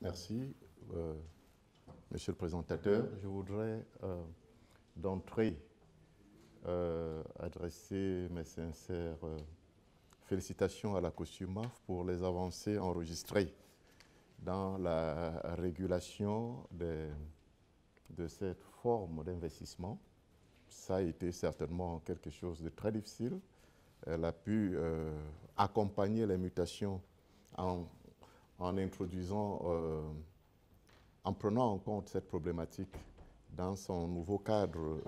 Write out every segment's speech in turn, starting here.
Merci, Monsieur le présentateur. Je voudrais d'entrée adresser mes sincères félicitations à la COSUMAF pour les avancées enregistrées dans la régulation de cette forme d'investissement. Ça a été certainement quelque chose de très difficile. Elle a pu accompagner les mutations en introduisant, en prenant en compte cette problématique dans son nouveau cadre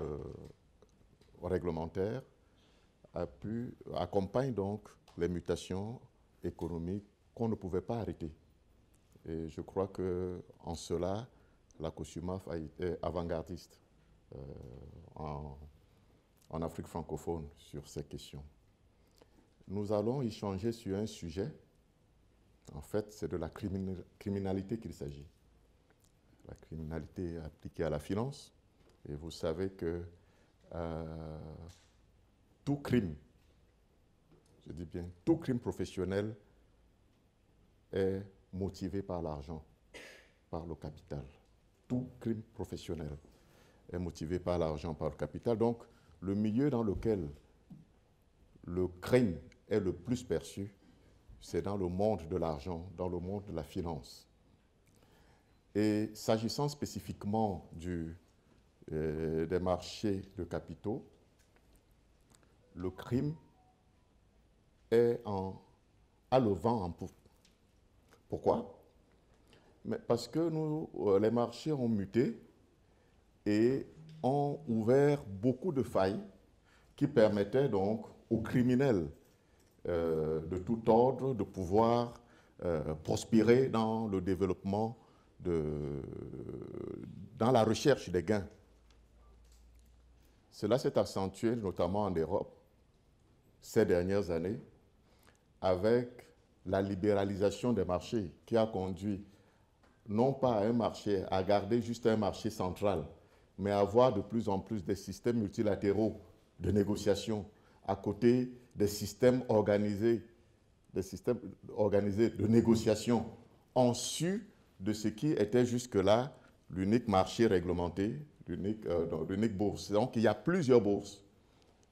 réglementaire, accompagne donc les mutations économiques qu'on ne pouvait pas arrêter. Et je crois qu'en cela, la COSUMAF a été avant-gardiste en Afrique francophone sur ces questions. Nous allons échanger sur un sujet. En fait, c'est de la criminalité qu'il s'agit. La criminalité appliquée à la finance. Et vous savez que tout crime, je dis bien tout crime professionnel, est motivé par l'argent, par le capital. Tout crime professionnel est motivé par l'argent, par le capital. Donc, le milieu dans lequel le crime est le plus perçu, c'est dans le monde de l'argent, dans le monde de la finance. Et s'agissant spécifiquement des marchés de capitaux, le crime a le vent en poupe. Pourquoi? Parce que les marchés ont muté et ont ouvert beaucoup de failles qui permettaient donc aux criminels de tout ordre de pouvoir prospérer dans le développement, dans la recherche des gains. Cela s'est accentué notamment en Europe ces dernières années avec la libéralisation des marchés qui a conduit non pas à un marché, à garder juste un marché central, mais à avoir de plus en plus des systèmes multilatéraux de négociation à côté des systèmes organisés de négociation en su de ce qui était jusque-là l'unique marché réglementé, l'unique bourse. Donc il y a plusieurs bourses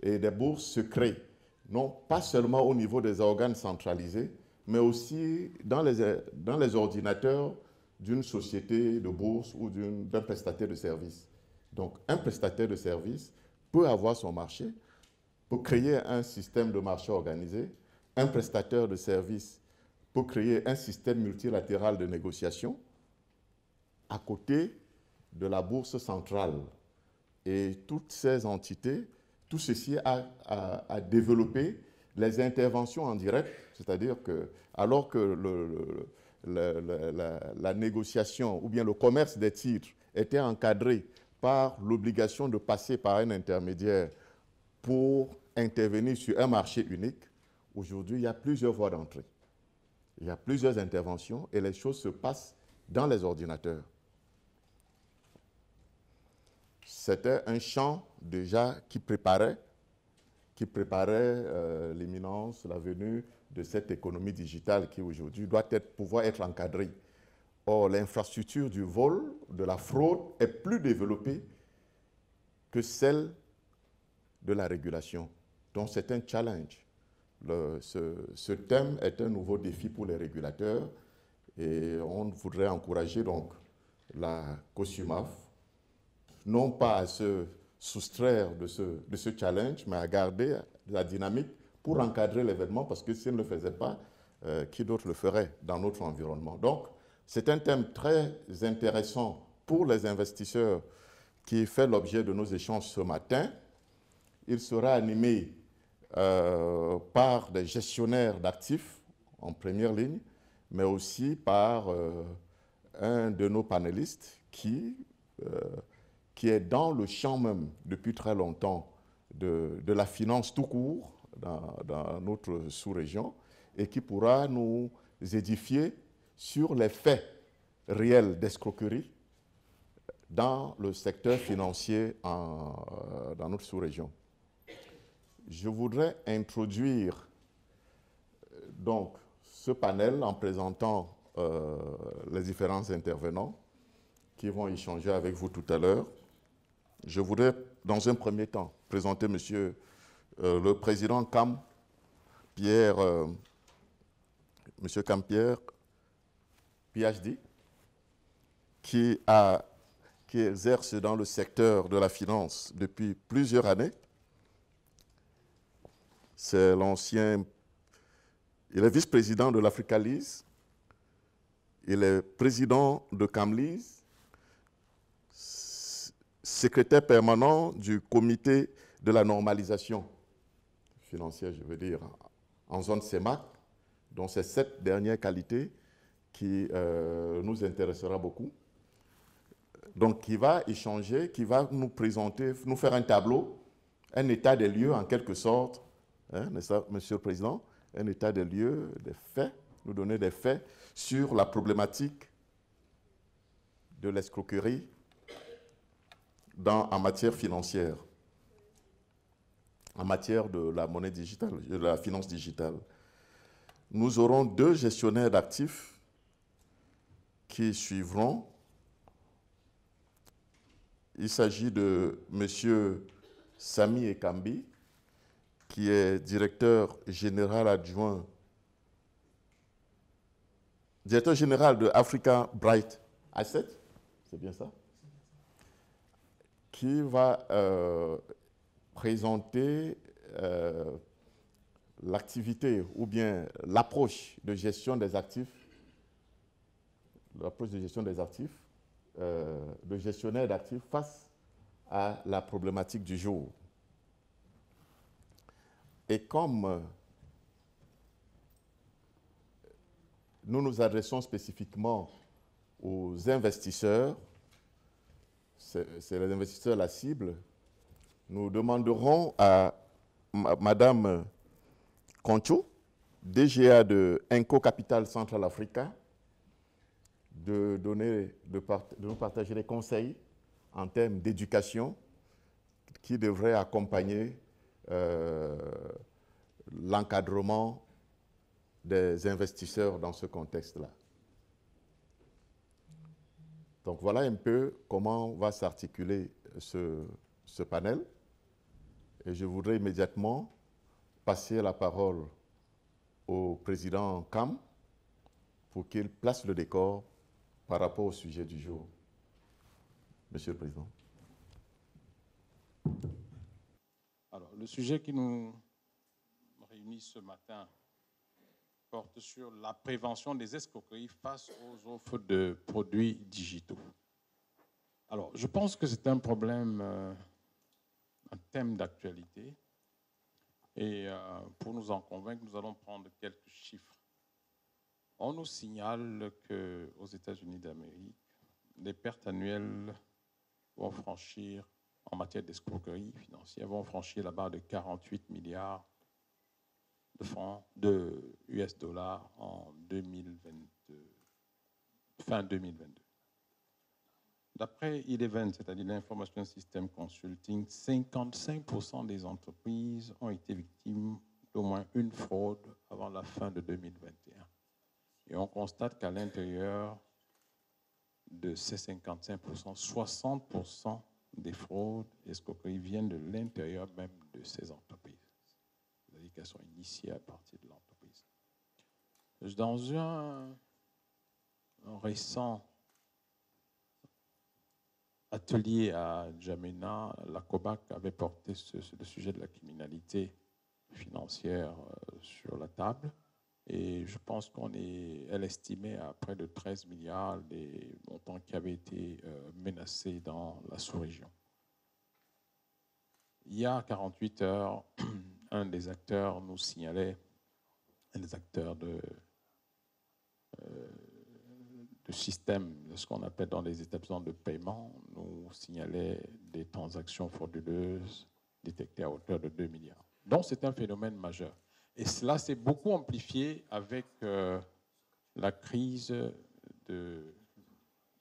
et des bourses se créent, non pas seulement au niveau des organes centralisés, mais aussi dans les ordinateurs d'une société de bourse ou d'un prestataire de service. Donc un prestataire de service peut avoir son marché, peut créer un système de marché organisé. Un prestataire de service peut créer un système multilatéral de négociation à côté de la bourse centrale. Et toutes ces entités, tout ceci a développé les interventions en direct, c'est-à-dire que alors que la négociation ou bien le commerce des titres était encadré par l'obligation de passer par un intermédiaire pour intervenir sur un marché unique, aujourd'hui, il y a plusieurs voies d'entrée. Il y a plusieurs interventions et les choses se passent dans les ordinateurs. C'était un champ déjà qui préparait l'imminence, la venue de cette économie digitale qui aujourd'hui doit pouvoir être encadrée. Or, l'infrastructure du vol, de la fraude, est plus développée que celle de la régulation. Donc, c'est un challenge. Ce thème est un nouveau défi pour les régulateurs et on voudrait encourager donc la COSUMAF, non pas à se soustraire de ce challenge, mais à garder la dynamique pour encadrer l'événement, parce que si elle ne le faisait pas, qui d'autre le ferait dans notre environnement? Donc, c'est un thème très intéressant pour les investisseurs qui fait l'objet de nos échanges ce matin. Il sera animé par des gestionnaires d'actifs en première ligne, mais aussi par un de nos panélistes qui est dans le champ même depuis très longtemps de la finance tout court dans notre sous-région et qui pourra nous édifier sur les faits réels d'escroquerie dans le secteur financier dans notre sous-région. Je voudrais introduire donc ce panel en présentant les différents intervenants qui vont échanger avec vous tout à l'heure. Je voudrais, dans un premier temps, présenter monsieur le président CAM, monsieur Campierre, PhD, qui exerce dans le secteur de la finance depuis plusieurs années. C'est il est vice-président de l'Africa-Lise, il est président de CAMLISE, secrétaire permanent du comité de la normalisation financière, je veux dire, en zone CEMAC, dont c'est cette dernière qualité qui nous intéressera beaucoup. Donc, qui va échanger, qui va nous présenter, nous faire un tableau, un état des lieux en quelque sorte, hein, n'est-ce pas, Monsieur le Président, un état des lieux, des faits, nous donner des faits sur la problématique de l'escroquerie en matière financière, en matière de la monnaie digitale, de la finance digitale. Nous aurons 2 gestionnaires d'actifs qui suivront. Il s'agit de M. Sami Ekambi, qui est directeur général adjoint, directeur général de Africa Bright Asset, c'est bien ça, qui va présenter l'activité ou bien l'approche de gestion des actifs, de gestionnaire d'actifs face à la problématique du jour. Et comme nous nous adressons spécifiquement aux investisseurs, c'est les investisseurs la cible, nous demanderons à Madame Concho, DGA de Inco Capital Central Africa, de nous partager des conseils en termes d'éducation qui devraient accompagner l'encadrement des investisseurs dans ce contexte-là. Donc voilà un peu comment va s'articuler ce panel. Et je voudrais immédiatement passer la parole au président CAM pour qu'il place le décor par rapport au sujet du jour. Monsieur le Président. Alors, le sujet qui nous réunit ce matin porte sur la prévention des escroqueries face aux offres de produits digitaux. Alors, je pense que c'est un problème, un thème d'actualité. Et pour nous en convaincre, nous allons prendre quelques chiffres. On nous signale qu'aux États-Unis d'Amérique, les pertes annuelles vont franchir, en matière d'escroquerie financière, vont franchir la barre de 48 milliards de francs, de US dollars en 2022, fin 2022. D'après Eleven, c'est-à-dire l'Information System Consulting, 55% des entreprises ont été victimes d'au moins une fraude avant la fin de 2021. Et on constate qu'à l'intérieur de ces 55%, 60% des fraudes et escroqueries viennent de l'intérieur même de ces entreprises. C'est-à-dire qu'elles sont initiées à partir de l'entreprise. Dans un récent atelier à N'Djamena, la COBAC avait porté le sujet de la criminalité financière sur la table. Et je pense qu'elle estimait à près de 13 milliards les montants qui avaient été menacés dans la sous-région. Il y a 48 heures, un des acteurs nous signalait, un des acteurs de système, de ce qu'on appelle dans les établissements de paiement, nous signalait des transactions frauduleuses détectées à hauteur de 2 milliards. Donc c'est un phénomène majeur. Et cela s'est beaucoup amplifié avec la crise de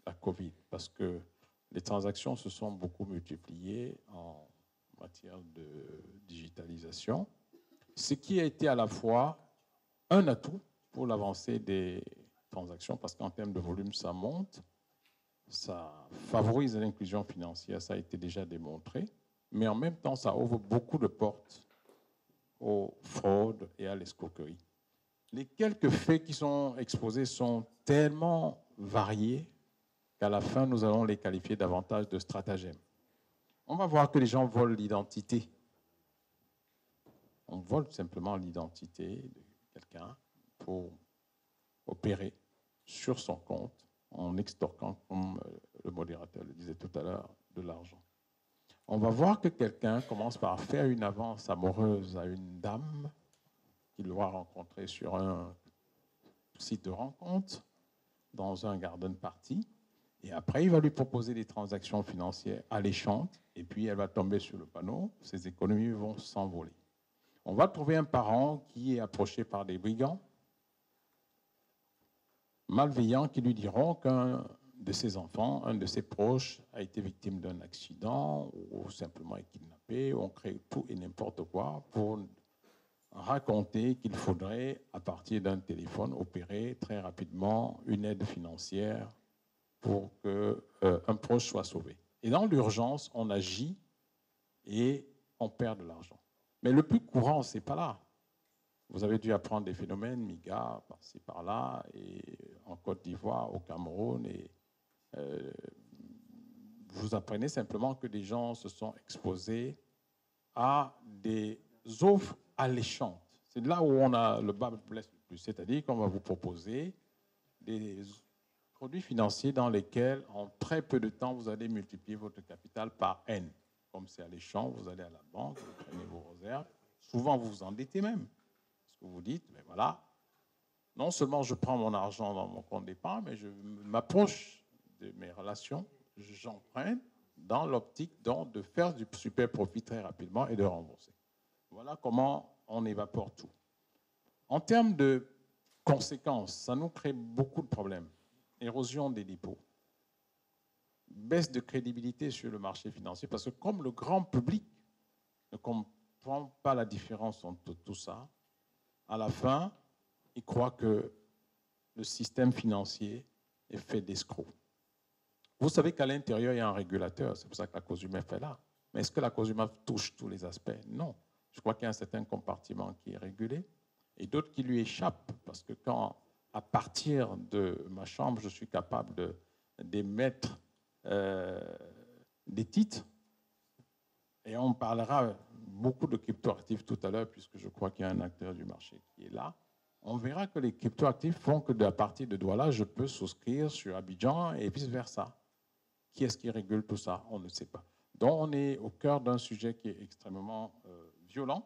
la Covid, parce que les transactions se sont beaucoup multipliées en matière de digitalisation, ce qui a été à la fois un atout pour l'avancée des transactions parce qu'en termes de volume, ça monte. Ça favorise l'inclusion financière, ça a été déjà démontré. Mais en même temps, ça ouvre beaucoup de portes aux fraudes et à l'escroquerie. Les quelques faits qui sont exposés sont tellement variés qu'à la fin, nous allons les qualifier davantage de stratagèmes. On va voir que les gens volent l'identité. On vole simplement l'identité de quelqu'un pour opérer sur son compte en extorquant, comme le modérateur le disait tout à l'heure, de l'argent. On va voir que quelqu'un commence par faire une avance amoureuse à une dame qu'il doit rencontrer sur un site de rencontre, dans un garden party, et après, il va lui proposer des transactions financières alléchantes, et puis elle va tomber sur le panneau, ses économies vont s'envoler. On va trouver un parent qui est approché par des brigands malveillants qui lui diront qu'un de ses enfants, un de ses proches, a été victime d'un accident ou simplement est kidnappé. On crée tout et n'importe quoi pour raconter qu'il faudrait, à partir d'un téléphone, opérer très rapidement une aide financière pour qu'un proche soit sauvé. Et dans l'urgence, on agit et on perd de l'argent. Mais le plus courant, ce n'est pas là. Vous avez dû apprendre des phénomènes, MIGA, par-ci, par-là, et en Côte d'Ivoire, au Cameroun, et vous apprenez simplement que des gens se sont exposés à des offres alléchantes. C'est là où on a le bas blesse le plus, c'est-à-dire qu'on va vous proposer des produits financiers dans lesquels, en très peu de temps, vous allez multiplier votre capital par N. Comme c'est alléchant, vous allez à la banque, vous prenez vos réserves. Souvent, vous vous endettez même. Parce que vous dites, mais voilà, non seulement je prends mon argent dans mon compte d'épargne, mais je m'approche de mes relations, j'emprunte dans l'optique donc de faire du super profit très rapidement et de rembourser. Voilà comment on évapore tout. En termes de conséquences, ça nous crée beaucoup de problèmes. Érosion des dépôts, baisse de crédibilité sur le marché financier, parce que comme le grand public ne comprend pas la différence entre tout ça, à la fin, il croit que le système financier est fait d'escrocs. Vous savez qu'à l'intérieur, il y a un régulateur, c'est pour ça que la cause humaine est là. Mais est-ce que la cause humaine touche tous les aspects? Non. Je crois qu'il y a un certain compartiment qui est régulé et d'autres qui lui échappent, parce que quand, à partir de ma chambre, je suis capable d'émettre des titres, et on parlera beaucoup de cryptoactifs tout à l'heure, puisque je crois qu'il y a un acteur du marché qui est là, on verra que les cryptoactifs font que à partir de Douala, je peux souscrire sur Abidjan et vice-versa. Qui est-ce qui régule tout ça? On ne sait pas. Donc on est au cœur d'un sujet qui est extrêmement violent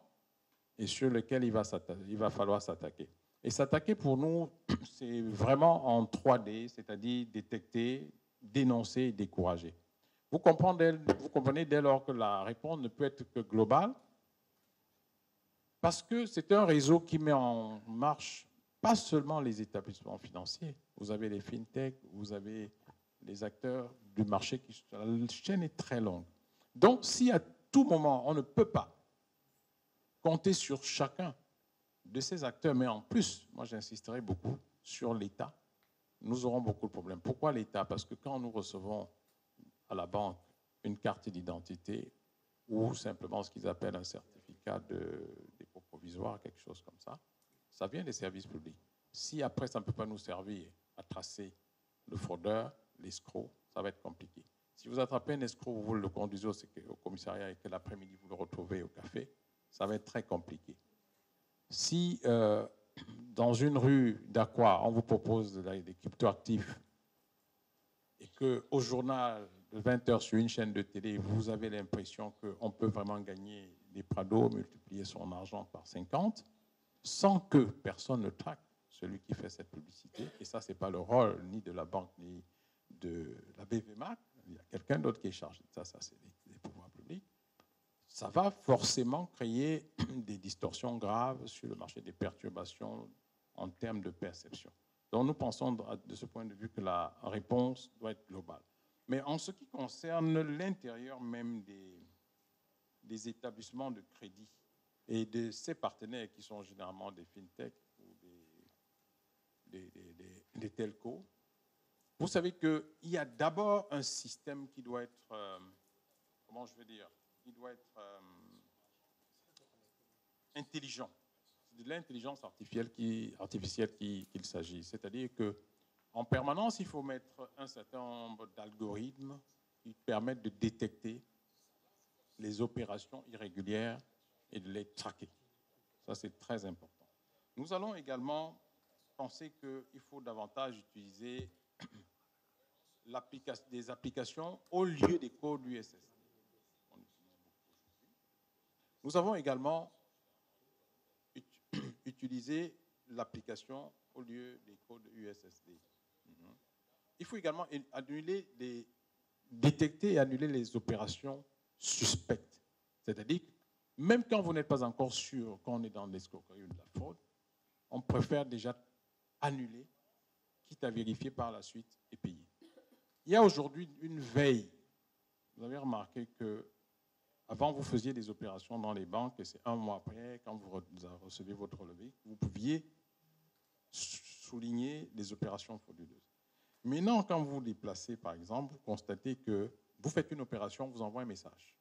et sur lequel il va falloir s'attaquer. Et s'attaquer pour nous, c'est vraiment en 3D, c'est-à-dire détecter, dénoncer et décourager. Vous comprenez dès lors que la réponse ne peut être que globale, parce que c'est un réseau qui met en marche pas seulement les établissements financiers. Vous avez les fintech, vous avez les acteurs du marché, la chaîne est très longue. Donc, si à tout moment, on ne peut pas compter sur chacun de ces acteurs, mais en plus, moi j'insisterai beaucoup sur l'État, nous aurons beaucoup de problèmes. Pourquoi l'État? Parce que quand nous recevons à la banque une carte d'identité ou simplement ce qu'ils appellent un certificat de dépôt provisoire, quelque chose comme ça, ça vient des services publics. Si après ça ne peut pas nous servir à tracer le fraudeur, l'escroc, ça va être compliqué. Si vous attrapez un escroc, vous le conduisez au commissariat et que l'après-midi vous le retrouvez au café, ça va être très compliqué. Si dans une rue d'Aqua, on vous propose des cryptoactifs et qu'au journal de 20h sur une chaîne de télé, vous avez l'impression qu'on peut vraiment gagner des prados, multiplier son argent par 50, sans que personne ne traque celui qui fait cette publicité. Et ça, ce n'est pas le rôle ni de la banque, ni de la BVMAC. Il y a quelqu'un d'autre qui est chargé de ça, c'est les pouvoirs publics. Ça va forcément créer des distorsions graves sur le marché, des perturbations en termes de perception. Donc nous pensons de ce point de vue que la réponse doit être globale. Mais en ce qui concerne l'intérieur même des établissements de crédit et de ces partenaires qui sont généralement des fintech ou des telcos, vous savez qu'il y a d'abord un système qui doit être, comment je veux dire, il doit être intelligent. C'est de l'intelligence artificielle qu'il s'agit. C'est-à-dire qu'en permanence, il faut mettre un certain nombre d'algorithmes qui permettent de détecter les opérations irrégulières et de les traquer. Ça, c'est très important. Nous allons également penser qu'il faut davantage utiliser des applications au lieu des codes USSD. Nous avons également utilisé l'application au lieu des codes USSD. Il faut également détecter et annuler les opérations suspectes. C'est-à-dire que même quand vous n'êtes pas encore sûr qu'on est dans l'escroquerie ou de la fraude, on préfère déjà annuler, quitte à vérifier par la suite et payer. Il y a aujourd'hui une veille. Vous avez remarqué que avant, vous faisiez des opérations dans les banques et c'est un mois après, quand vous recevez votre relevé, vous pouviez souligner les opérations frauduleuses. Maintenant, quand vous vous déplacez, par exemple, vous constatez que vous faites une opération, on vous envoie un message.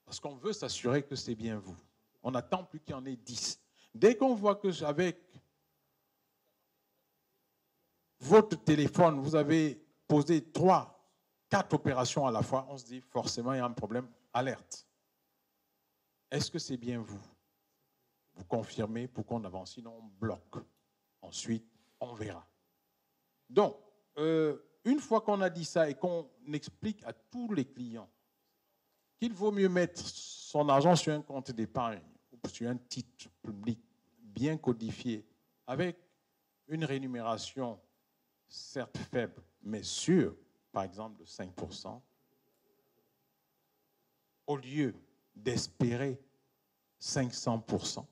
Parce qu'on veut s'assurer que c'est bien vous. On n'attend plus qu'il y en ait 10. Dès qu'on voit que avec votre téléphone, vous avez posé 3, 4 opérations à la fois, on se dit forcément il y a un problème, alerte. Est-ce que c'est bien vous? Vous confirmez pour qu'on avance, sinon on bloque. Ensuite, on verra. Donc, une fois qu'on a dit ça et qu'on explique à tous les clients qu'il vaut mieux mettre son argent sur un compte d'épargne ou sur un titre public bien codifié, avec une rémunération certes faible, mais sûre, par exemple de 5%, au lieu d'espérer 500%,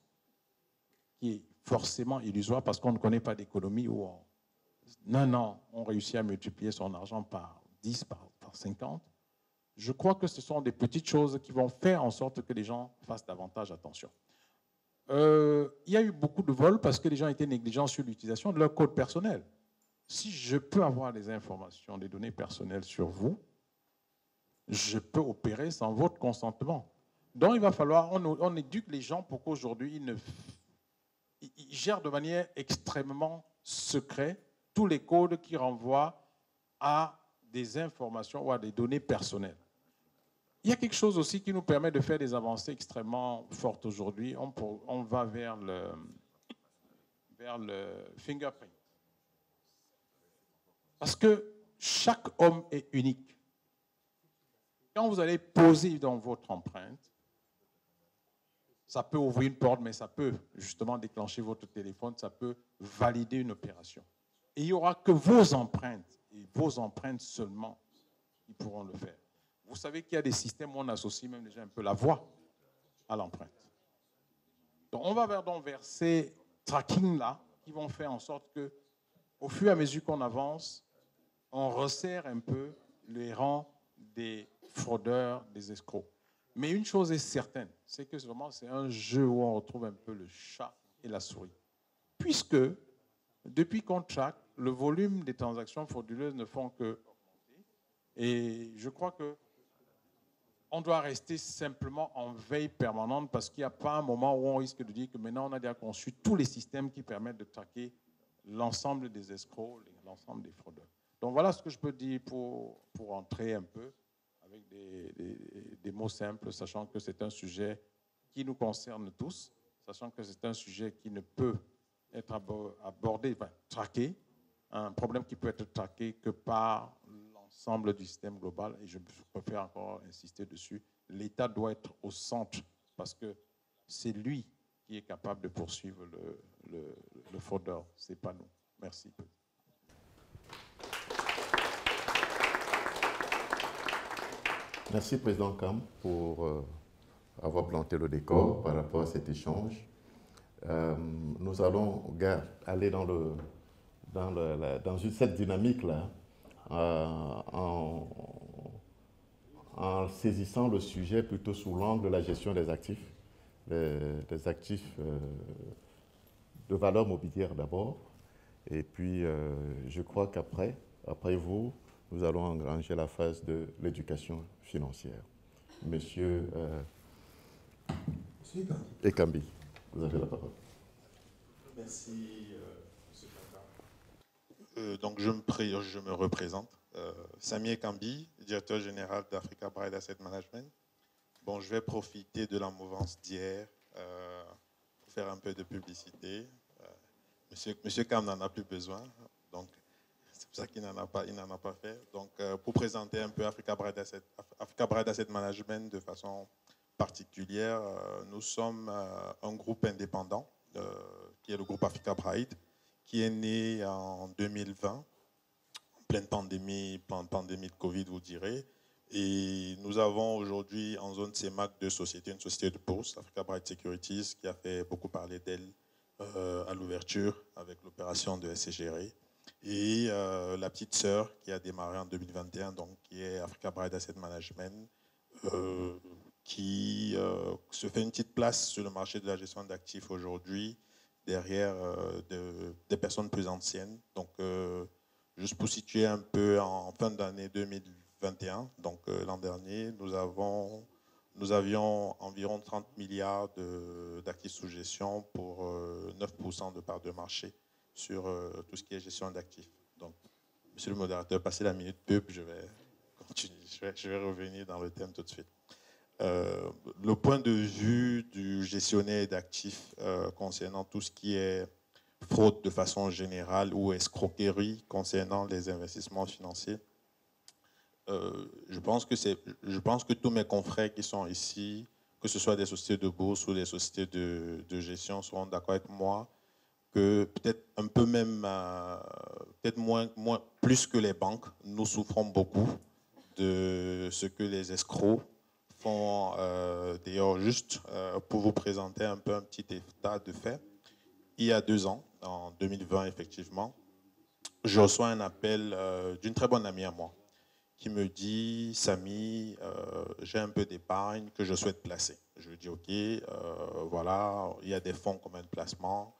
qui est forcément illusoire parce qu'on ne connaît pas d'économie où on réussit à multiplier son argent par 10, par 50. Je crois que ce sont des petites choses qui vont faire en sorte que les gens fassent davantage attention. Il y a eu beaucoup de vols parce que les gens étaient négligents sur l'utilisation de leur code personnel. Si je peux avoir des informations, des données personnelles sur vous, je peux opérer sans votre consentement. Donc, il va falloir, on éduque les gens pour qu'aujourd'hui, ils gèrent de manière extrêmement secrète tous les codes qui renvoient à des informations ou à des données personnelles. Il y a quelque chose aussi qui nous permet de faire des avancées extrêmement fortes aujourd'hui. On va vers le fingerprint. Parce que chaque homme est unique. Quand vous allez poser dans votre empreinte, ça peut ouvrir une porte, mais ça peut justement déclencher votre téléphone, ça peut valider une opération. Et il n'y aura que vos empreintes, et vos empreintes seulement, qui pourront le faire. Vous savez qu'il y a des systèmes où on associe même déjà un peu la voix à l'empreinte. Donc on va vers ces tracking-là qui vont faire en sorte que, au fur et à mesure qu'on avance, on resserre un peu les rangs des fraudeurs, des escrocs. Mais une chose est certaine, c'est que vraiment c'est un jeu où on retrouve un peu le chat et la souris. Puisque, depuis qu'on traque, le volume des transactions frauduleuses ne font que augmenter. Et je crois qu'on doit rester simplement en veille permanente parce qu'il n'y a pas un moment où on risque de dire que maintenant on a déjà conçu tous les systèmes qui permettent de traquer l'ensemble des escrocs, l'ensemble des fraudeurs. Donc voilà ce que je peux dire pour entrer un peu avec des mots simples, sachant que c'est un sujet qui nous concerne tous, sachant que c'est un sujet qui ne peut être abordé, enfin, traqué, un problème qui peut être traqué que par l'ensemble du système global, et je préfère encore insister dessus, l'État doit être au centre, parce que c'est lui qui est capable de poursuivre le fraudeur, ce n'est pas nous. Merci. Merci, Président Kam, pour avoir planté le décor par rapport à cet échange. Nous allons aller dans cette dynamique-là en saisissant le sujet plutôt sous l'angle de la gestion des actifs, des actifs de valeurs mobilières d'abord. Et puis, je crois qu'après vous, nous allons engranger la phase de l'éducation financière. Monsieur Ekambi, vous avez la parole. Merci, Monsieur Kaka. Donc, je me représente. Sami Ekambi, directeur général d'Africa Bride Asset Management. Bon, je vais profiter de la mouvance d'hier pour faire un peu de publicité. Monsieur Kam n'en a plus besoin, donc c'est pour ça qu'il n'en a pas fait. Donc, pour présenter un peu Africa Bride Asset Management de façon particulière, nous sommes un groupe indépendant qui est le groupe Africa Bride, qui est né en 2020, en pleine pandémie de Covid, vous direz. Et nous avons aujourd'hui en zone CEMAC une société de bourse, Africa Bride Securities, qui a fait beaucoup parler d'elle à l'ouverture avec l'opération de SCGRE. Et la petite sœur qui a démarré en 2021, donc, qui est Africa Bride Asset Management, qui se fait une petite place sur le marché de la gestion d'actifs aujourd'hui, derrière des personnes plus anciennes. Donc, juste pour situer un peu, en fin d'année 2021, donc l'an dernier, nous avions environ 30 milliards d'actifs sous gestion pour 9% de part de marché sur tout ce qui est gestion d'actifs. Donc, monsieur le modérateur, passez la minute pub, je vais continuer, je vais revenir dans le thème tout de suite. Le point de vue du gestionnaire d'actifs concernant tout ce qui est fraude de façon générale ou escroquerie concernant les investissements financiers, je pense que tous mes confrères qui sont ici, que ce soit des sociétés de bourse ou des sociétés de gestion, seront d'accord avec moi que peut-être un peu même, peut-être moins, plus que les banques, nous souffrons beaucoup de ce que les escrocs font. D'ailleurs, juste pour vous présenter un peu un petit état de fait, il y a 2 ans, en 2020 effectivement, je reçois un appel d'une très bonne amie à moi qui me dit « Sami, j'ai un peu d'épargne que je souhaite placer ». Je lui dis « Ok, voilà, il y a des fonds communs de placement.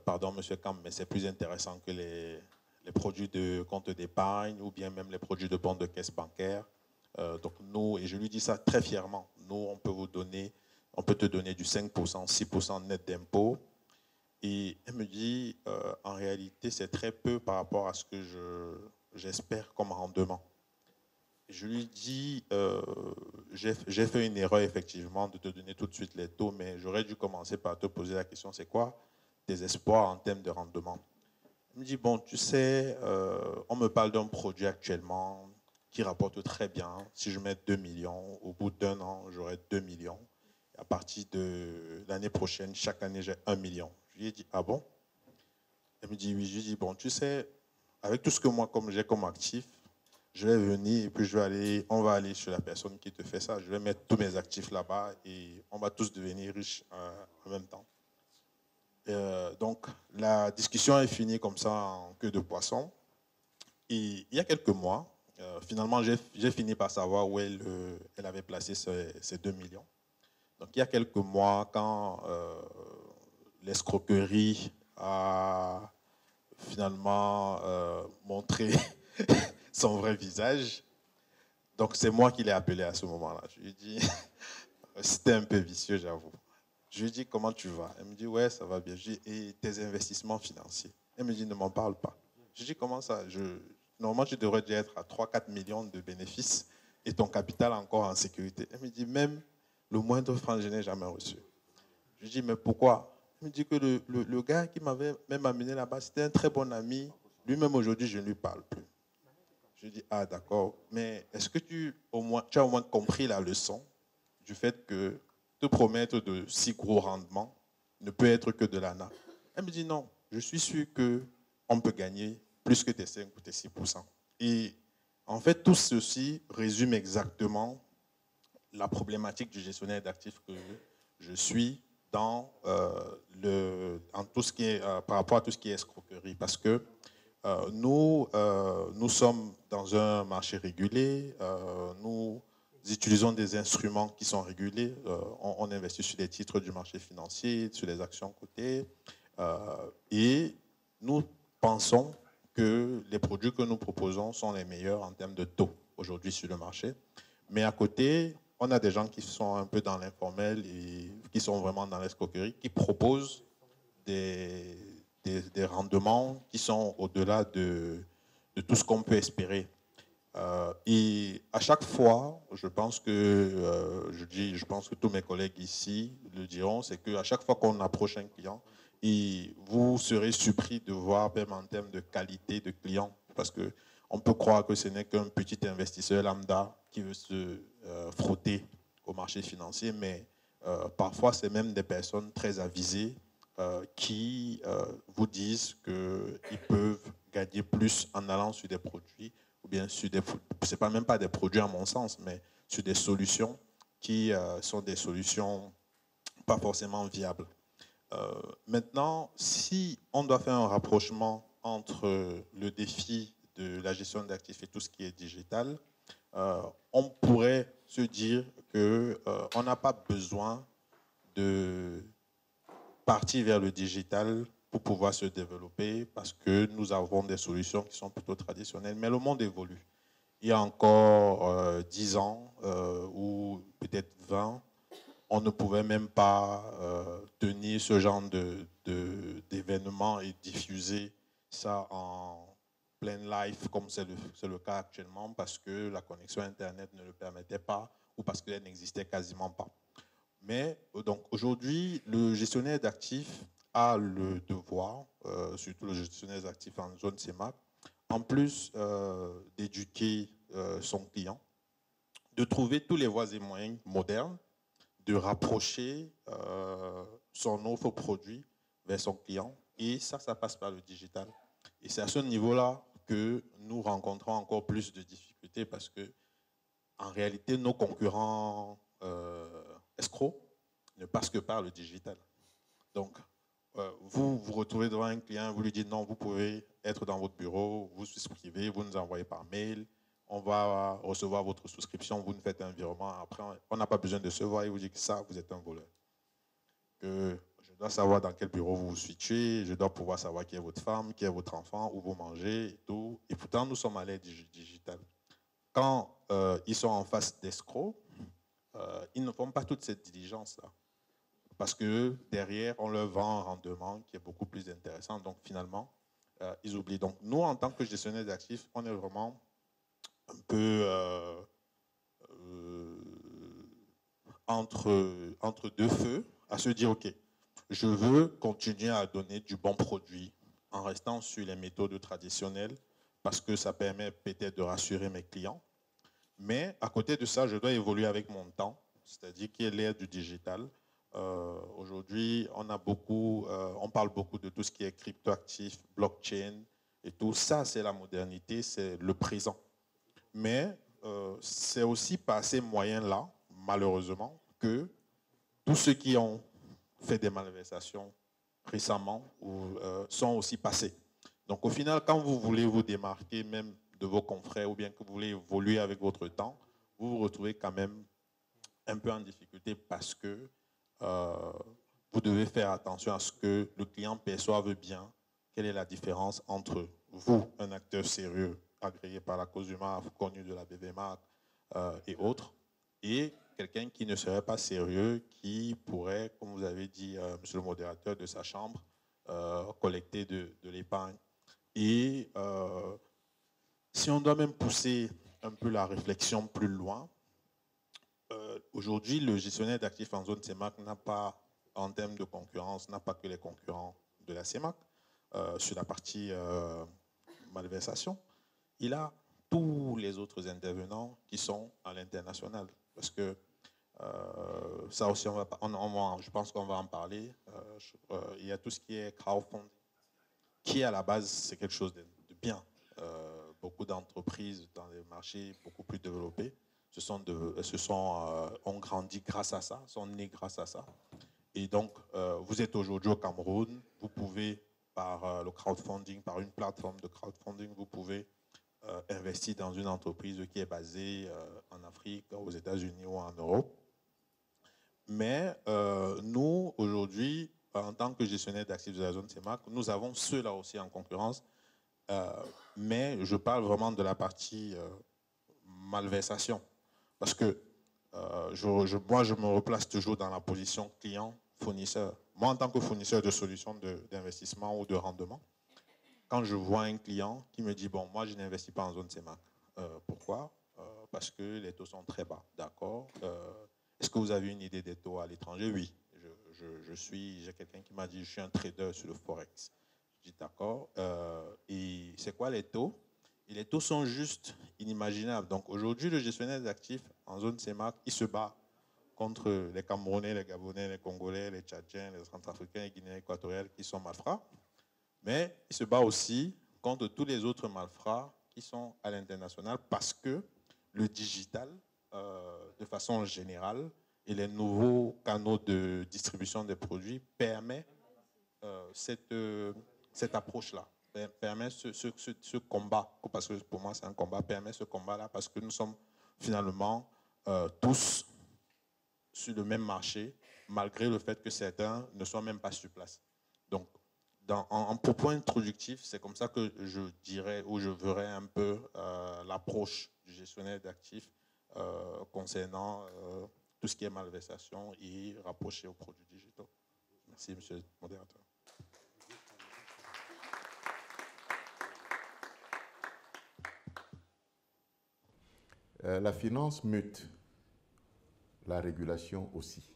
Pardon, monsieur Kam, mais c'est plus intéressant que les produits de compte d'épargne ou bien même les produits de bons de caisse bancaire. Donc nous, et je lui dis ça très fièrement, nous, on peut te donner du 5%, 6% net d'impôt. Et elle me dit, en réalité, c'est très peu par rapport à ce que j'espère comme rendement. Je lui dis, j'ai fait une erreur effectivement de te donner tout de suite les taux, mais j'aurais dû commencer par te poser la question, c'est quoi tes espoirs en termes de rendement? Il me dit, bon, tu sais, on me parle d'un produit actuellement qui rapporte très bien. Si je mets 2 millions, au bout d'1 an, j'aurai 2 millions. Et à partir de l'année prochaine, chaque année, j'ai 1 million. Je lui ai dit, ah bon? Elle me dit, oui. Je lui ai dit, bon, tu sais, avec tout ce que moi, comme j'ai comme actif, je vais venir et puis on va aller chez la personne qui te fait ça. Je vais mettre tous mes actifs là-bas et on va tous devenir riches en même temps. Donc, la discussion est finie comme ça en queue de poisson. Et il y a quelques mois, finalement, j'ai fini par savoir où elle avait placé ces 2 millions. Donc, il y a quelques mois, quand l'escroquerie a finalement montré son vrai visage, donc c'est moi qui l'ai appelé à ce moment-là. Je lui ai dit, c'était un peu vicieux, j'avoue. Je lui ai dit, comment tu vas? Elle me dit, ouais, ça va bien. Je lui ai dit, et tes investissements financiers? Elle me dit, ne m'en parle pas. Je lui ai dit, comment ça? Normalement, tu devrais déjà être à 3-4 millions de bénéfices et ton capital encore en sécurité. Elle me dit, même le moindre franc, je n'ai jamais reçu. Je lui ai dit, mais pourquoi? Elle me dit que le gars qui m'avait même amené là-bas, c'était un très bon ami. Lui-même, aujourd'hui, je ne lui parle plus. Je lui ai dit, ah d'accord, mais est-ce que tu as au moins compris la leçon du fait que te promettre de si gros rendements ne peut être que de l'ANA? Elle me dit non, je suis sûr qu'on peut gagner plus que tes 5 ou tes 6%. Et en fait, tout ceci résume exactement la problématique du gestionnaire d'actifs que je suis dans tout ce qui est, par rapport à tout ce qui est escroquerie. Parce que nous sommes dans un marché régulé, nous utilisons des instruments qui sont régulés. On investit sur des titres du marché financier, sur les actions cotées. Et nous pensons que les produits que nous proposons sont les meilleurs en termes de taux aujourd'hui sur le marché. Mais à côté, on a des gens qui sont un peu dans l'informel et qui sont vraiment dans l'escroquerie, qui proposent des rendements qui sont au-delà de tout ce qu'on peut espérer. Et à chaque fois, je pense que tous mes collègues ici le diront, c'est qu'à chaque fois qu'on approche un client, et vous serez surpris de voir même en termes de qualité de client, parce qu'on peut croire que ce n'est qu'un petit investisseur lambda qui veut se frotter au marché financier, mais parfois c'est même des personnes très avisées qui vous disent qu'ils peuvent gagner plus en allant sur des produits, ou bien sur des, c'est pas même pas des produits à mon sens, mais sur des solutions qui sont des solutions pas forcément viables. Maintenant, si on doit faire un rapprochement entre le défi de la gestion d'actifs et tout ce qui est digital, on pourrait se dire qu'on n'a pas besoin de partir vers le digital pour pouvoir se développer parce que nous avons des solutions qui sont plutôt traditionnelles. Mais le monde évolue. Il y a encore 10 ans ou peut-être 20, on ne pouvait même pas tenir ce genre d'événement et diffuser ça en plein live comme c'est le cas actuellement parce que la connexion Internet ne le permettait pas ou parce qu'elle n'existait quasiment pas. Mais donc aujourd'hui, le gestionnaire d'actifs a le devoir, surtout le gestionnaire d'actifs en zone CEMAC, en plus d'éduquer son client, de trouver tous les voies et moyens modernes de rapprocher son offre produit vers son client. Et ça passe par le digital. Et c'est à ce niveau-là que nous rencontrons encore plus de difficultés parce que, en réalité, nos concurrents escrocs ne passent que par le digital. Donc, vous vous retrouvez devant un client, vous lui dites non, vous pouvez être dans votre bureau, vous souscrivez, vous nous envoyez par mail, on va recevoir votre souscription, vous nous faites un virement, après on n'a pas besoin de se voir et vous dit que ça, vous êtes un voleur. Que je dois savoir dans quel bureau vous vous situez, je dois pouvoir savoir qui est votre femme, qui est votre enfant, où vous mangez et tout. Et pourtant, nous sommes à l'ère digitale. Quand ils sont en face d'escrocs, ils ne font pas toute cette diligence-là. Parce que derrière, on leur vend un rendement qui est beaucoup plus intéressant. Donc finalement, ils oublient. Donc nous, en tant que gestionnaire d'actifs, on est vraiment un peu entre deux feux, à se dire, OK, je veux continuer à donner du bon produit en restant sur les méthodes traditionnelles parce que ça permet peut-être de rassurer mes clients. Mais à côté de ça, je dois évoluer avec mon temps, c'est-à-dire qu'il y a l'ère du digital. Aujourd'hui, on parle beaucoup de tout ce qui est cryptoactif, blockchain et tout ça, c'est la modernité, c'est le présent. Mais c'est aussi par ces moyens-là, malheureusement, que tous ceux qui ont fait des malversations récemment sont aussi passés. Donc au final, quand vous voulez vous démarquer même de vos confrères ou bien que vous voulez évoluer avec votre temps, vous vous retrouvez quand même un peu en difficulté parce que vous devez faire attention à ce que le client perçoive bien quelle est la différence entre vous, un acteur sérieux agréé par la COSUMA, connu de la BVMAC et autres, et quelqu'un qui ne serait pas sérieux, qui pourrait, comme vous avez dit, monsieur le modérateur, de sa chambre, collecter de l'épargne. Et si on doit même pousser un peu la réflexion plus loin, aujourd'hui, le gestionnaire d'actifs en zone CEMAC n'a pas, en termes de concurrence, n'a pas que les concurrents de la CEMAC sur la partie malversation. Il a tous les autres intervenants qui sont à l'international. Parce que ça aussi, je pense qu'on va en parler. Il y a tout ce qui est crowdfunding, qui à la base, c'est quelque chose de bien. Beaucoup d'entreprises dans les marchés beaucoup plus développés ont grandi grâce à ça, sont nés grâce à ça. Et donc, vous êtes aujourd'hui au Cameroun, vous pouvez, par le crowdfunding, par une plateforme de crowdfunding, vous pouvez investir dans une entreprise qui est basée en Afrique, aux États-Unis ou en Europe. Mais nous, aujourd'hui, en tant que gestionnaire d'actifs de la zone CEMAC, nous avons ceux-là aussi en concurrence. Mais je parle vraiment de la partie malversation. Parce que moi, je me replace toujours dans la position client-fournisseur. Moi, en tant que fournisseur de solutions d'investissement ou de rendement, quand je vois un client qui me dit, bon, moi, je n'investis pas en zone CEMAC. Pourquoi? Parce que les taux sont très bas. D'accord. Est-ce que vous avez une idée des taux à l'étranger? Oui. J'ai quelqu'un qui m'a dit, je suis un trader sur le Forex. Je dis, d'accord. Et c'est quoi les taux? Et les taux sont juste inimaginables. Donc, aujourd'hui, le gestionnaire d'actifs en zone CEMAC, il se bat contre les Camerounais, les Gabonais, les Congolais, les Tchadiens, les Centrafricains et Guinéens équatoriales qui sont malfrats. Mais il se bat aussi contre tous les autres malfrats qui sont à l'international parce que le digital, de façon générale, et les nouveaux canaux de distribution des produits permet cette approche-là, permet ce combat, parce que pour moi c'est un combat, permet ce combat-là parce que nous sommes finalement tous sur le même marché, malgré le fait que certains ne soient même pas sur place. Donc, en point introductif, c'est comme ça que je dirais, ou je verrais un peu l'approche du gestionnaire d'actifs concernant tout ce qui est malversation et rapproché aux produits digitaux. Merci, monsieur le modérateur. La finance mute, la régulation aussi.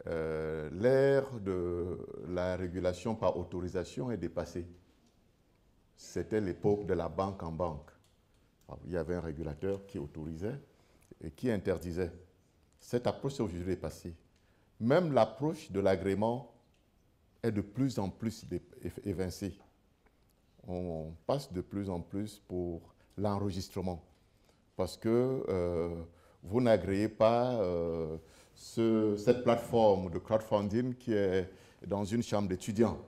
L'ère de la régulation par autorisation est dépassée. C'était l'époque de la banque en banque. Alors, il y avait un régulateur qui autorisait et qui interdisait. Cette approche est aujourd'hui dépassée. Même l'approche de l'agrément est de plus en plus évincée. On passe de plus en plus pour l'enregistrement. Parce que vous n'agréez pas cette plateforme de crowdfunding qui est dans une chambre d'étudiants.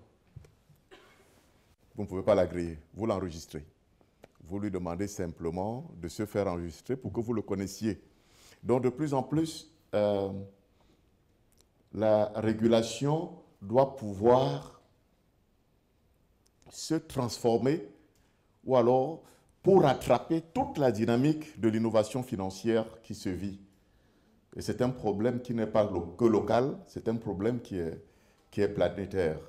Vous ne pouvez pas l'agréer, vous l'enregistrez. Vous lui demandez simplement de se faire enregistrer pour que vous le connaissiez. Donc de plus en plus, la régulation doit pouvoir se transformer ou alors pour rattraper toute la dynamique de l'innovation financière qui se vit. Et c'est un problème qui n'est pas que local, c'est un problème qui est planétaire.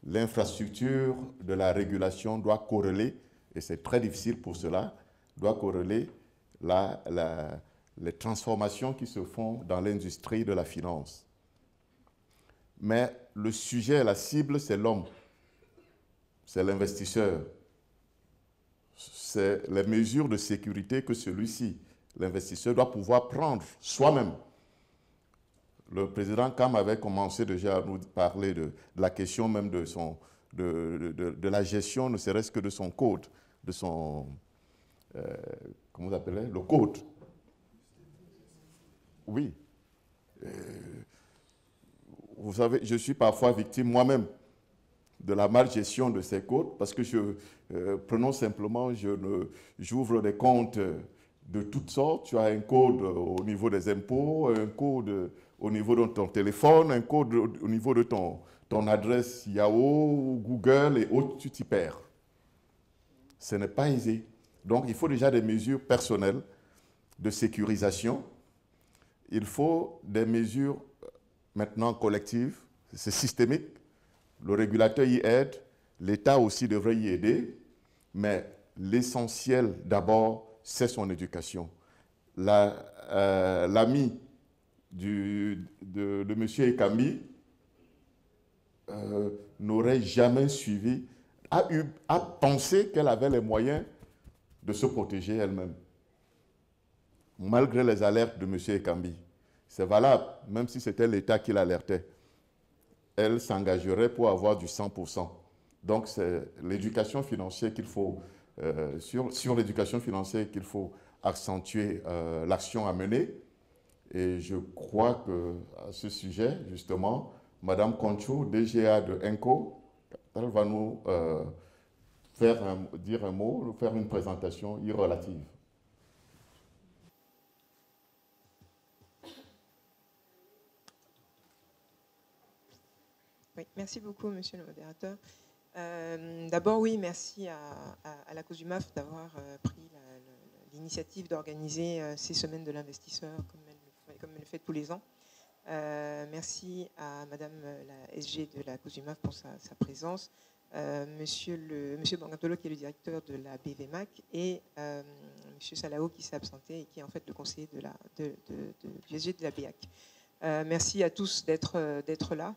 L'infrastructure de la régulation doit corréler, et c'est très difficile pour cela, doit corréler les transformations qui se font dans l'industrie de la finance. Mais le sujet, la cible, c'est l'homme, c'est l'investisseur. C'est les mesures de sécurité que celui-ci, l'investisseur, doit pouvoir prendre soi-même. Le président Kam avait commencé déjà à nous parler de la question même de la gestion, ne serait-ce que de son code, de son, comment vous appelez, le code. Oui. Vous savez, je suis parfois victime moi-même de la mal gestion de ces codes, parce que prenons simplement, j'ouvre des comptes de toutes sortes. Tu as un code au niveau des impôts, un code au niveau de ton téléphone, un code au niveau de ton adresse Yahoo, Google et autres, tu t'y perds. Ce n'est pas aisé. Donc, il faut déjà des mesures personnelles de sécurisation. Il faut des mesures maintenant collectives, c'est systémique. Le régulateur y aide, l'État aussi devrait y aider, mais l'essentiel d'abord, c'est son éducation. L'ami de M. Ekambi n'aurait jamais suivi, a pensé qu'elle avait les moyens de se protéger elle-même, malgré les alertes de M. Ekambi. C'est valable, même si c'était l'État qui l'alertait. Elle s'engagerait pour avoir du 100%. Donc, c'est l'éducation financière qu'il faut, sur l'éducation financière qu'il faut accentuer l'action à mener. Et je crois qu'à ce sujet, justement, Mme Conchou, DGA de ENCO, elle va nous dire un mot, nous faire une présentation y relative. Merci beaucoup, monsieur le modérateur. D'abord, oui, merci à la COSUMAF d'avoir pris l'initiative d'organiser ces semaines de l'investisseur comme elle le fait tous les ans. Merci à madame la SG de la COSUMAF pour sa présence, monsieur Bangantolo qui est le directeur de la BVMAC et monsieur Salao qui s'est absenté et qui est en fait le conseiller du SG de la BEAC. Merci à tous d'être là.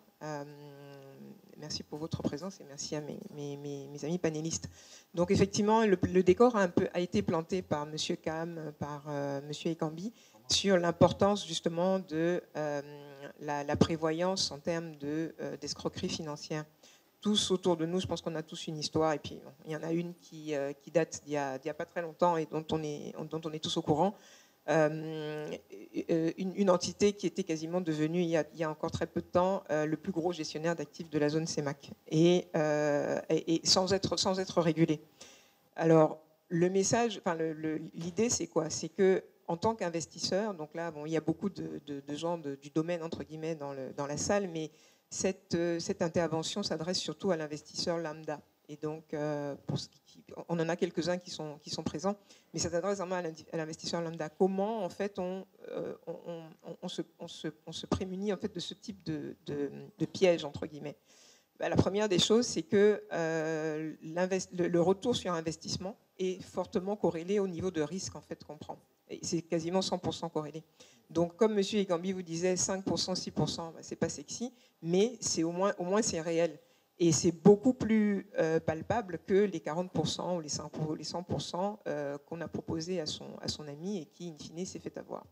Merci pour votre présence et merci à mes amis panélistes. Donc effectivement, le décor a été planté par M. Cam, par M. Ekambi, sur l'importance justement de la prévoyance en termes d'escroquerie financière. Tous autour de nous, je pense qu'on a tous une histoire, et puis bon, il y en a une qui date d'il y a pas très longtemps et dont on est tous au courant. Une entité qui était quasiment devenue, il y a encore très peu de temps, le plus gros gestionnaire d'actifs de la zone CEMAC, et sans être régulé. Alors, le message, enfin, l'idée, c'est quoi? C'est que en tant qu'investisseur, donc là, bon, il y a beaucoup de gens du domaine, entre guillemets, dans la salle, mais cette intervention s'adresse surtout à l'investisseur lambda. Et donc, on en a quelques-uns qui sont présents, mais ça s'adresse vraiment à l'investisseur lambda. Comment, en fait, on se prémunit en fait, de ce type de piège, entre guillemets? La première des choses, c'est que le retour sur investissement est fortement corrélé au niveau de risque en fait, qu'on prend. C'est quasiment 100% corrélé. Donc, comme M. Ekambi vous disait, 5%, 6%, c'est pas sexy, mais c'est au moins c'est réel. Et c'est beaucoup plus palpable que les 40% ou les 100% qu'on a proposé à son ami et qui, in fine, s'est fait avoir.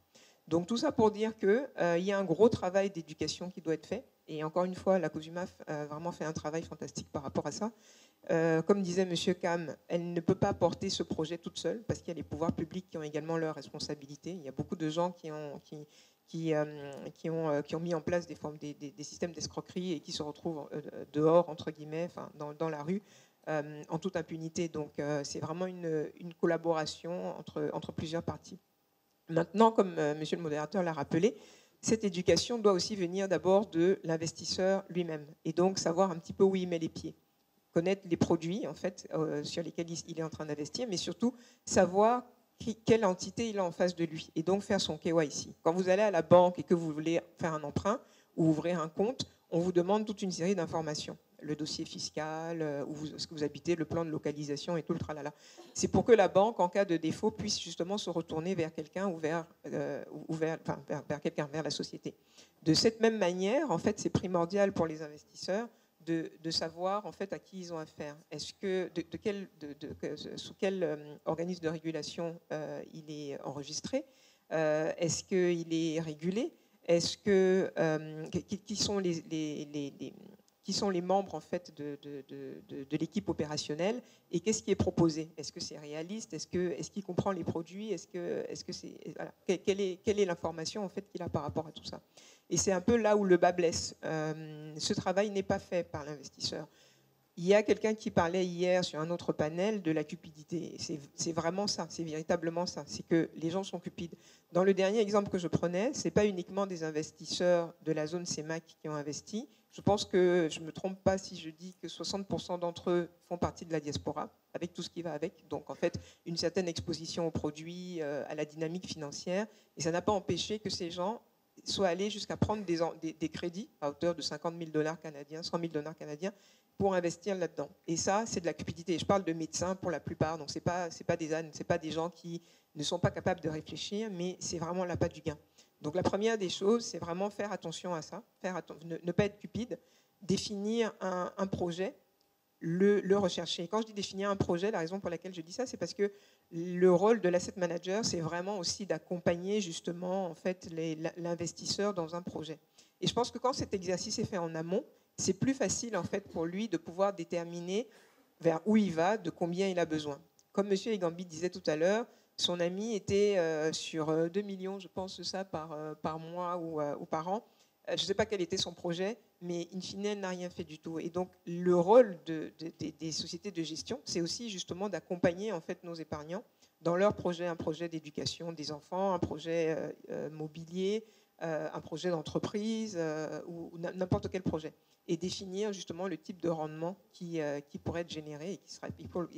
Donc tout ça pour dire qu'il y a un gros travail d'éducation qui doit être fait. Et encore une fois, la COSUMAF a vraiment fait un travail fantastique par rapport à ça. Comme disait M. Cam, elle ne peut pas porter ce projet toute seule parce qu'il y a les pouvoirs publics qui ont également leurs responsabilités. Il y a beaucoup de gens qui ont mis en place des systèmes d'escroquerie et qui se retrouvent dehors, entre guillemets, enfin, dans la rue, en toute impunité. Donc c'est vraiment une collaboration entre plusieurs parties. Maintenant, comme monsieur le modérateur l'a rappelé, cette éducation doit aussi venir d'abord de l'investisseur lui-même et donc savoir un petit peu où il met les pieds. Connaître les produits en fait, sur lesquels il est en train d'investir, mais surtout savoir quelle entité il a en face de lui et donc faire son KYC. Quand vous allez à la banque et que vous voulez faire un emprunt ou ouvrir un compte, on vous demande toute une série d'informations. Le dossier fiscal, où est-ce que vous habitez, le plan de localisation et tout le tralala. C'est pour que la banque, en cas de défaut, puisse justement se retourner vers quelqu'un ou vers quelqu'un, vers la société. De cette même manière, en fait, c'est primordial pour les investisseurs de savoir en fait à qui ils ont affaire. Est-ce que sous quel organisme de régulation il est enregistré? Est-ce qu'il est régulé? Est-ce que qui sont les membres en fait de l'équipe opérationnelle et qu'est-ce qui est proposé? Est-ce que c'est réaliste? Est-ce qu'il comprend les produits? Voilà. Quelle est l'information en fait qu'il a par rapport à tout ça? Et c'est un peu là où le bât blesse. Ce travail n'est pas fait par l'investisseur. Il y a quelqu'un qui parlait hier sur un autre panel de la cupidité. C'est vraiment ça, c'est véritablement ça. C'est que les gens sont cupides. Dans le dernier exemple que je prenais, ce n'est pas uniquement des investisseurs de la zone CEMAC qui ont investi. Je pense que je ne me trompe pas si je dis que 60% d'entre eux font partie de la diaspora, avec tout ce qui va avec. Donc en fait, une certaine exposition aux produits, à la dynamique financière. Et ça n'a pas empêché que ces gens soient allés jusqu'à prendre des crédits à hauteur de 50 000 $ canadiens, 100 000 $ canadiens, pour investir là-dedans. Et ça, c'est de la cupidité. Je parle de médecins pour la plupart, donc ce n'est pas des ânes, ce n'est pas des gens qui ne sont pas capables de réfléchir, mais c'est vraiment l'appât du gain. Donc la première des choses, c'est vraiment faire attention à ça, ne pas être cupide, définir un projet, le rechercher. Et quand je dis définir un projet, la raison pour laquelle je dis ça, c'est parce que le rôle de l'asset manager, c'est vraiment aussi d'accompagner justement en fait, l'investisseur dans un projet. Et je pense que quand cet exercice est fait en amont, c'est plus facile en fait pour lui de pouvoir déterminer vers où il va, de combien il a besoin. Comme M. Ekambi disait tout à l'heure, son ami était sur 2 millions, je pense, ça par mois ou par an. Je ne sais pas quel était son projet, mais in fine, elle n'a rien fait du tout. Et donc, le rôle des sociétés de gestion, c'est aussi justement d'accompagner en fait nos épargnants dans leur projet, un projet d'éducation des enfants, un projet mobilier, un projet d'entreprise ou n'importe quel projet. et définir justement le type de rendement qui pourrait être généré et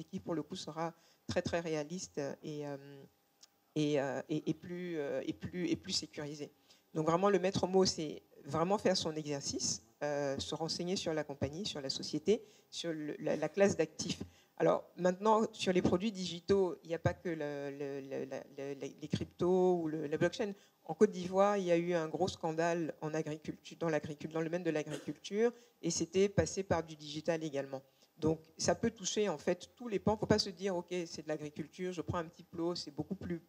qui pour le coup sera très très réaliste et plus sécurisé. Donc vraiment le maître mot, c'est vraiment faire son exercice, se renseigner sur la compagnie, sur la société, sur la classe d'actifs. Alors maintenant, sur les produits digitaux, il n'y a pas que les cryptos ou la blockchain. En Côte d'Ivoire, il y a eu un gros scandale en agriculture, dans le domaine de l'agriculture, et c'était passé par du digital également. Donc ça peut toucher en fait tous les pans. Il ne faut pas se dire, ok, c'est de l'agriculture, je prends un petit plot, c'est beaucoup plus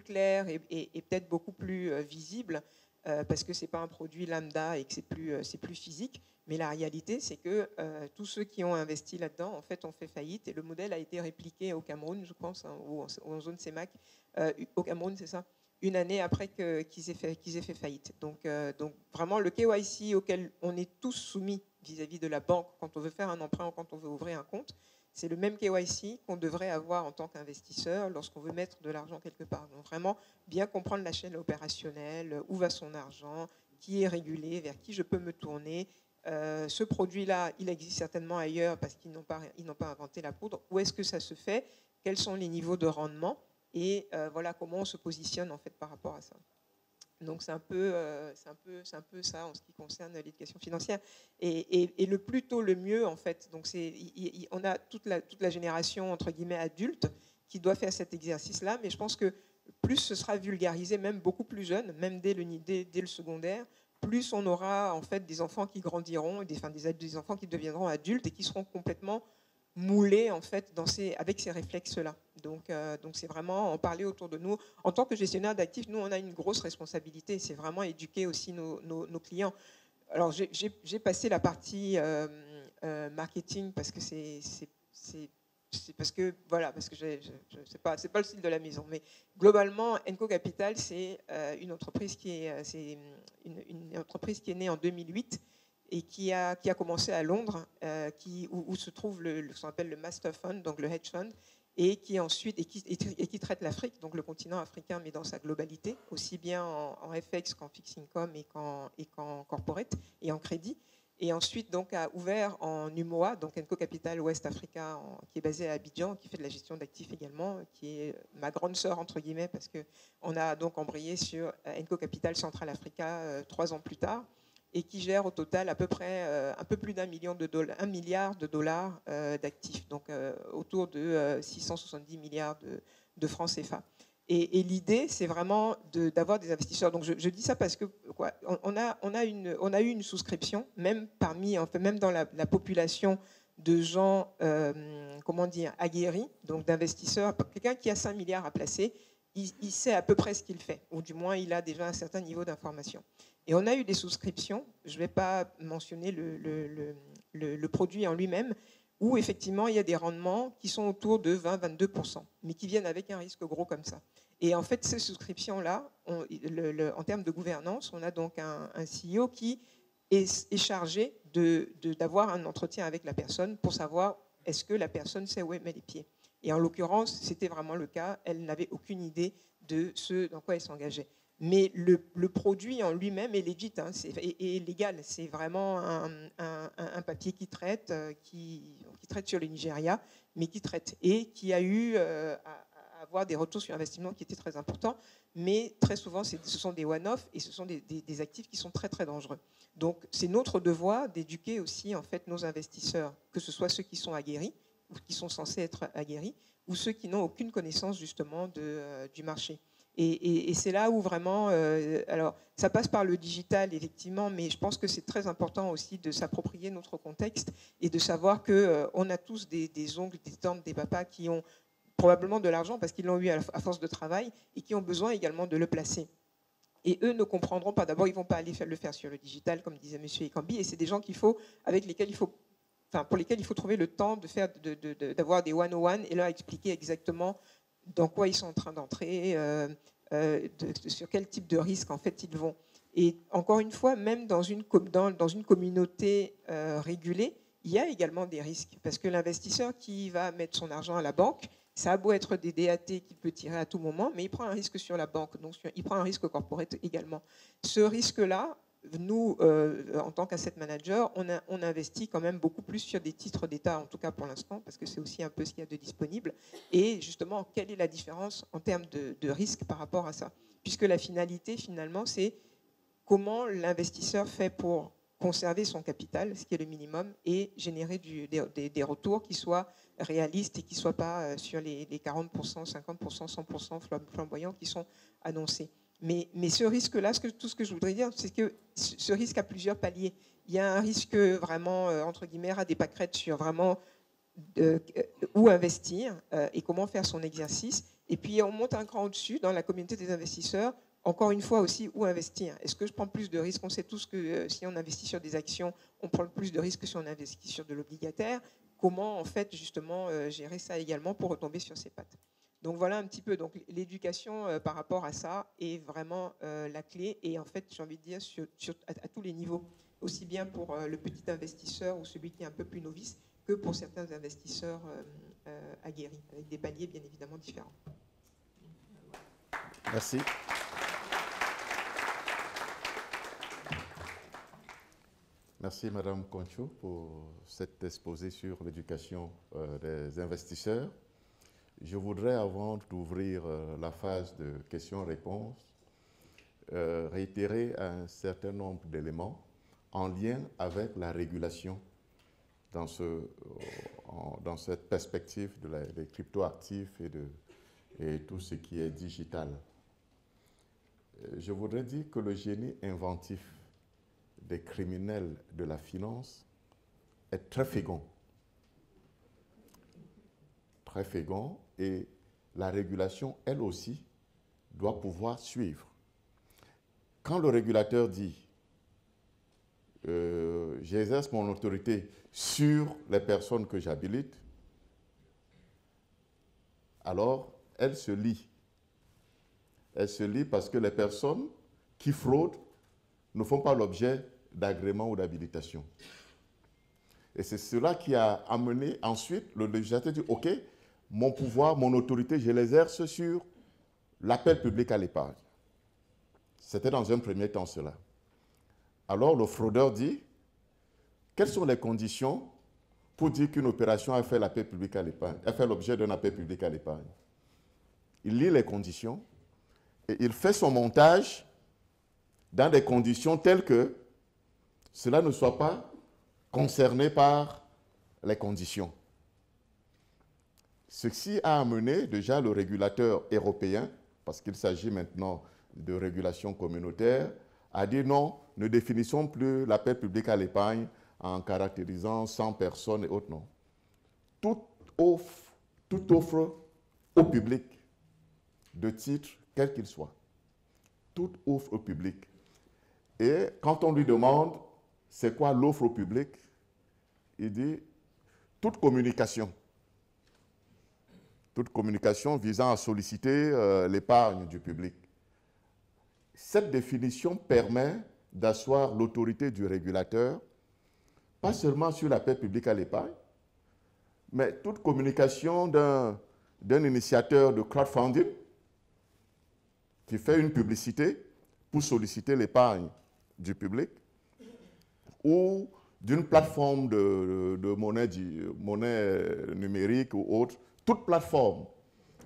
clair et peut-être beaucoup plus visible, parce que ce n'est pas un produit lambda et que c'est plus physique. Mais la réalité, c'est que tous ceux qui ont investi là-dedans, en fait, ont fait faillite. Et le modèle a été répliqué au Cameroun, je pense, hein, ou en zone CEMAC. Au Cameroun, c'est ça, une année après qu'ils aient fait faillite. Donc vraiment, le KYC auquel on est tous soumis vis-à-vis de la banque quand on veut faire un emprunt ou quand on veut ouvrir un compte, c'est le même KYC qu'on devrait avoir en tant qu'investisseur lorsqu'on veut mettre de l'argent quelque part. Donc vraiment, bien comprendre la chaîne opérationnelle, où va son argent, qui est régulé, vers qui je peux me tourner. Ce produit-là, il existe certainement ailleurs parce qu'ils n'ont pas inventé la poudre. Où est-ce que ça se fait? Quels sont les niveaux de rendement? Et voilà comment on se positionne en fait par rapport à ça. Donc c'est un peu ça en ce qui concerne l'éducation financière. Et le plus tôt le mieux en fait. Donc on a toute la génération entre guillemets adulte qui doit faire cet exercice-là, mais je pense que plus ce sera vulgarisé, même beaucoup plus jeune, même dès le secondaire, plus on aura en fait des enfants qui grandiront, des enfants qui deviendront adultes et qui seront complètement moulés en fait avec ces réflexes-là. Donc c'est vraiment en parler autour de nous. En tant que gestionnaire d'actifs, nous on a une grosse responsabilité, c'est vraiment éduquer aussi nos clients. Alors j'ai passé la partie marketing parce que parce que c'est pas le style de la maison, mais globalement Enco Capital c'est une entreprise qui est née en 2008 et qui a commencé à Londres, où se trouve ce qu'on appelle le Master Fund, donc le hedge fund, et qui ensuite qui traite l'Afrique, donc le continent africain, mais dans sa globalité, aussi bien en FX qu'en fixed income et qu'en corporate et en crédit. Et ensuite, donc, a ouvert en UMOA, donc Enco Capital West Africa, qui est basé à Abidjan, qui fait de la gestion d'actifs également, qui est ma grande sœur, entre guillemets, parce qu'on a donc embrayé sur Enco Capital Central Africa 3 ans plus tard, et qui gère au total à peu près un peu plus $1 milliard d'actifs, donc autour de 670 milliards de francs CFA. Et l'idée, c'est vraiment d'avoir des investisseurs. Donc, je dis ça parce que on a eu une souscription, même dans la population de gens, aguerris, donc d'investisseurs. Quelqu'un qui a 5 milliards à placer, il sait à peu près ce qu'il fait, ou du moins, il a déjà un certain niveau d'information. Et on a eu des souscriptions. Je ne vais pas mentionner le produit en lui-même, où effectivement il y a des rendements qui sont autour de 20-22%, mais qui viennent avec un risque gros comme ça. Et en fait, ces souscriptions-là, en termes de gouvernance, on a donc un CEO qui est chargé d'avoir un entretien avec la personne pour savoir est-ce que la personne sait où elle met les pieds. Et en l'occurrence, c'était vraiment le cas. Elle n'avait aucune idée de ce dans quoi elle s'engageait. Mais le produit en lui-même est legit, hein, et légal. C'est vraiment un papier qui traite sur le Nigeria, mais qui traite et qui a eu à avoir des retours sur investissement qui étaient très importants. Mais très souvent, ce sont des one-off et ce sont des actifs qui sont très très dangereux. Donc, c'est notre devoir d'éduquer aussi en fait nos investisseurs, que ce soit ceux qui sont aguerris ou qui sont censés être aguerris, ou ceux qui n'ont aucune connaissance justement du marché. Et c'est là où vraiment, alors ça passe par le digital effectivement, mais je pense que c'est très important aussi de s'approprier notre contexte et de savoir qu'on a tous des oncles, des tantes, des papas qui ont probablement de l'argent parce qu'ils l'ont eu à force de travail et qui ont besoin également de le placer. Et eux ne comprendront pas. D'abord, ils ne vont pas aller le faire sur le digital, comme disait M. Ekambi, et c'est des gens pour lesquels il faut trouver le temps d'avoir des one-on-one et leur expliquer exactement dans quoi ils sont en train d'entrer, sur quel type de risque en fait ils vont. Et encore une fois, même dans une communauté régulée, il y a également des risques, parce que l'investisseur qui va mettre son argent à la banque, ça a beau être des DAT qu'il peut tirer à tout moment, mais il prend un risque sur la banque, donc il prend un risque corporate également. Ce risque-là, nous, en tant qu'asset manager, on investit quand même beaucoup plus sur des titres d'État, en tout cas pour l'instant, parce que c'est aussi un peu ce qu'il y a de disponible. Et justement, quelle est la différence en termes de risque par rapport à ça? Puisque la finalité, finalement, c'est comment l'investisseur fait pour conserver son capital, ce qui est le minimum, et générer des retours qui soient réalistes et qui ne soient pas sur les 40%, 50%, 100% flamboyants qui sont annoncés. Mais ce risque-là, tout ce que je voudrais dire, c'est que ce risque a plusieurs paliers. Il y a un risque vraiment, entre guillemets, à des pâquerettes sur vraiment où investir et comment faire son exercice. Et puis, on monte un cran au-dessus dans la communauté des investisseurs. Encore une fois aussi, où investir? Est-ce que je prends plus de risques? On sait tous que si on investit sur des actions, on prend plus de risques que si on investit sur de l'obligataire. Comment, en fait, justement, gérer ça également pour retomber sur ses pattes? Donc voilà un petit peu. Donc l'éducation par rapport à ça est vraiment la clé. Et en fait, j'ai envie de dire à tous les niveaux, aussi bien pour le petit investisseur ou celui qui est un peu plus novice que pour certains investisseurs aguerris, avec des paliers bien évidemment différents. Merci. Merci Madame Concho pour cet exposé sur l'éducation des investisseurs. Je voudrais, avant d'ouvrir la phase de questions-réponses, réitérer un certain nombre d'éléments en lien avec la régulation dans cette perspective des cryptoactifs et tout ce qui est digital. Je voudrais dire que le génie inventif des criminels de la finance est très fécond. Très fécond, et la régulation, elle aussi, doit pouvoir suivre. Quand le régulateur dit j'exerce mon autorité sur les personnes que j'habilite, alors elle se lie. Elle se lie parce que les personnes qui fraudent ne font pas l'objet d'agrément ou d'habilitation. Et c'est cela qui a amené ensuite le législateur dit ok, mon pouvoir, mon autorité, je l'exerce sur l'appel public à l'épargne. C'était dans un premier temps cela. Alors le fraudeur dit, quelles sont les conditions pour dire qu'une opération a fait l'appel public à l'épargne, a fait l'objet d'un appel public à l'épargne? Il lit les conditions et il fait son montage dans des conditions telles que cela ne soit pas concerné par les conditions. Ceci a amené déjà le régulateur européen, parce qu'il s'agit maintenant de régulation communautaire, à dire non, ne définissons plus l'appel public à l'épargne en caractérisant 100 personnes et autres, non. Toute offre au public de titre, quel qu'il soit, toute offre au public. Et quand on lui demande c'est quoi l'offre au public, il dit toute communication visant à solliciter l'épargne du public. Cette définition permet d'asseoir l'autorité du régulateur, pas seulement sur l'appel public à l'épargne, mais toute communication d'un initiateur de crowdfunding qui fait une publicité pour solliciter l'épargne du public, ou d'une plateforme de monnaie numérique ou autre. Toute plateforme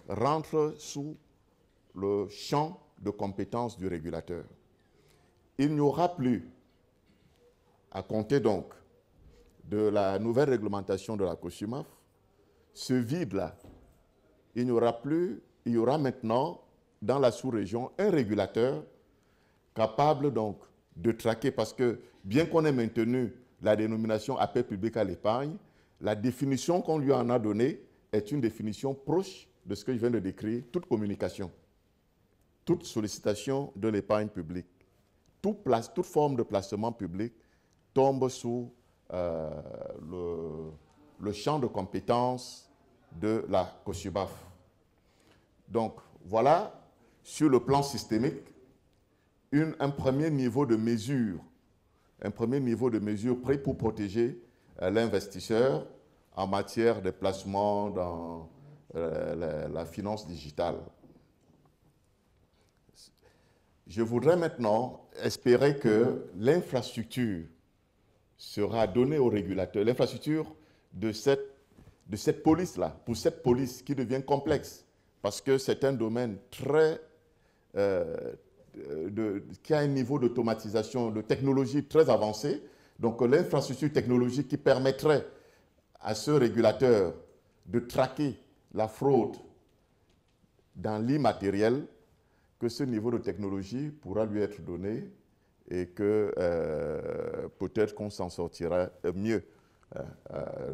rentre sous le champ de compétences du régulateur. Il n'y aura plus, à compter donc de la nouvelle réglementation de la COSUMAF, ce vide-là. Il n'y aura plus, il y aura maintenant dans la sous-région un régulateur capable donc de traquer, parce que bien qu'on ait maintenu la dénomination appel public à l'épargne, la définition qu'on lui en a donnée est une définition proche de ce que je viens de décrire, toute communication, toute sollicitation de l'épargne publique, toute forme de placement public tombe sous le champ de compétences de la COSUBAF. Donc voilà, sur le plan systémique, un premier niveau de mesure, pris pour protéger l'investisseur en matière de placement dans la finance digitale. Je voudrais maintenant espérer que l'infrastructure sera donnée aux régulateurs, l'infrastructure de cette police-là, pour cette police qui devient complexe, parce que c'est un domaine très, qui a un niveau d'automatisation, de technologie très avancé. Donc l'infrastructure technologique qui permettrait à ce régulateur de traquer la fraude dans l'immatériel, que ce niveau de technologie pourra lui être donné et que peut-être qu'on s'en sortira mieux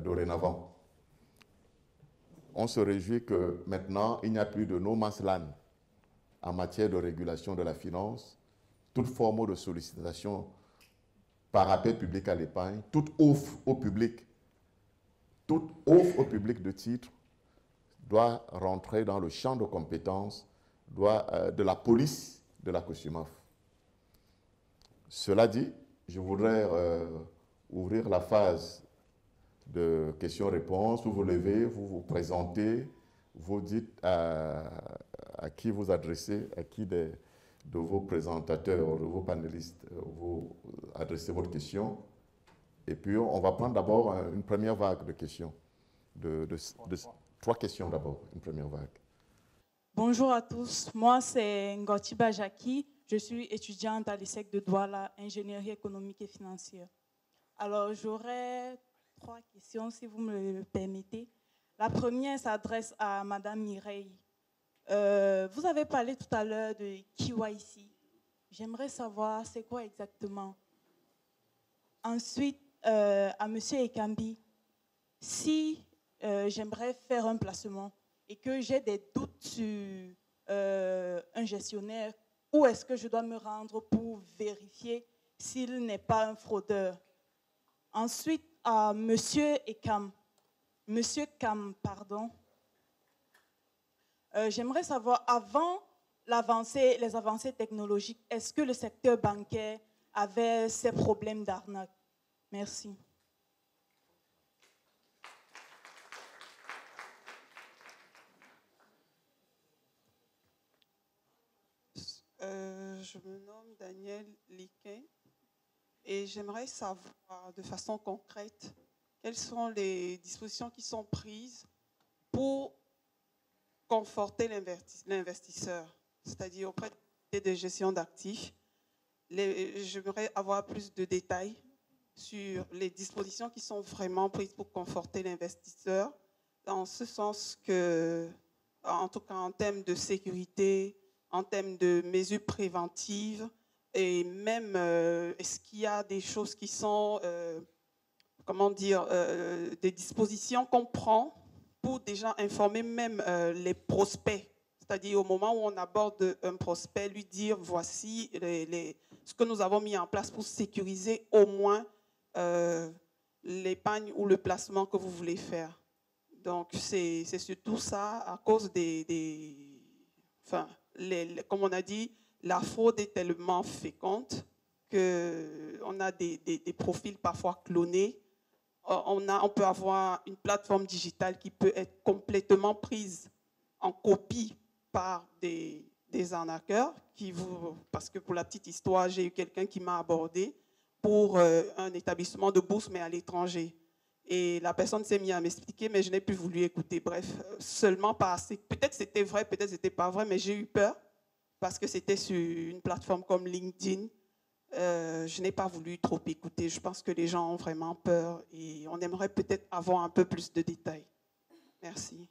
dorénavant. On se réjouit que maintenant, il n'y a plus de no man's land en matière de régulation de la finance. Toute forme de sollicitation par appel public à l'épargne, toute offre au public de titres doit rentrer dans le champ de compétences de la police de la COSUMAF. Cela dit, je voudrais ouvrir la phase de questions-réponses, où vous levez, vous vous présentez, vous dites à qui vous adressez, à qui de vos présentateurs, de vos panélistes, vous adressez votre question. Et puis, on va prendre d'abord une première vague de questions. De 3 questions d'abord, une première vague. Bonjour à tous, moi c'est Ngoti Bajaki, je suis étudiante à l'ISEC de Douala, ingénierie économique et financière. Alors j'aurais 3 questions si vous me le permettez. La première s'adresse à Madame Mireille. Vous avez parlé tout à l'heure de KYC. J'aimerais savoir c'est quoi exactement. Ensuite, à Monsieur Ekambi, si j'aimerais faire un placement et que j'ai des doutes sur un gestionnaire, où est-ce que je dois me rendre pour vérifier s'il n'est pas un fraudeur? Ensuite, à Monsieur Cam, pardon. J'aimerais savoir, avant les avancées technologiques, est-ce que le secteur bancaire avait ces problèmes d'arnaque? Merci. Je me nomme Daniel Liquin et j'aimerais savoir de façon concrète quelles sont les dispositions qui sont prises pour conforter l'investisseur, c'est-à-dire auprès de gestion d'actifs. J'aimerais avoir plus de détails sur les dispositions qui sont vraiment prises pour conforter l'investisseur, dans ce sens que, en tout cas en termes de sécurité, en termes de mesures préventives, et même est-ce qu'il y a des choses qui sont, des dispositions qu'on prend pour déjà informer même les prospects, c'est-à-dire au moment où on aborde un prospect, lui dire voici ce que nous avons mis en place pour sécuriser au moins l'épargne ou le placement que vous voulez faire. Donc c'est surtout ça à cause comme on a dit, la fraude est tellement féconde qu'on a des profils parfois clonés. On peut avoir une plateforme digitale qui peut être complètement prise en copie par des arnaqueurs. Parce que pour la petite histoire, j'ai eu quelqu'un qui m'a abordé pour un établissement de bourse, mais à l'étranger. Et la personne s'est mise à m'expliquer, mais je n'ai plus voulu écouter. Bref, seulement parce que peut-être c'était vrai, peut-être c'était pas vrai, mais j'ai eu peur parce que c'était sur une plateforme comme LinkedIn. Je n'ai pas voulu trop écouter. Je pense que les gens ont vraiment peur et on aimerait peut-être avoir un peu plus de détails. Merci.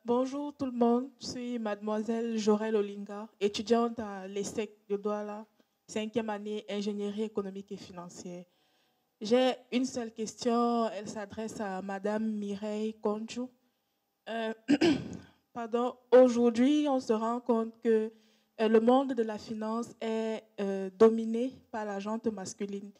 Bonjour tout le monde, je suis mademoiselle Jorel Olinga, étudiante à l'ESSEC de Douala, 5e année ingénierie économique et financière. J'ai une seule question, elle s'adresse à Madame Mireille Konju. Aujourd'hui, on se rend compte que le monde de la finance est dominé par la gente masculine.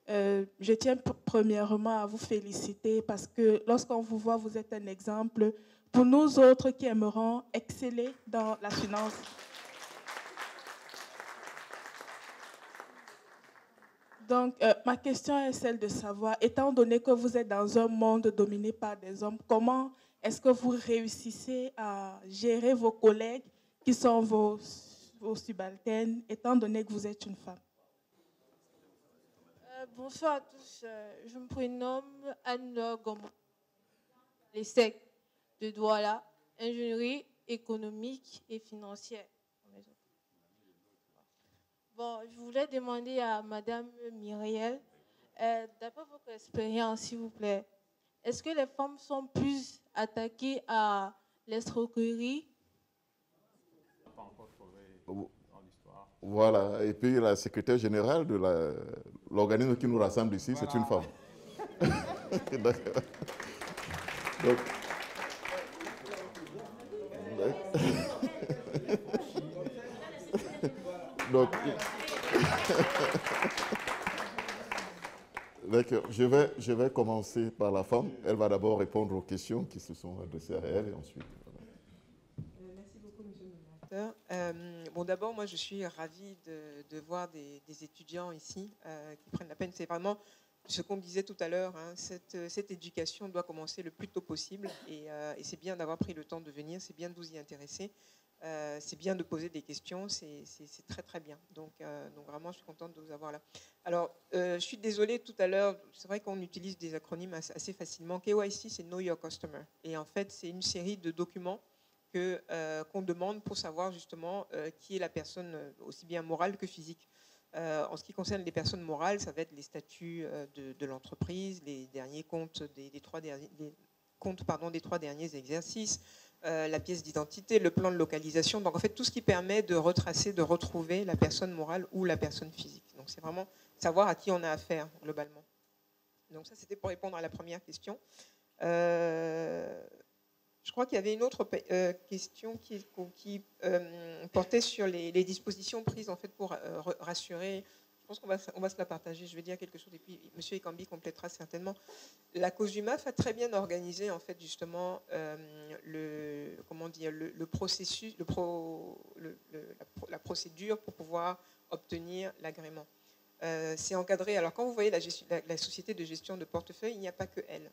Je tiens premièrement à vous féliciter parce que lorsqu'on vous voit, vous êtes un exemple pour nous autres qui aimerons exceller dans la finance. Donc, ma question est celle de savoir, étant donné que vous êtes dans un monde dominé par des hommes, comment est-ce que vous réussissez à gérer vos collègues qui sont vos vos subalternes, étant donné que vous êtes une femme? Bonsoir à tous. Je me prénomme Anne-Laure Gomo, l'ESSEC de Douala, ingénierie économique et financière. Bon, je voulais demander à Madame Myriel, d'après votre expérience, s'il vous plaît, est-ce que les femmes sont plus attaquées à l'escroquerie? Voilà, et puis la secrétaire générale de l'organisme qui nous rassemble ici, voilà. C'est une femme. D'accord. Donc, d'accord. Je vais commencer par la femme. Elle va d'abord répondre aux questions qui se sont adressées à elle et ensuite... Merci beaucoup, monsieur le modérateur. Bon, d'abord, moi, je suis ravie de voir des étudiants ici qui prennent la peine. C'est vraiment ce qu'on disait tout à l'heure. Hein, cette éducation doit commencer le plus tôt possible et c'est bien d'avoir pris le temps de venir, c'est bien de vous y intéresser. C'est bien de poser des questions, c'est très très bien. Donc vraiment, je suis contente de vous avoir là. Alors, je suis désolée, tout à l'heure, c'est vrai qu'on utilise des acronymes assez facilement. KYC, c'est Know Your Customer. Et en fait, c'est une série de documents qu'on demande pour savoir justement qui est la personne, aussi bien morale que physique. En ce qui concerne les personnes morales, ça va être les statuts de l'entreprise, les derniers comptes des trois derniers exercices, la pièce d'identité, le plan de localisation. Donc en fait, tout ce qui permet de retracer, de retrouver la personne morale ou la personne physique. Donc c'est vraiment savoir à qui on a affaire globalement. Donc ça, c'était pour répondre à la première question. Je crois qu'il y avait une autre question qui portait sur les dispositions prises en fait pour rassurer. Je pense qu'on va se la partager. Je vais dire quelque chose et puis M. Ekambi complétera certainement. La COSUMAF a très bien organisé en fait justement le processus, la procédure pour pouvoir obtenir l'agrément. C'est encadré. Alors quand vous voyez la société de gestion de portefeuille, il n'y a pas que elle.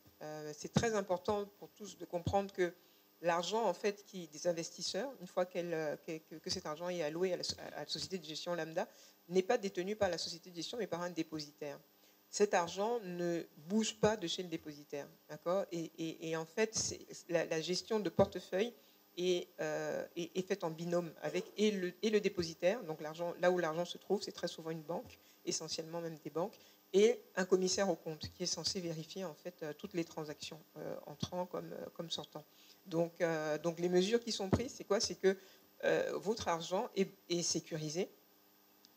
C'est très important pour tous de comprendre que l'argent en fait des investisseurs, une fois que cet argent est alloué à la société de gestion lambda, n'est pas détenu par la société de gestion mais par un dépositaire. Cet argent ne bouge pas de chez le dépositaire, d'accord ? Et en fait, la gestion de portefeuille est faite en binôme avec et le dépositaire, donc l'argent, là où l'argent se trouve, c'est très souvent une banque, essentiellement même des banques, et un commissaire aux comptes qui est censé vérifier en fait toutes les transactions entrant comme sortant. Donc les mesures qui sont prises, c'est quoi ? C'est que votre argent est sécurisé.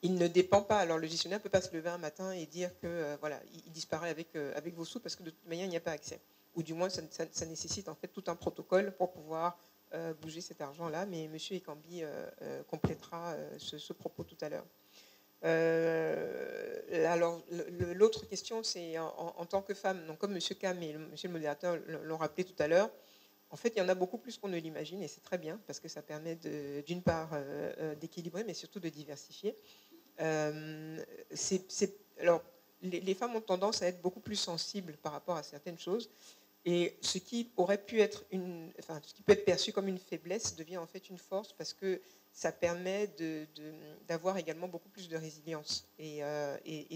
Il ne dépend pas. Alors le gestionnaire ne peut pas se lever un matin et dire que voilà, il disparaît avec vos sous parce que de toute manière il n'y a pas accès. Ou du moins ça nécessite en fait tout un protocole pour pouvoir bouger cet argent-là. Mais M. Ekambi complétera ce propos tout à l'heure. Alors l'autre question, c'est en tant que femme. Donc comme M. Cam et M. le modérateur l'ont rappelé tout à l'heure. En fait, il y en a beaucoup plus qu'on ne l'imagine et c'est très bien parce que ça permet d'une part d'équilibrer, mais surtout de diversifier. Alors, les femmes ont tendance à être beaucoup plus sensibles par rapport à certaines choses et ce qui aurait pu être ce qui peut être perçu comme une faiblesse devient en fait une force parce que ça permet d'avoir également beaucoup plus de résilience et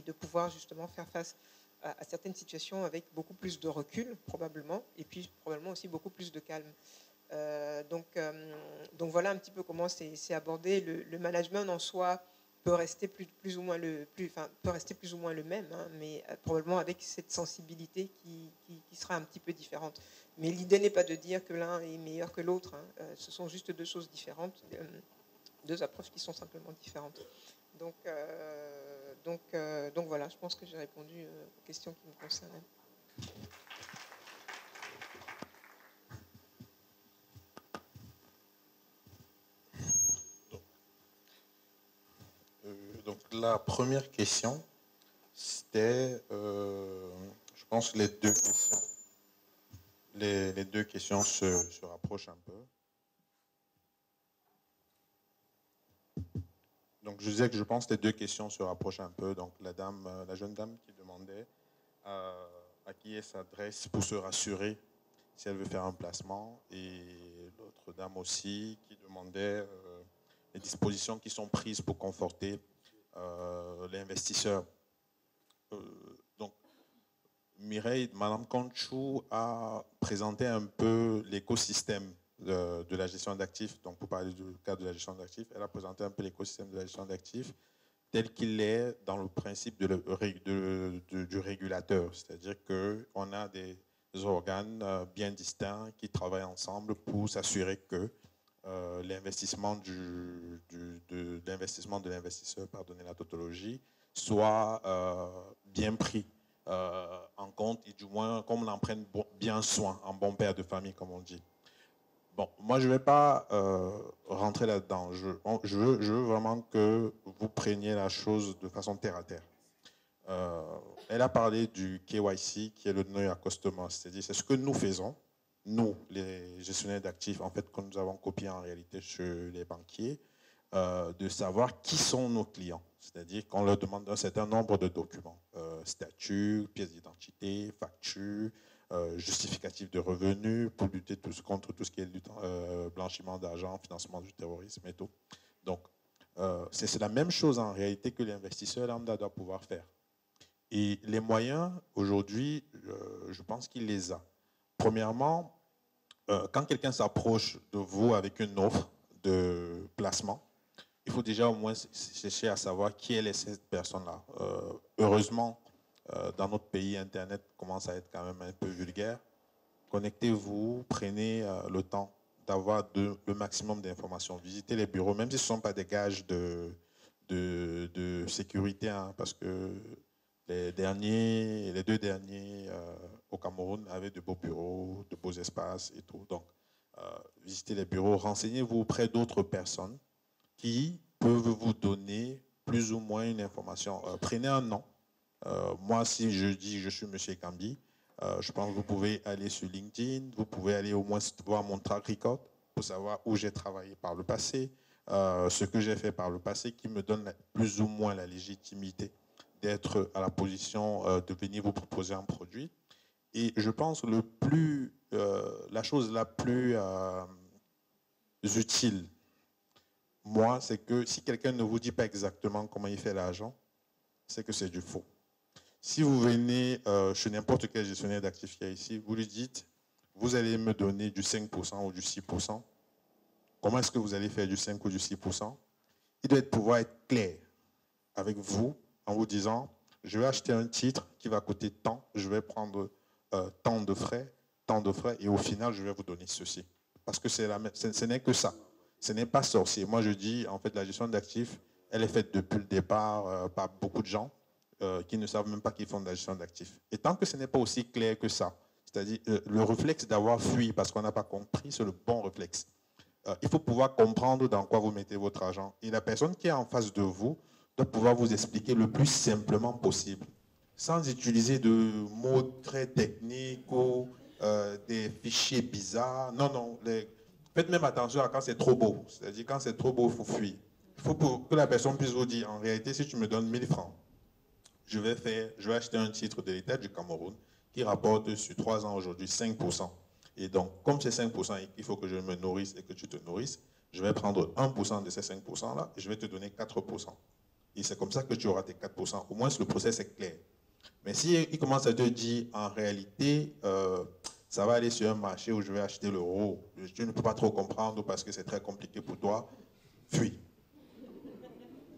de pouvoir justement faire face à certaines situations avec beaucoup plus de recul, probablement, et puis probablement aussi beaucoup plus de calme. Donc voilà un petit peu comment c'est abordé. Le management en soi peut rester plus ou moins le même, hein, mais probablement avec cette sensibilité qui sera un petit peu différente. Mais l'idée n'est pas de dire que l'un est meilleur que l'autre. Hein. Ce sont juste deux choses différentes, deux approches qui sont simplement différentes. Donc voilà, je pense que j'ai répondu aux questions qui me concernaient. Donc la première question, c'était, je pense, les deux questions. Les deux questions se rapprochent un peu. Donc, je disais que je pense que les deux questions se rapprochent un peu. Donc, la jeune dame qui demandait à qui elle s'adresse pour se rassurer si elle veut faire un placement. Et l'autre dame aussi qui demandait les dispositions qui sont prises pour conforter l'investisseur. Donc, Mireille, Madame Conchou a présenté un peu l'écosystème de la gestion d'actifs. Donc, pour parler du cadre de la gestion d'actifs, elle a présenté un peu l'écosystème de la gestion d'actifs tel qu'il est dans le principe du régulateur. C'est-à-dire qu'on a des organes bien distincts qui travaillent ensemble pour s'assurer que l'investissement de l'investisseur, pardonnez la tautologie, soit bien pris en compte et du moins qu'on en prenne bien soin, en bon père de famille, comme on dit. Bon, moi, je ne vais pas rentrer là-dedans. Je veux vraiment que vous preniez la chose de façon terre à terre. Elle a parlé du KYC, qui est le Know Your Customer. C'est-à-dire, c'est ce que nous faisons, nous, les gestionnaires d'actifs, en fait, que nous avons copié en réalité chez les banquiers, de savoir qui sont nos clients. C'est-à-dire qu'on leur demande un certain nombre de documents. Statut, pièce d'identité, facture, justificatif de revenus pour lutter contre tout ce qui est blanchiment d'argent, financement du terrorisme et tout. Donc, c'est la même chose en réalité que l'investisseur lambda doit pouvoir faire. Et les moyens, aujourd'hui, je pense qu'il les a. Premièrement, quand quelqu'un s'approche de vous avec une offre de placement, il faut déjà au moins chercher à savoir qui est cette personne-là. Heureusement, dans notre pays, Internet commence à être quand même un peu vulgaire. Connectez-vous, prenez le temps d'avoir le maximum d'informations. Visitez les bureaux, même si ce ne sont pas des gages de sécurité, hein, parce que les deux derniers au Cameroun avaient de beaux bureaux, de beaux espaces et tout. Donc, visitez les bureaux, renseignez-vous auprès d'autres personnes qui peuvent vous donner plus ou moins une information. Prenez un nom. Moi, si je dis je suis M. Kambi, je pense que vous pouvez aller sur LinkedIn, vous pouvez aller au moins voir mon track record pour savoir où j'ai travaillé par le passé, ce que j'ai fait par le passé qui me donne plus ou moins la légitimité d'être à la position de venir vous proposer un produit. Et je pense la chose la plus utile, moi, c'est que si quelqu'un ne vous dit pas exactement comment il fait l'argent, c'est que c'est du faux. Si vous venez chez n'importe quel gestionnaire d'actifs qu'il y a ici, vous lui dites, vous allez me donner du 5% ou du 6%. Comment est-ce que vous allez faire du 5 ou du 6%? Il doit pouvoir être clair avec vous en vous disant, je vais acheter un titre qui va coûter tant, je vais prendre tant de frais, et au final, je vais vous donner ceci. Parce que ce n'est que ça. Ce n'est pas sorcier. Moi, je dis, en fait, la gestion d'actifs, elle est faite depuis le départ par beaucoup de gens qui ne savent même pas qu'ils font de la gestion d'actifs. Et tant que ce n'est pas aussi clair que ça, c'est-à-dire le réflexe d'avoir fui parce qu'on n'a pas compris, c'est le bon réflexe. Il faut pouvoir comprendre dans quoi vous mettez votre argent. Et la personne qui est en face de vous doit pouvoir vous expliquer le plus simplement possible, sans utiliser de mots très techniques ou des fichiers bizarres. Non. Faites même attention à quand c'est trop beau. C'est-à-dire quand c'est trop beau, il faut fuir. Il faut que la personne puisse vous dire, en réalité, si tu me donnes 1000 francs, je vais acheter un titre de l'État du Cameroun qui rapporte sur 3 ans aujourd'hui 5%. Et donc, comme c'est 5% et qu'il faut que je me nourrisse et que tu te nourrisses, je vais prendre 1% de ces 5%-là et je vais te donner 4%. Et c'est comme ça que tu auras tes 4%. Au moins, le process est clair. Mais s'il commence à te dire, en réalité, ça va aller sur un marché où je vais acheter l'euro, tu ne peux pas trop comprendre parce que c'est très compliqué pour toi, fuis.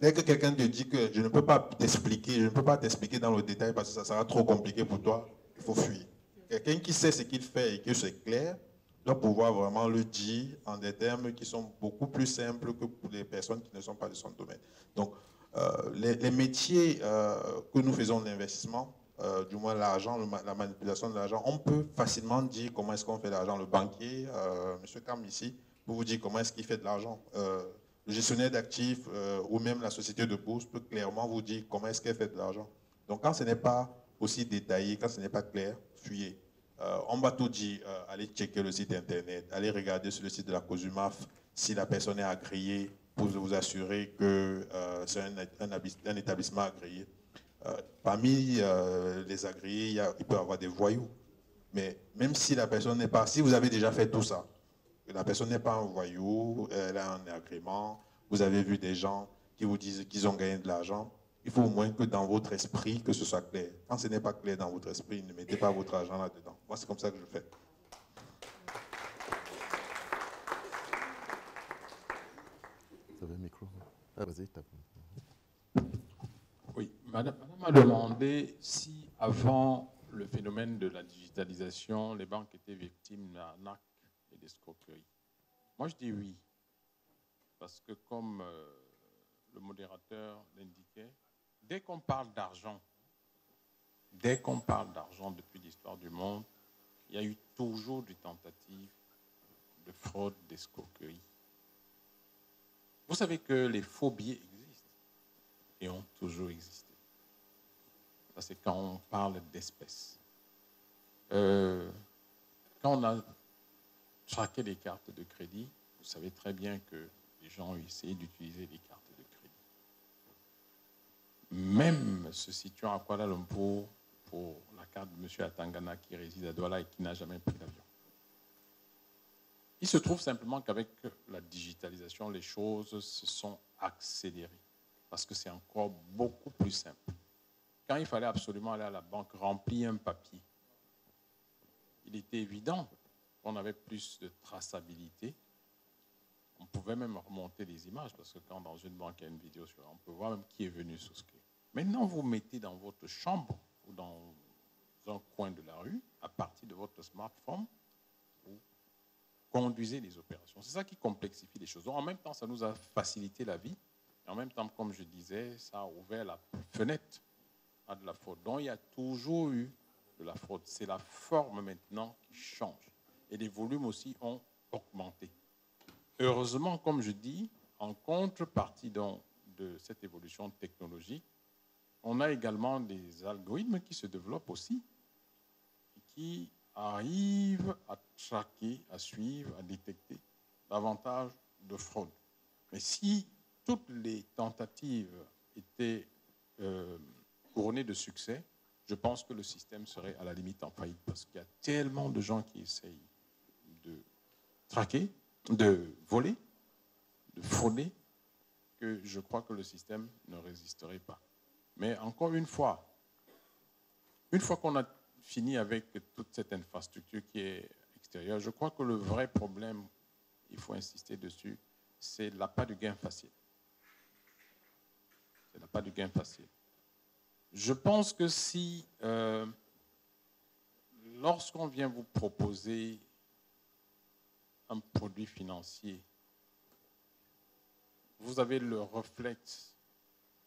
Dès que quelqu'un te dit que je ne peux pas t'expliquer dans le détail parce que ça sera trop compliqué pour toi, il faut fuir. Quelqu'un qui sait ce qu'il fait et que c'est clair doit pouvoir vraiment le dire en des termes qui sont beaucoup plus simples que pour les personnes qui ne sont pas de son domaine. Donc, les métiers que nous faisons d'investissement, du moins l'argent, la manipulation de l'argent, on peut facilement dire comment est-ce qu'on fait de l'argent. Le banquier, M. Kam ici, peut vous dire comment est-ce qu'il fait de l'argent. Le gestionnaire d'actifs ou même la société de bourse peut clairement vous dire comment est-ce qu'elle fait de l'argent. Donc quand ce n'est pas aussi détaillé, quand ce n'est pas clair, fuyez. On va tout dire, allez checker le site internet, allez regarder sur le site de la COSUMAF si la personne est agréée pour vous assurer que c'est un établissement agréé. Parmi les agréés, il peut y avoir des voyous. Mais même si la personne n'est pas, si vous avez déjà fait tout ça, la personne n'est pas un voyou, elle a un agrément, vous avez vu des gens qui vous disent qu'ils ont gagné de l'argent, il faut au moins que dans votre esprit, que ce soit clair. Quand ce n'est pas clair dans votre esprit, ne mettez pas votre argent là-dedans. Moi, c'est comme ça que je fais. Vous avez un micro? Ah, vas-y, tape. Oui, madame m'a demandé si avant le phénomène de la digitalisation, les banques étaient victimes d'arnaques et d'escroqueries. Moi, je dis oui, parce que comme le modérateur l'indiquait, dès qu'on parle d'argent depuis l'histoire du monde, il y a eu toujours des tentatives de fraude, d'escroquerie. Vous savez que les faux billets existent et ont toujours existé. Ça, c'est quand on parle d'espèces. Quand on a traqué les cartes de crédit, vous savez très bien que les gens ont essayé d'utiliser les cartes de crédit. Même se situant à Kuala Lumpur pour la carte de M. Atangana qui réside à Douala et qui n'a jamais pris l'avion. Il se trouve simplement qu'avec la digitalisation, les choses se sont accélérées parce que c'est encore beaucoup plus simple. Quand il fallait absolument aller à la banque remplir un papier, il était évident qu'on avait plus de traçabilité. On pouvait même remonter les images parce que quand dans une banque il y a une vidéo sur, on peut voir même qui est venu souscrire. Maintenant, vous mettez dans votre chambre ou dans un coin de la rue, à partir de votre smartphone, vous conduisez les opérations. C'est ça qui complexifie les choses. Donc, en même temps, ça nous a facilité la vie. Et en même temps, comme je disais, ça a ouvert la fenêtre à de la fraude. Donc, il y a toujours eu de la fraude. C'est la forme maintenant qui change. Et les volumes aussi ont augmenté. Heureusement, comme je dis, en contrepartie de cette évolution technologique, on a également des algorithmes qui se développent aussi et qui arrivent à traquer, à suivre, à détecter davantage de fraude. Mais si toutes les tentatives étaient couronnées de succès, je pense que le système serait à la limite en faillite parce qu'il y a tellement de gens qui essayent de traquer, de voler, de frauder, que je crois que le système ne résisterait pas. Mais encore une fois qu'on a fini avec toute cette infrastructure qui est extérieure, je crois que le vrai problème, il faut insister dessus, c'est l'appât du gain facile. C'est l'appât du gain facile. Je pense que si, lorsqu'on vient vous proposer un produit financier, vous avez le réflexe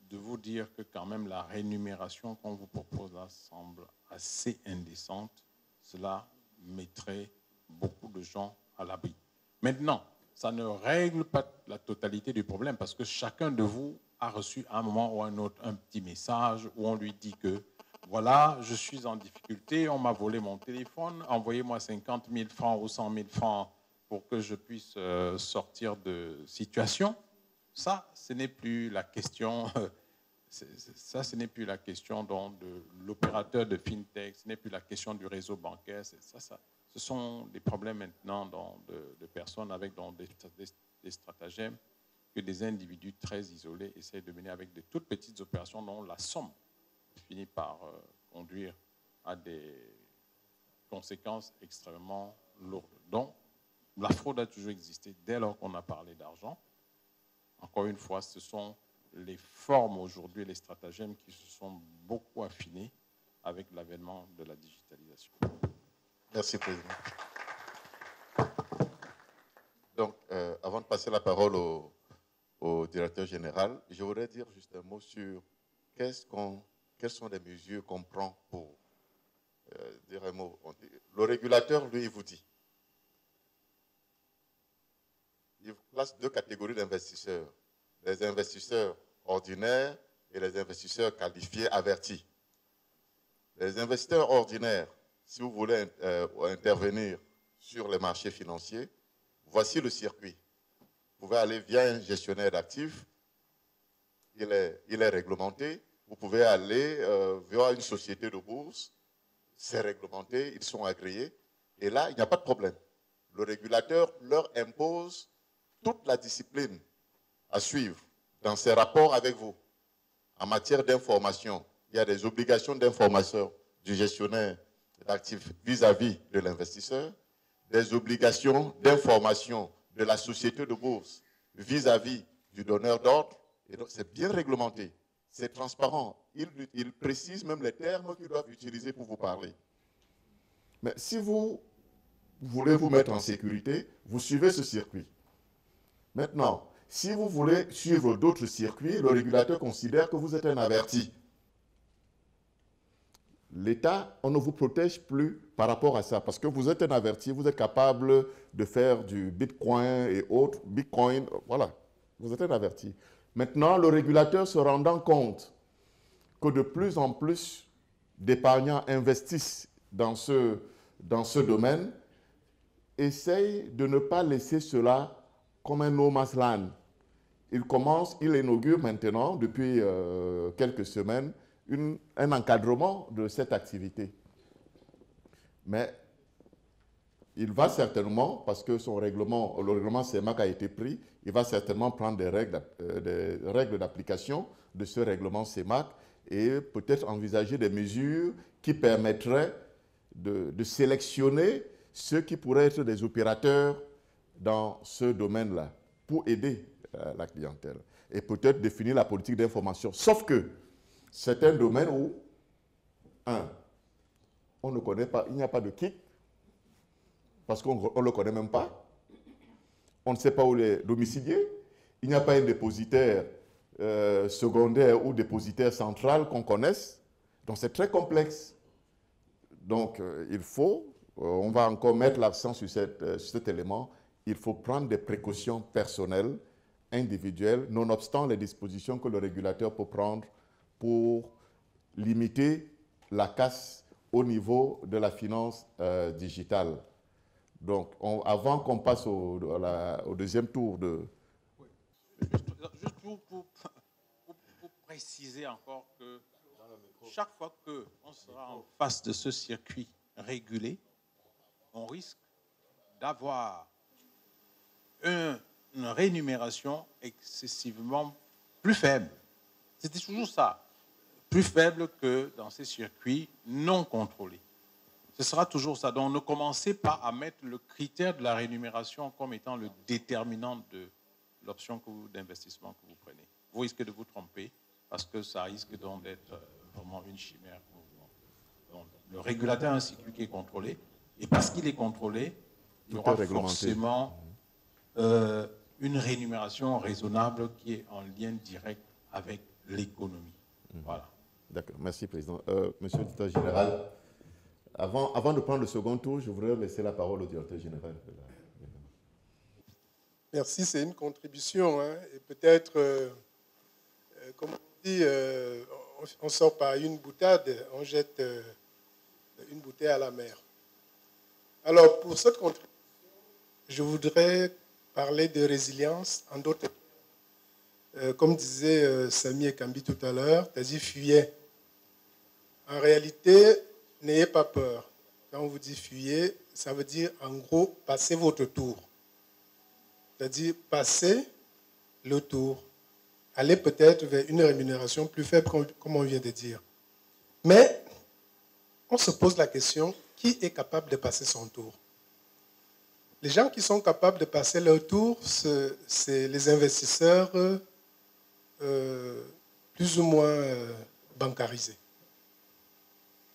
de vous dire que quand même la rémunération qu'on vous propose là semble assez indécente, cela mettrait beaucoup de gens à l'abri. Maintenant, ça ne règle pas la totalité du problème parce que chacun de vous a reçu à un moment ou à un autre un petit message où on lui dit que voilà, je suis en difficulté, on m'a volé mon téléphone, envoyez-moi 50 000 francs ou 100 000 francs pour que je puisse sortir de situation. Ça, ce n'est plus la question. Ce n'est plus la question de l'opérateur de fintech, ce n'est plus la question du réseau bancaire. Ce sont des problèmes maintenant de personnes avec des stratagèmes que des individus très isolés essaient de mener avec de toutes petites opérations dont la somme finit par conduire à des conséquences extrêmement lourdes. Donc, la fraude a toujours existé dès lors qu'on a parlé d'argent. Encore une fois, ce sont les formes aujourd'hui, les stratagèmes qui se sont beaucoup affinés avec l'avènement de la digitalisation. Merci, Président. Donc, avant de passer la parole au directeur général, je voudrais dire juste un mot sur quelles sont les mesures qu'on prend pour dire un mot. Le régulateur, lui, il vous dit. Il place deux catégories d'investisseurs. Les investisseurs ordinaires et les investisseurs qualifiés avertis. Les investisseurs ordinaires, si vous voulez intervenir sur les marchés financiers, voici le circuit. Vous pouvez aller via un gestionnaire d'actifs, il est réglementé. Vous pouvez aller via une société de bourse, c'est réglementé, ils sont agréés. Et là, il n'y a pas de problème. Le régulateur leur impose toute la discipline à suivre dans ses rapports avec vous en matière d'information. Il y a des obligations d'information du gestionnaire d'actifs vis-à-vis de l'investisseur, des obligations d'information de la société de bourse vis-à-vis du donneur d'ordre. Et donc, c'est bien réglementé, c'est transparent. Il précise même les termes qu'ils doivent utiliser pour vous parler. Mais si vous voulez vous mettre en sécurité, vous suivez ce circuit. Maintenant, si vous voulez suivre d'autres circuits, le régulateur considère que vous êtes un averti. L'État, on ne vous protège plus par rapport à ça, parce que vous êtes un averti, vous êtes capable de faire du Bitcoin et autres, Bitcoin, voilà, vous êtes un averti. Maintenant, le régulateur se rendant compte que de plus en plus d'épargnants investissent dans ce domaine, essaye de ne pas laisser cela comme un no man's land. Il inaugure maintenant, depuis quelques semaines, un encadrement de cette activité. Mais il va certainement, parce que le règlement CEMAC a été pris, il va certainement prendre des règles d'application de ce règlement CEMAC et peut-être envisager des mesures qui permettraient de sélectionner ceux qui pourraient être des opérateurs dans ce domaine-là pour aider la clientèle et peut-être définir la politique d'information. Sauf que c'est un domaine où, on ne connaît pas, il n'y a pas de kick, parce qu'on ne le connaît même pas. On ne sait pas où il est domicilié. Il n'y a pas un dépositaire secondaire ou dépositaire central qu'on connaisse. Donc c'est très complexe. Donc on va encore mettre l'accent sur cet élément, il faut prendre des précautions personnelles, individuelles, nonobstant les dispositions que le régulateur peut prendre pour limiter la casse au niveau de la finance digitale. Donc, avant qu'on passe au deuxième tour de... Oui. Juste pour préciser encore que chaque fois qu'on sera en face de ce circuit régulé, on risque d'avoir une rémunération excessivement plus faible. C'était toujours ça, plus faible que dans ces circuits non contrôlés. Ce sera toujours ça. Donc ne commencez pas à mettre le critère de la rémunération comme étant le déterminant de l'option d'investissement que vous prenez. Vous risquez de vous tromper parce que ça risque donc d'être vraiment une chimère. Donc, le régulateur a un circuit qui est contrôlé et parce qu'il est contrôlé, il y aura forcément une rémunération raisonnable qui est en lien direct avec l'économie. Voilà. D'accord, merci Président. Monsieur le Directeur général, avant de prendre le second tour, je voudrais laisser la parole au Directeur général. Merci, c'est une contribution. Et peut-être, comme on dit, on sort par une boutade, on jette une bouteille à la mer. Alors, pour cette contribution, je voudrais parler de résilience en d'autres termes. Comme disait Samy Ekambi tout à l'heure, c'est-à-dire fuyez. En réalité, n'ayez pas peur. Quand on vous dit fuyez, ça veut dire en gros, passez votre tour. C'est-à-dire passez le tour. Allez peut-être vers une rémunération plus faible, comme on vient de dire. Mais on se pose la question, qui est capable de passer son tour? Les gens qui sont capables de passer leur tour, c'est les investisseurs plus ou moins bancarisés.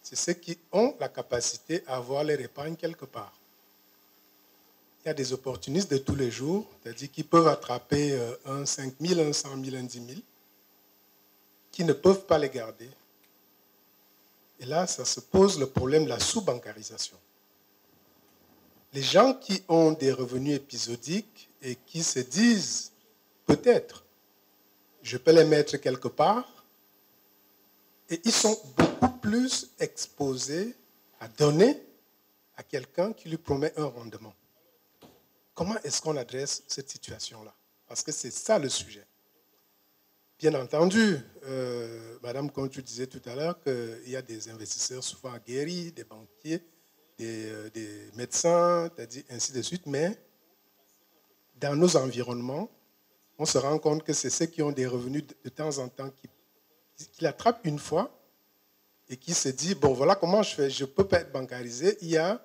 C'est ceux qui ont la capacité à avoir leur épargne quelque part. Il y a des opportunistes de tous les jours, c'est-à-dire qui peuvent attraper un 5 000, un 100 000, un 10 000, qui ne peuvent pas les garder. Et là, ça se pose le problème de la sous-bancarisation. Les gens qui ont des revenus épisodiques et qui se disent, peut-être, je peux les mettre quelque part, et ils sont beaucoup plus exposés à donner à quelqu'un qui lui promet un rendement. Comment est-ce qu'on adresse cette situation-là? Parce que c'est ça le sujet. Bien entendu, Madame, comme tu disais tout à l'heure, qu'il y a des investisseurs souvent aguerris, des banquiers, des médecins, c'est-à-dire ainsi de suite, mais dans nos environnements, on se rend compte que c'est ceux qui ont des revenus de temps en temps qui l'attrapent une fois et qui se dit, bon, voilà comment je fais, je ne peux pas être bancarisé. Il y a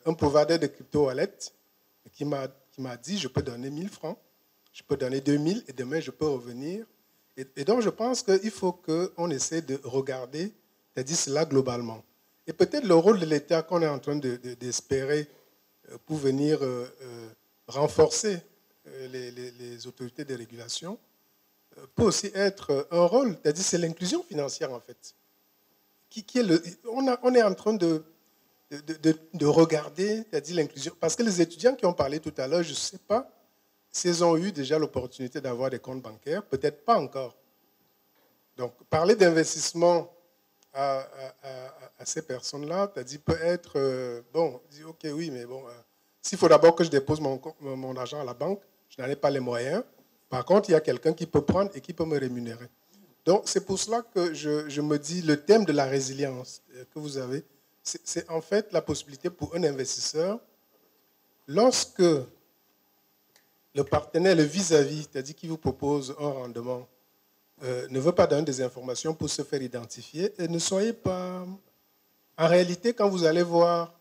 un provider de crypto-wallet qui m'a dit, je peux donner 1000 francs, je peux donner 2000 et demain, je peux revenir. Et donc, je pense qu'il faut qu'on essaie de regarder, c'est-à-dire cela globalement. Et peut-être le rôle de l'État qu'on est en train d'espérer pour venir renforcer les autorités de régulation peut aussi être un rôle, c'est-à-dire c'est l'inclusion financière en fait. On est en train de regarder, c'est-à-dire l'inclusion, parce que les étudiants qui ont parlé tout à l'heure, je ne sais pas s'ils ont eu déjà l'opportunité d'avoir des comptes bancaires, peut-être pas encore. Donc parler d'investissement à ces personnes-là, c'est-à-dire peut être, bon, dit ok oui, mais bon, s'il faut d'abord que je dépose mon argent à la banque, je n'en ai pas les moyens. Par contre, il y a quelqu'un qui peut prendre et qui peut me rémunérer. Donc, c'est pour cela que je me dis, le thème de la résilience que vous avez, c'est en fait la possibilité pour un investisseur, lorsque le partenaire, le vis-à-vis, c'est-à-dire qui vous propose un rendement, ne veut pas donner des informations pour se faire identifier, et ne soyez pas... En réalité, quand vous allez voir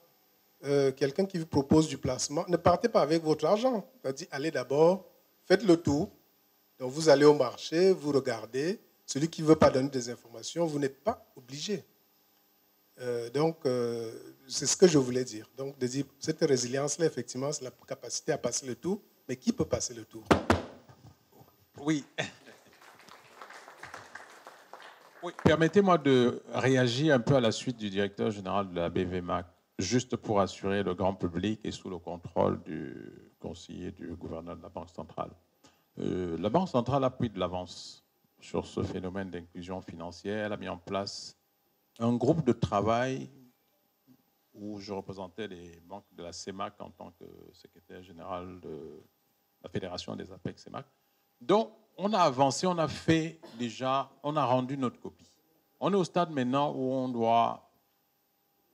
quelqu'un qui vous propose du placement, ne partez pas avec votre argent. C'est-à-dire, allez d'abord, faites le tour. Donc, vous allez au marché, vous regardez. Celui qui ne veut pas donner des informations, vous n'êtes pas obligé. Donc, c'est ce que je voulais dire. Donc, de dire, cette résilience-là, effectivement, c'est la capacité à passer le tour. Mais qui peut passer le tour? Oui. Oui, permettez-moi de réagir un peu à la suite du directeur général de la BVMAC, juste pour assurer le grand public et sous le contrôle du conseiller du gouverneur de la Banque centrale. La Banque centrale a pris de l'avance sur ce phénomène d'inclusion financière. Elle a mis en place un groupe de travail où je représentais les banques de la CEMAC en tant que secrétaire général de la Fédération des APEC CEMAC. Donc, on a avancé, on a fait déjà, on a rendu notre copie. On est au stade maintenant où on doit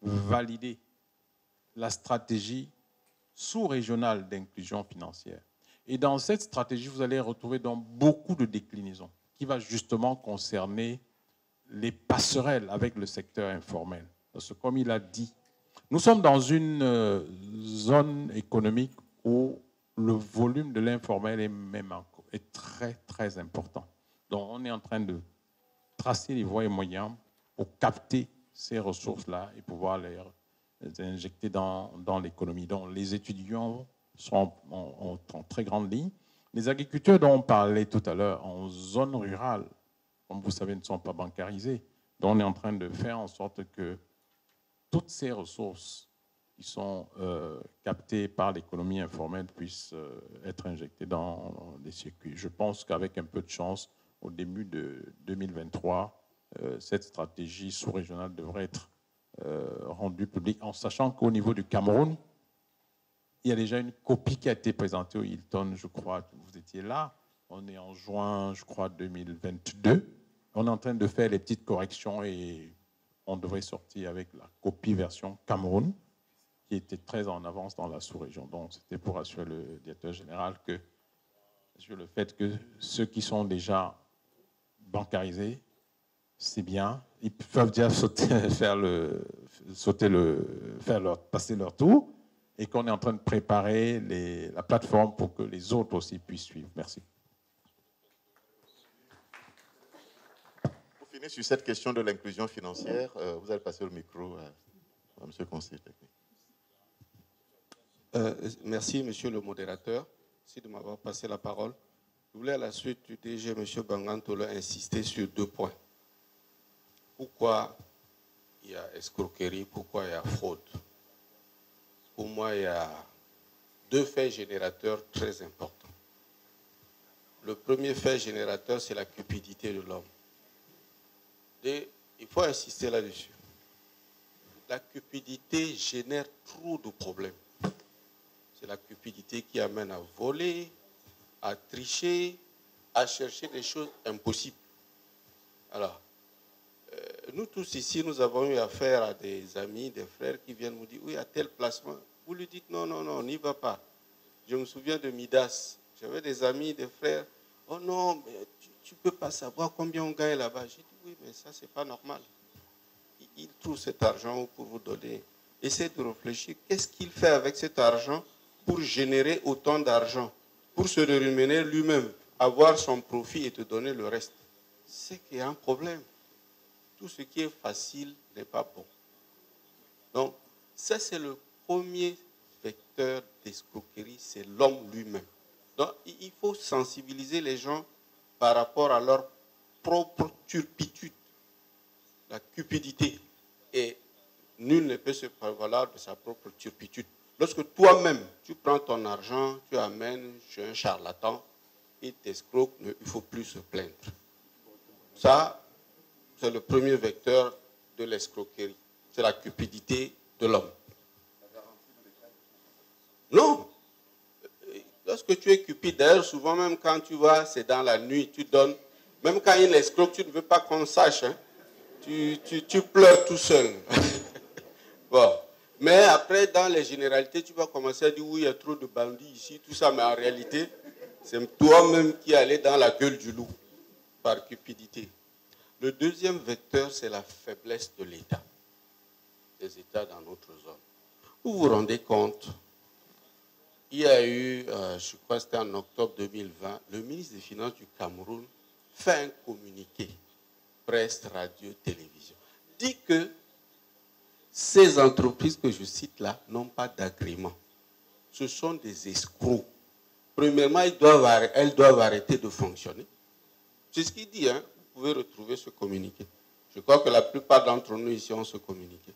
valider la stratégie sous-régionale d'inclusion financière. Et dans cette stratégie, vous allez retrouver donc beaucoup de déclinaisons qui va justement concerner les passerelles avec le secteur informel. Parce que comme il a dit, nous sommes dans une zone économique où le volume de l'informel est très, très important. Donc, on est en train de tracer les voies et moyens pour capter ces ressources-là et pouvoir les injecter dans l'économie. Donc, les étudiants sont en très grande ligne. Les agriculteurs dont on parlait tout à l'heure, en zone rurale, comme vous savez, ne sont pas bancarisés. Donc, on est en train de faire en sorte que toutes ces ressources qui sont captées par l'économie informelle puissent être injectées dans les circuits. Je pense qu'avec un peu de chance, au début de 2023, cette stratégie sous-régionale devrait être rendue publique, en sachant qu'au niveau du Cameroun, il y a déjà une copie qui a été présentée au Hilton, je crois, vous étiez là. On est en juin, je crois, 2022. On est en train de faire les petites corrections et on devrait sortir avec la copie version Cameroun, qui était très en avance dans la sous-région. Donc, c'était pour assurer le directeur général que, sur le fait que ceux qui sont déjà bancarisés, c'est bien. Ils peuvent déjà passer leur tour et qu'on est en train de préparer la plateforme pour que les autres aussi puissent suivre. Merci. Pour finir sur cette question de l'inclusion financière, vous allez passer le micro à M. le conseiller technique. Merci, monsieur le modérateur. Merci de m'avoir passé la parole. Je voulais à la suite du DG, M. Bangantolo, insister sur 2 points. Pourquoi il y a escroquerie, pourquoi il y a fraude? Pour moi, il y a 2 faits générateurs très importants. Le premier fait générateur, c'est la cupidité de l'homme. Et il faut insister là-dessus. La cupidité génère trop de problèmes. C'est la cupidité qui amène à voler, à tricher, à chercher des choses impossibles. Alors, nous tous ici, nous avons eu affaire à des amis, des frères qui viennent nous dire, oui, à tel placement. Vous lui dites, non, non, non, n'y va pas. Je me souviens de Midas. J'avais des amis, des frères. Oh non, mais tu ne peux pas savoir combien on gagne là-bas. J'ai dit oui, mais ça, ce n'est pas normal. Il trouve cet argent pour vous donner. Essayez de réfléchir. Qu'est-ce qu'il fait avec cet argent pour générer autant d'argent, pour se rémunérer lui-même, avoir son profit et te donner le reste? C'est qu'il y a un problème. Tout ce qui est facile n'est pas bon. Donc, ça, c'est le premier vecteur d'escroquerie, c'est l'homme lui-même. Donc, il faut sensibiliser les gens par rapport à leur propre turpitude, la cupidité. Et nul ne peut se prévaloir de sa propre turpitude. Lorsque toi-même, tu prends ton argent, tu amènes chez un charlatan, il t'escroque, il ne faut plus se plaindre. Ça, c'est le premier vecteur de l'escroquerie. C'est la cupidité de l'homme. Non. Lorsque tu es cupide, d'ailleurs, souvent même quand tu vas, c'est dans la nuit, tu donnes. Même quand il escroque, tu ne veux pas qu'on sache. Hein. Tu pleures tout seul. Bon. Mais après, dans les généralités, tu vas commencer à dire oui, il y a trop de bandits ici, tout ça. Mais en réalité, c'est toi-même qui es allé dans la gueule du loup par cupidité. Le deuxième vecteur, c'est la faiblesse de l'État, des États dans notre zone. Vous vous rendez compte, il y a eu, je crois que c'était en octobre 2020, le ministre des Finances du Cameroun fait un communiqué, presse, radio, télévision, dit que ces entreprises que je cite là n'ont pas d'agrément. Ce sont des escrocs. Premièrement, elles doivent arrêter de fonctionner. C'est ce qu'il dit, hein. Vous pouvez retrouver ce communiqué. Je crois que la plupart d'entre nous ici ont ce communiqué.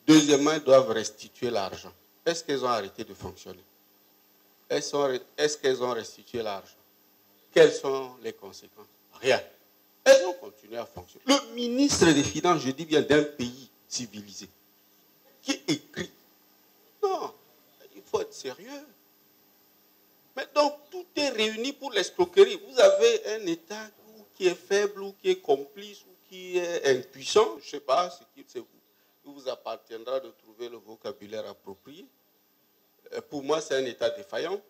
Deuxièmement, elles doivent restituer l'argent. Est-ce qu'elles ont arrêté de fonctionner? Est-ce qu'elles ont restitué l'argent? Quelles sont les conséquences? Rien. Elles ont continué à fonctionner. Le ministre des Finances, je dis bien d'un pays civilisé, qui écrit. Non, il faut être sérieux. Mais donc, tout est réuni pour l'escroquerie. Vous avez un État qui est faible ou qui est complice ou qui est impuissant, je ne sais pas, c'est vous. Il vous appartiendra de trouver le vocabulaire approprié. Pour moi, c'est un État défaillant.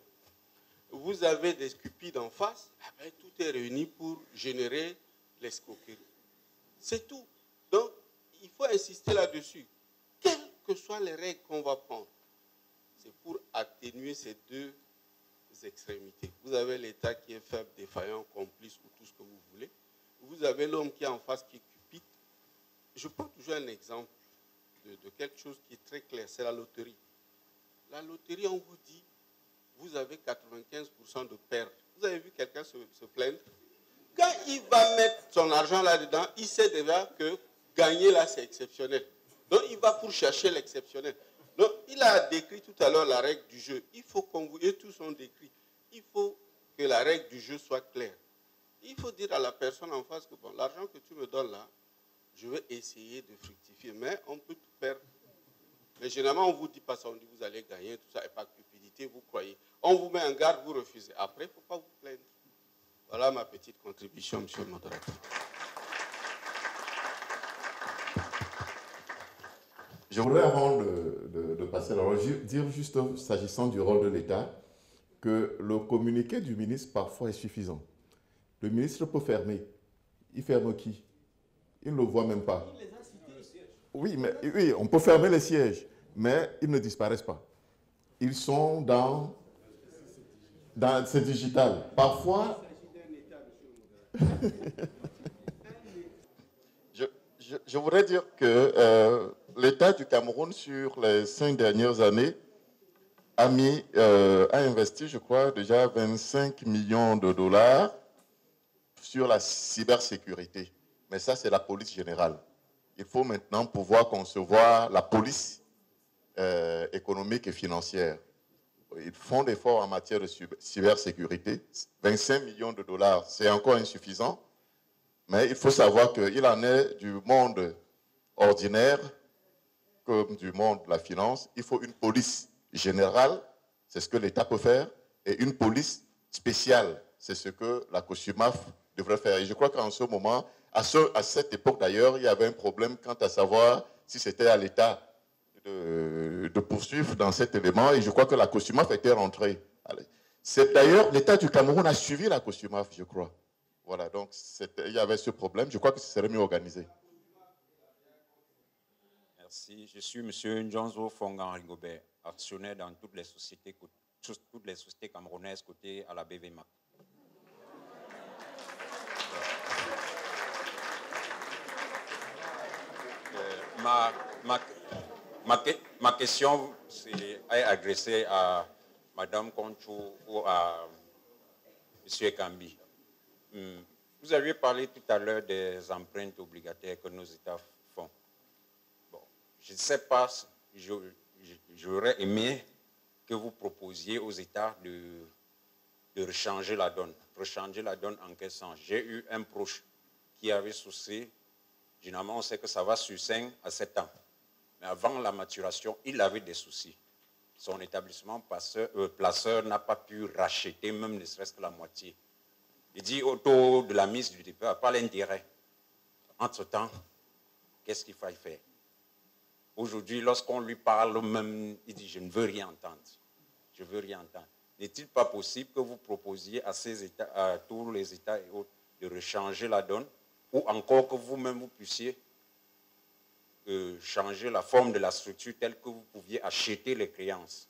Vous avez des cupides en face, tout est réuni pour générer l'escroquerie. C'est tout. Donc, il faut insister là-dessus. Quelles que soient les règles qu'on va prendre, c'est pour atténuer ces deux extrémités. Vous avez l'État qui est faible, défaillant, complice ou tout ce que vous voulez. Vous avez l'homme qui est en face qui est cupide. Je prends toujours un exemple de quelque chose qui est très clair, c'est la loterie. La loterie, on vous dit, vous avez 95% de perte. Vous avez vu quelqu'un se plaindre? Quand il va mettre son argent là-dedans, il sait déjà que gagner là, c'est exceptionnel. Donc, il va pour chercher l'exceptionnel. Donc, il a décrit tout à l'heure la règle du jeu. Il faut qu'on vous... Et tous sont décrits. Il faut que la règle du jeu soit claire. Il faut dire à la personne en face que, bon, l'argent que tu me donnes là, je vais essayer de fructifier. Mais on peut tout perdre. Mais généralement, on ne vous dit pas ça. On dit vous allez gagner, tout ça, et pas cupidité, vous croyez. On vous met en garde, vous refusez. Après, il ne faut pas vous plaindre. Voilà ma petite contribution, monsieur le modérateur. Je voudrais, avant de passer la parole, dire juste, s'agissant du rôle de l'État, que le communiqué du ministre, parfois, est suffisant. Le ministre peut fermer. Il ferme qui? Il ne le voit même pas. Oui, on peut fermer les sièges, mais ils ne disparaissent pas. Ils sont dans c'est digital. Parfois... je voudrais dire que l'État du Cameroun, sur les 5 dernières années, a investi, je crois, déjà 25 millions de dollars sur la cybersécurité. Mais ça, c'est la police générale. Il faut maintenant pouvoir concevoir la police économique et financière. Ils font des efforts en matière de cybersécurité. 25 millions de dollars, c'est encore insuffisant. Mais il faut savoir qu'il en est du monde ordinaire comme du monde de la finance. Il faut une police générale, c'est ce que l'État peut faire, et une police spéciale, c'est ce que la COSUMAF devrait faire. Et je crois qu'en ce moment, à cette époque d'ailleurs, il y avait un problème quant à savoir si c'était à l'État de poursuivre dans cet élément. Et je crois que la COSUMAF était rentrée. C'est d'ailleurs, l'État du Cameroun a suivi la COSUMAF, je crois. Voilà, donc il y avait ce problème. Je crois que ce serait mieux organisé. Merci. Je suis M. Njonzo Fongan Rigobert, actionnaire dans toutes les sociétés camerounaises cotées à la BVMAC. Ma question est adressée à Mme Conchou ou à M. Kambi. Vous aviez parlé tout à l'heure des empreintes obligataires que nos États font. Bon, je ne sais pas, j'aurais aimé que vous proposiez aux États de rechanger la donne. Rechanger la donne en quel sens? J'ai eu un proche qui avait souscrit, généralement on sait que ça va sur 5 à 7 ans. Mais avant la maturation, il avait des soucis. Son établissement placeur n'a pas pu racheter même ne serait-ce que la moitié. Il dit au taux de la mise du dépôt, pas l'intérêt. Entre-temps, qu'est-ce qu'il faut faire? Aujourd'hui, lorsqu'on lui parle même, il dit « je ne veux rien entendre ». Je ne veux rien entendre. N'est-il pas possible que vous proposiez à tous les États et autres de rechanger la donne ou encore que vous-même vous puissiez changer la forme de la structure telle que vous pouviez acheter les créances?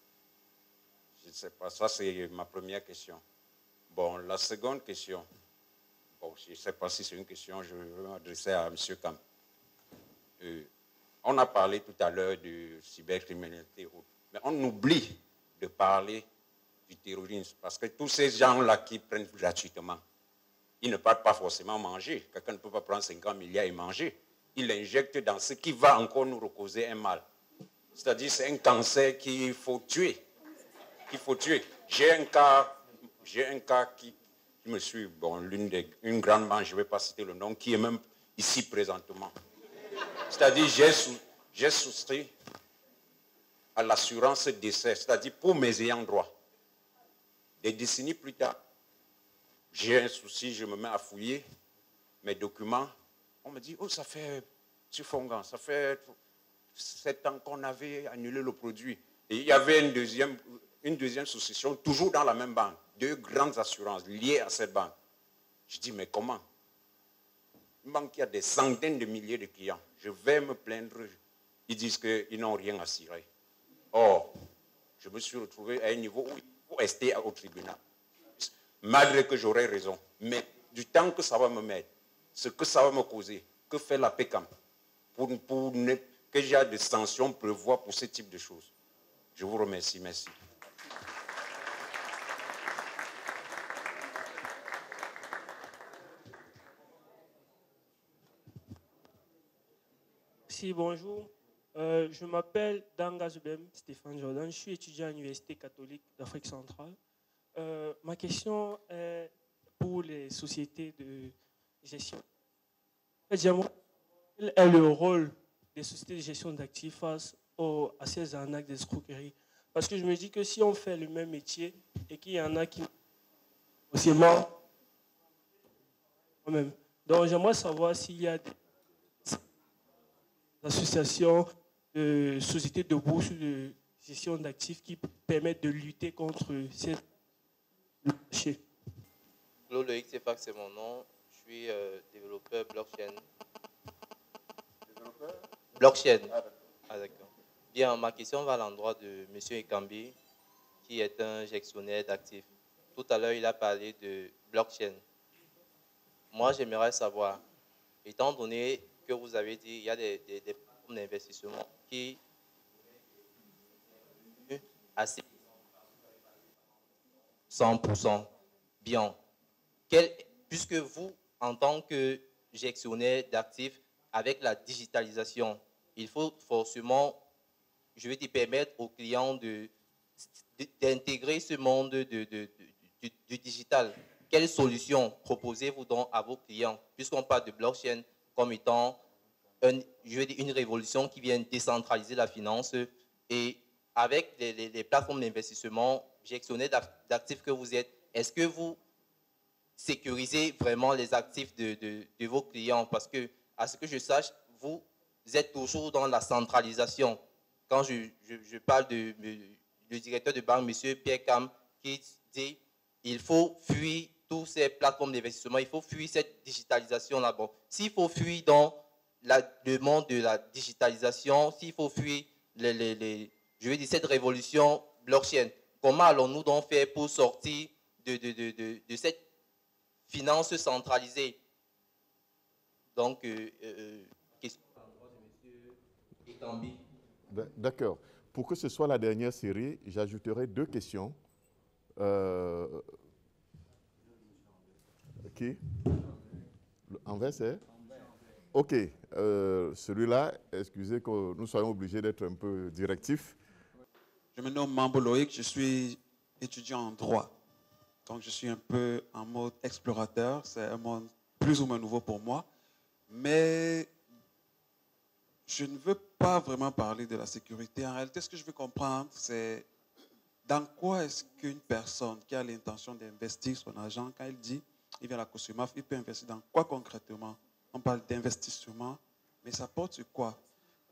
Je ne sais pas, ça c'est ma première question. Bon, la seconde question, bon, je ne sais pas si c'est une question, je vais m'adresser à M. Kam. On a parlé tout à l'heure de cybercriminalité, mais on oublie de parler du terrorisme parce que tous ces gens-là qui prennent gratuitement, ils ne partent pas forcément manger. Quelqu'un ne peut pas prendre 50 milliards et manger. Il l'injecte dans ce qui va encore nous causer un mal. C'est-à-dire c'est un cancer qu'il faut tuer. J'ai un cas qui me suit, bon, une grande banque, je ne vais pas citer le nom, qui est même ici présentement. C'est-à-dire j'ai souscrit à l'assurance décès, c'est-à-dire pour mes ayants droit. Des décennies plus tard, j'ai un souci, je me mets à fouiller mes documents. On me dit, oh, ça fait, M. Fongan, ça fait 7 ans qu'on avait annulé le produit. Et il y avait une deuxième souscription, toujours dans la même banque. 2 grandes assurances liées à cette banque. Je dis, mais comment? Une banque qui a des centaines de milliers de clients. Je vais me plaindre. Ils disent qu'ils n'ont rien assuré. Or, je me suis retrouvé à un niveau où il faut rester au tribunal. Malgré que j'aurais raison. Mais du temps que ça va me mettre, ce que ça va me causer, que fait la PECAM pour que j'ai des sanctions prévoient pour ce type de choses. Je vous remercie. Merci. Merci, bonjour. Je m'appelle Danga Zubem Stéphane Jordan. Je suis étudiant à l'Université catholique d'Afrique centrale. Ma question est pour les sociétés de gestion. Quel est le rôle des sociétés de gestion d'actifs face à ces arnaques d'escroquerie? Parce que je me dis que si on fait le même métier et qu'il y en a qui... C'est mort. Même. Donc j'aimerais savoir s'il y a des associations, de sociétés de bourse de gestion d'actifs qui permettent de lutter contre ces marchés. Claude Loïc Sefac, c'est mon nom. Je suis développeur blockchain. Blockchain. Ah, d'accord. Bien, ma question va à l'endroit de M. Ekambi, qui est un gestionnaire d'actifs. Tout à l'heure, il a parlé de blockchain. Moi, j'aimerais savoir, étant donné que vous avez dit qu'il y a des plateformes d'investissement qui assez 100% bien. Puisque vous, en tant que gestionnaire d'actifs, avec la digitalisation, il faut forcément, je vais te permettre aux clients d'intégrer ce monde du digital. Quelles solutions proposez-vous donc à vos clients, puisqu'on parle de blockchain comme étant une révolution qui vient décentraliser la finance, et avec les plateformes d'investissement, gestionnaires d'actifs que vous êtes, est-ce que vous sécurisez vraiment les actifs de vos clients? Parce que, à ce que je sache, vous êtes toujours dans la centralisation. Quand je parle du directeur de banque, M. Pierre Kam, qui dit il faut fuir toutes ces plateformes d'investissement, il faut fuir cette digitalisation là-bas. S'il faut fuir dans le monde de la digitalisation, s'il faut fuir je veux dire, cette révolution blockchain, comment allons-nous donc faire pour sortir de cette finance centralisée? Donc, question de M. Ekambi. D'accord. Pour que ce soit la dernière série, j'ajouterai 2 questions. Qui? Anvers, c'est? Ok. Celui-là, excusez que nous soyons obligés d'être un peu directifs. Je me nomme Mambo Loïc, je suis étudiant en droit. Donc je suis un peu en mode explorateur. C'est un monde plus ou moins nouveau pour moi. Mais je ne veux pas vraiment parler de la sécurité. En réalité, ce que je veux comprendre, c'est dans quoi est-ce qu'une personne qui a l'intention d'investir son argent, quand il dit, il vient à la COSUMAF, il peut investir dans quoi concrètement? On parle d'investissement, mais ça porte sur quoi?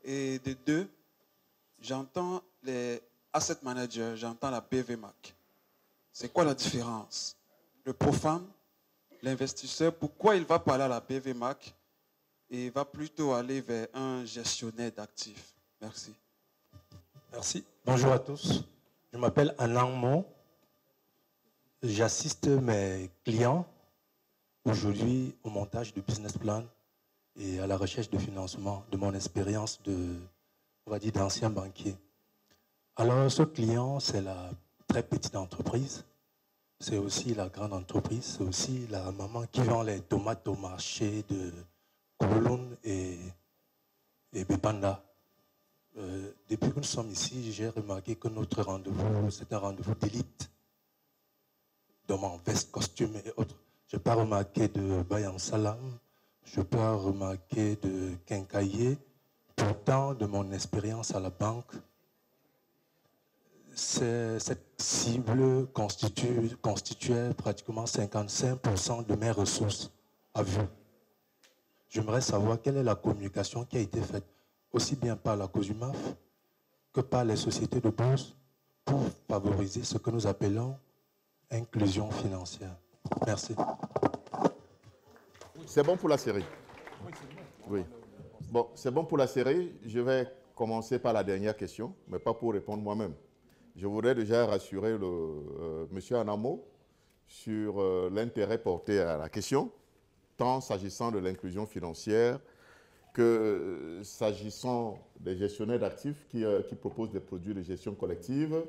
Et de 2, j'entends les asset managers, j'entends la BVMAC. C'est quoi la différence? Le profane, l'investisseur, pourquoi il va parler à la BVMAC et va plutôt aller vers un gestionnaire d'actifs? Merci. Merci. Bonjour à tous. Je m'appelle Anang Mo. J'assiste mes clients aujourd'hui au montage de business plan et à la recherche de financement de mon expérience d'ancien banquier. Alors, ce client, c'est la très petite entreprise, c'est aussi la grande entreprise, c'est aussi la maman qui vend les tomates au marché de Kouloun et Bepanda. Depuis que nous sommes ici, j'ai remarqué que notre rendez-vous, c'est un rendez-vous d'élite, dans mon veste, costume et autres. Je n'ai pas remarqué de Bayan Salam, je n'ai pas remarqué de Quincailler. Pourtant, de mon expérience à la banque, cette cible constituait pratiquement 55% de mes ressources à vue. J'aimerais savoir quelle est la communication qui a été faite, aussi bien par la COSUMAF que par les sociétés de bourse, pour favoriser ce que nous appelons inclusion financière. Merci. C'est bon pour la série? Oui. Bon, c'est bon pour la série. Je vais commencer par la dernière question, mais pas pour répondre moi-même. Je voudrais déjà rassurer M. Anamo sur l'intérêt porté à la question, tant s'agissant de l'inclusion financière que s'agissant des gestionnaires d'actifs qui proposent des produits de gestion collective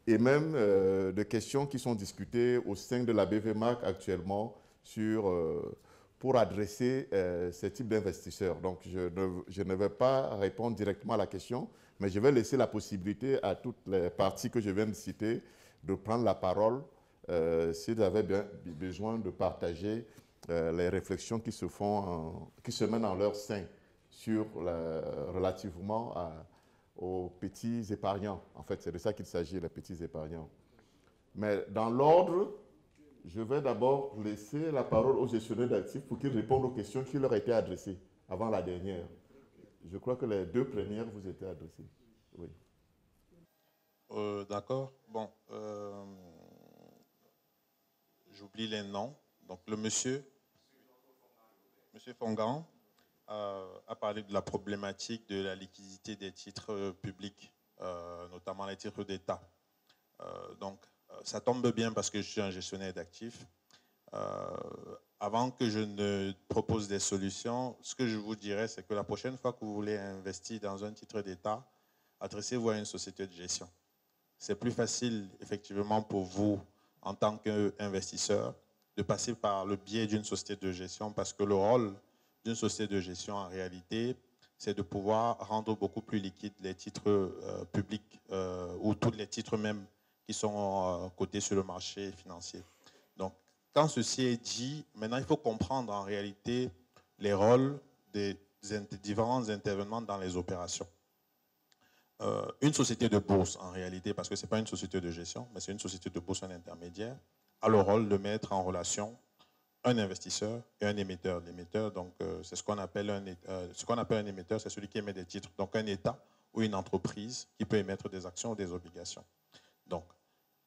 et même de questions qui sont discutées au sein de la BVMAC actuellement pour adresser ces types d'investisseurs. Donc, je ne vais pas répondre directement à la question, mais je vais laisser la possibilité à toutes les parties que je viens de citer de prendre la parole s'ils avaient besoin de partager les réflexions qui se mènent en leur sein relativement aux petits épargnants. En fait, c'est de ça qu'il s'agit, les petits épargnants. Mais dans l'ordre, je vais d'abord laisser la parole aux gestionnaires d'actifs pour qu'ils répondent aux questions qui leur étaient adressées avant la dernière. Je crois que les 2 premières vous étaient adressées. Oui. D'accord. Bon, j'oublie les noms. Donc, le monsieur Fongan a parlé de la problématique de la liquidité des titres publics, notamment les titres d'État. Donc, ça tombe bien parce que je suis un gestionnaire d'actifs. Avant que je ne propose des solutions, ce que je vous dirais, c'est que la prochaine fois que vous voulez investir dans un titre d'État, adressez-vous à une société de gestion. C'est plus facile, effectivement, pour vous, en tant qu'investisseur, de passer par le biais d'une société de gestion parce que le rôle d'une société de gestion, en réalité, c'est de pouvoir rendre beaucoup plus liquides les titres publics ou tous les titres même qui sont cotés sur le marché financier. Donc, quand ceci est dit, maintenant, il faut comprendre en réalité les rôles des différents intervenants dans les opérations. Une société de bourse, en réalité, parce que ce n'est pas une société de gestion, mais c'est une société de bourse, un intermédiaire, a le rôle de mettre en relation un investisseur et un émetteur. L'émetteur, donc, c'est ce qu'on appelle un émetteur, c'est celui qui émet des titres. Donc, un État ou une entreprise qui peut émettre des actions ou des obligations. Donc,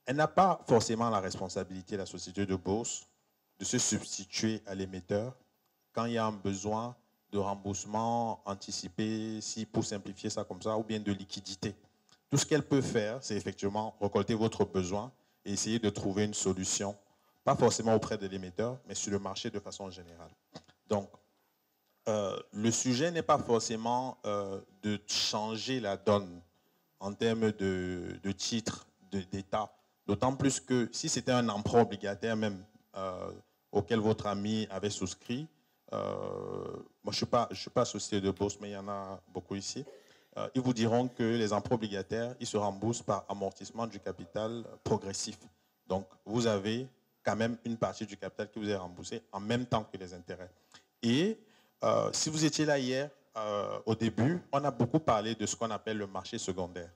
Elle n'a pas forcément la responsabilité, la société de bourse, de se substituer à l'émetteur quand il y a un besoin de remboursement anticipé, si pour simplifier ça comme ça, ou bien de liquidité. Tout ce qu'elle peut faire, c'est effectivement récolter votre besoin et essayer de trouver une solution, pas forcément auprès de l'émetteur, mais sur le marché de façon générale. Donc, le sujet n'est pas forcément de changer la donne en termes de titres d'État, d'autant plus que si c'était un emprunt obligataire même auquel votre ami avait souscrit, moi je ne suis pas société de bourse, mais il y en a beaucoup ici, ils vous diront que les emprunts obligataires, ils se remboursent par amortissement du capital progressif. Donc, vous avez quand même une partie du capital qui vous est remboursé en même temps que les intérêts. Et si vous étiez là hier, au début, on a beaucoup parlé de ce qu'on appelle le marché secondaire.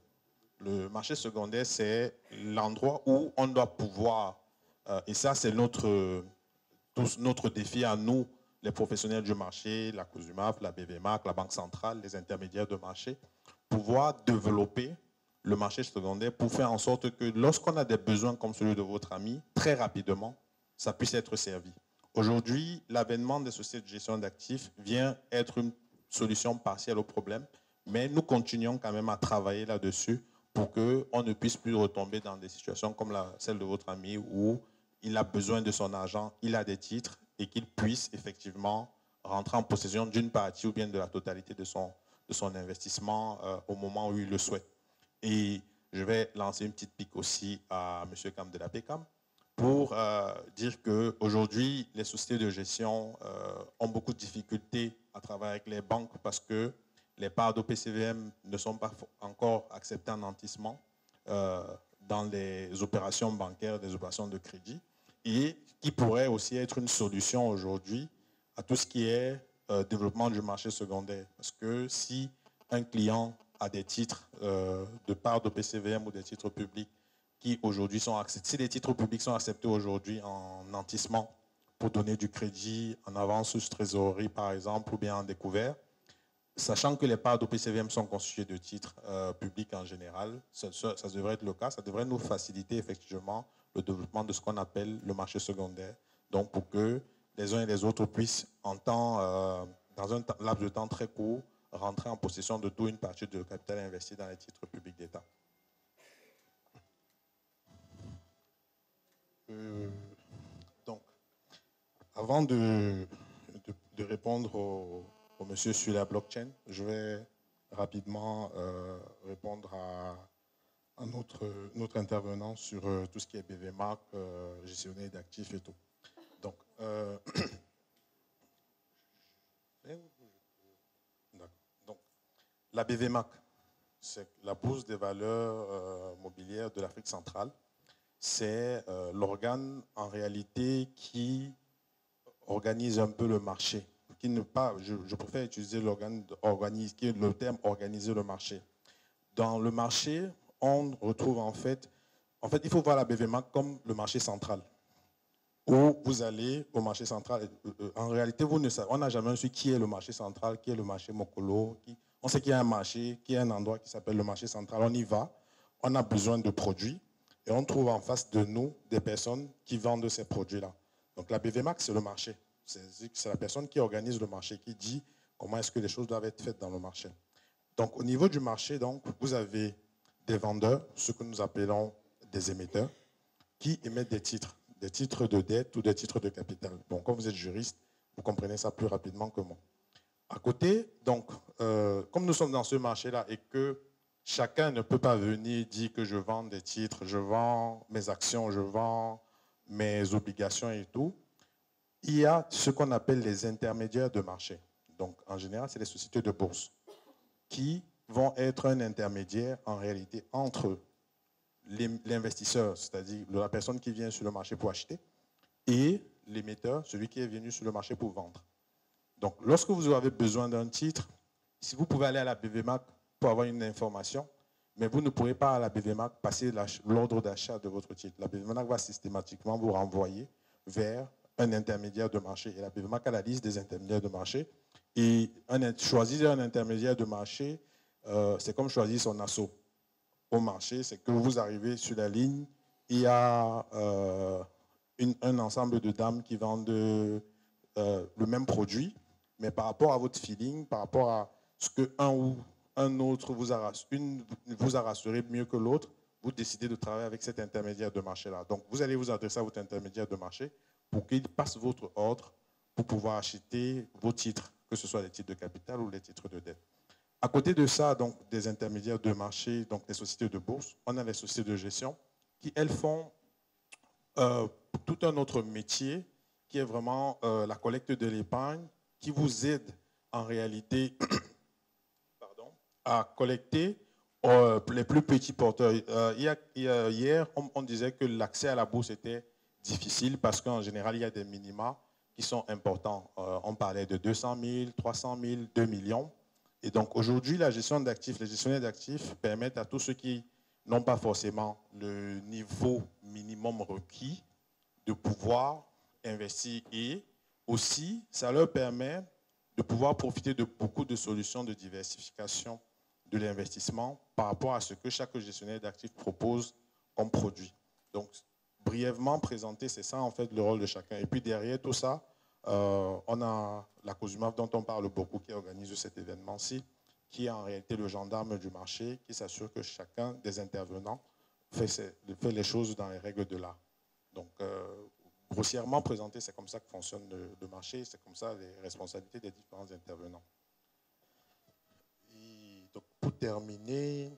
Le marché secondaire, c'est l'endroit où on doit pouvoir, et ça c'est notre défi à nous, les professionnels du marché, la COSUMAF, la BVMAC, la Banque centrale, les intermédiaires de marché, pouvoir développer le marché secondaire pour faire en sorte que lorsqu'on a des besoins comme celui de votre ami, très rapidement, ça puisse être servi. Aujourd'hui, l'avènement des sociétés de gestion d'actifs vient être une solution partielle au problème, mais nous continuons quand même à travailler là-dessus pour qu'on ne puisse plus retomber dans des situations comme celle de votre ami où il a besoin de son argent, il a des titres et qu'il puisse effectivement rentrer en possession d'une partie ou bien de la totalité de son investissement au moment où il le souhaite. Et je vais lancer une petite pique aussi à M. Cam de la PECAM pour dire qu'aujourd'hui, les sociétés de gestion ont beaucoup de difficultés à travailler avec les banques parce que les parts d'OPCVM ne sont pas encore acceptées en nantissement dans les opérations bancaires, des opérations de crédit, et qui pourrait aussi être une solution aujourd'hui à tout ce qui est développement du marché secondaire. Parce que si un client a des titres de part d'OPCVM ou des titres publics qui aujourd'hui sont acceptés, si les titres publics sont acceptés aujourd'hui en nantissement pour donner du crédit en avance sur trésorerie par exemple ou bien en découvert, sachant que les parts d'OPCVM sont constituées de titres publics en général, ça devrait être le cas, ça devrait nous faciliter effectivement le développement de ce qu'on appelle le marché secondaire. Donc pour que les uns et les autres puissent dans un laps de temps très court, rentrer en possession de toute une partie du capital investi dans les titres publics d'État. Donc, avant de répondre au monsieur sur la blockchain, je vais rapidement répondre à notre intervenant sur tout ce qui est BVMAC, gestionnaire d'actifs et tout. Donc, la BVMAC, c'est la bourse des valeurs mobilières de l'Afrique centrale. C'est l'organe en réalité qui organise un peu le marché. Je préfère utiliser le terme organiser le marché. Dans le marché, on retrouve en fait, il faut voir la BVMAC comme le marché central. Où vous allez au marché central. En réalité, on n'a jamais su qui est le marché central, qui est le marché Mokolo. On sait qu'il y a un marché, qu'il y a un endroit qui s'appelle le marché central. On y va, on a besoin de produits et on trouve en face de nous des personnes qui vendent ces produits-là. Donc la BVMAC, c'est le marché. C'est la personne qui organise le marché, qui dit comment est-ce que les choses doivent être faites dans le marché. Donc au niveau du marché, donc, vous avez des vendeurs, ce que nous appelons des émetteurs, qui émettent des titres de dette ou des titres de capital. Bon, quand vous êtes juriste, vous comprenez ça plus rapidement que moi. À côté, donc, comme nous sommes dans ce marché-là et que chacun ne peut pas venir dire que je vends des titres, je vends mes actions, je vends mes obligations et tout, il y a ce qu'on appelle les intermédiaires de marché. Donc, en général, c'est les sociétés de bourse qui vont être un intermédiaire en réalité entre l'investisseur, c'est-à-dire la personne qui vient sur le marché pour acheter, et l'émetteur, celui qui est venu sur le marché pour vendre. Donc, lorsque vous avez besoin d'un titre, si vous pouvez aller à la BVMAC pour avoir une information, mais vous ne pourrez pas à la BVMAC passer l'ordre d'achat de votre titre. La BVMAC va systématiquement vous renvoyer vers un intermédiaire de marché. Et la BVMAC a la liste des intermédiaires de marché. Et choisir un intermédiaire de marché, c'est comme choisir son assaut au marché, c'est que vous arrivez sur la ligne il y a un ensemble de dames qui vendent le même produit, mais par rapport à votre feeling, par rapport à ce qu'un ou un autre vous a rassuré mieux que l'autre, vous décidez de travailler avec cet intermédiaire de marché-là. Donc, vous allez vous adresser à votre intermédiaire de marché pour qu'il passe votre ordre pour pouvoir acheter vos titres, que ce soit les titres de capital ou les titres de dette. À côté de ça, donc, des intermédiaires de marché, donc les sociétés de bourse, on a les sociétés de gestion qui, elles, font tout un autre métier qui est vraiment la collecte de l'épargne, qui vous aide en réalité à collecter les plus petits porteurs. Hier, on disait que l'accès à la bourse était difficile parce qu'en général, il y a des minima qui sont importants. On parlait de 200 000, 300 000, 2 millions. Et donc aujourd'hui, la gestion d'actifs, les gestionnaires d'actifs permettent à tous ceux qui n'ont pas forcément le niveau minimum requis de pouvoir investir. Et aussi, ça leur permet de pouvoir profiter de beaucoup de solutions de diversification de l'investissement par rapport à ce que chaque gestionnaire d'actifs propose comme produit. Donc, brièvement présenté, c'est ça en fait le rôle de chacun. Et puis derrière tout ça, on a la COSUMAF dont on parle beaucoup qui organise cet événement-ci, qui est en réalité le gendarme du marché, qui s'assure que chacun des intervenants fait les choses dans les règles de l'art. Donc, grossièrement présenté, c'est comme ça que fonctionne le marché, c'est comme ça les responsabilités des différents intervenants. Donc, pour terminer,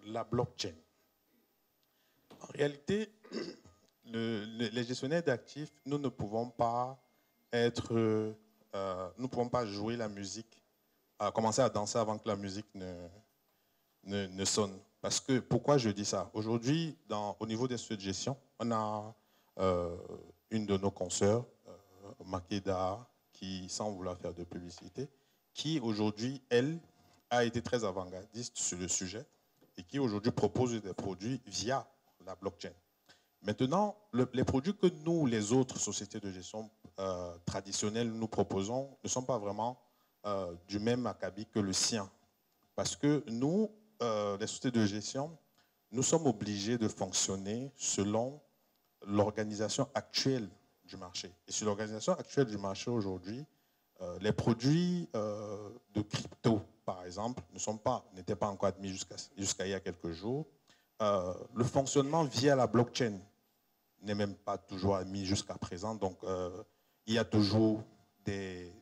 la blockchain. En réalité, les gestionnaires d'actifs, nous ne pouvons pas jouer la musique, commencer à danser avant que la musique ne sonne. Parce que, pourquoi je dis ça? Aujourd'hui, au niveau des sociétés de gestion, on a une de nos consoeurs, Makeda, qui, sans vouloir faire de publicité, qui aujourd'hui, elle, a été très avant-gardiste sur le sujet et qui aujourd'hui propose des produits via la blockchain. Maintenant, les produits que nous, les autres sociétés de gestion traditionnelles, nous proposons ne sont pas vraiment du même acabit que le sien. Parce que nous, les sociétés de gestion, nous sommes obligés de fonctionner selon l'organisation actuelle du marché. Et sur l'organisation actuelle du marché aujourd'hui, les produits de crypto, par exemple, n'étaient pas encore admis jusqu'à il y a quelques jours. Le fonctionnement via la blockchain n'est même pas toujours admis jusqu'à présent. Donc, il y a toujours des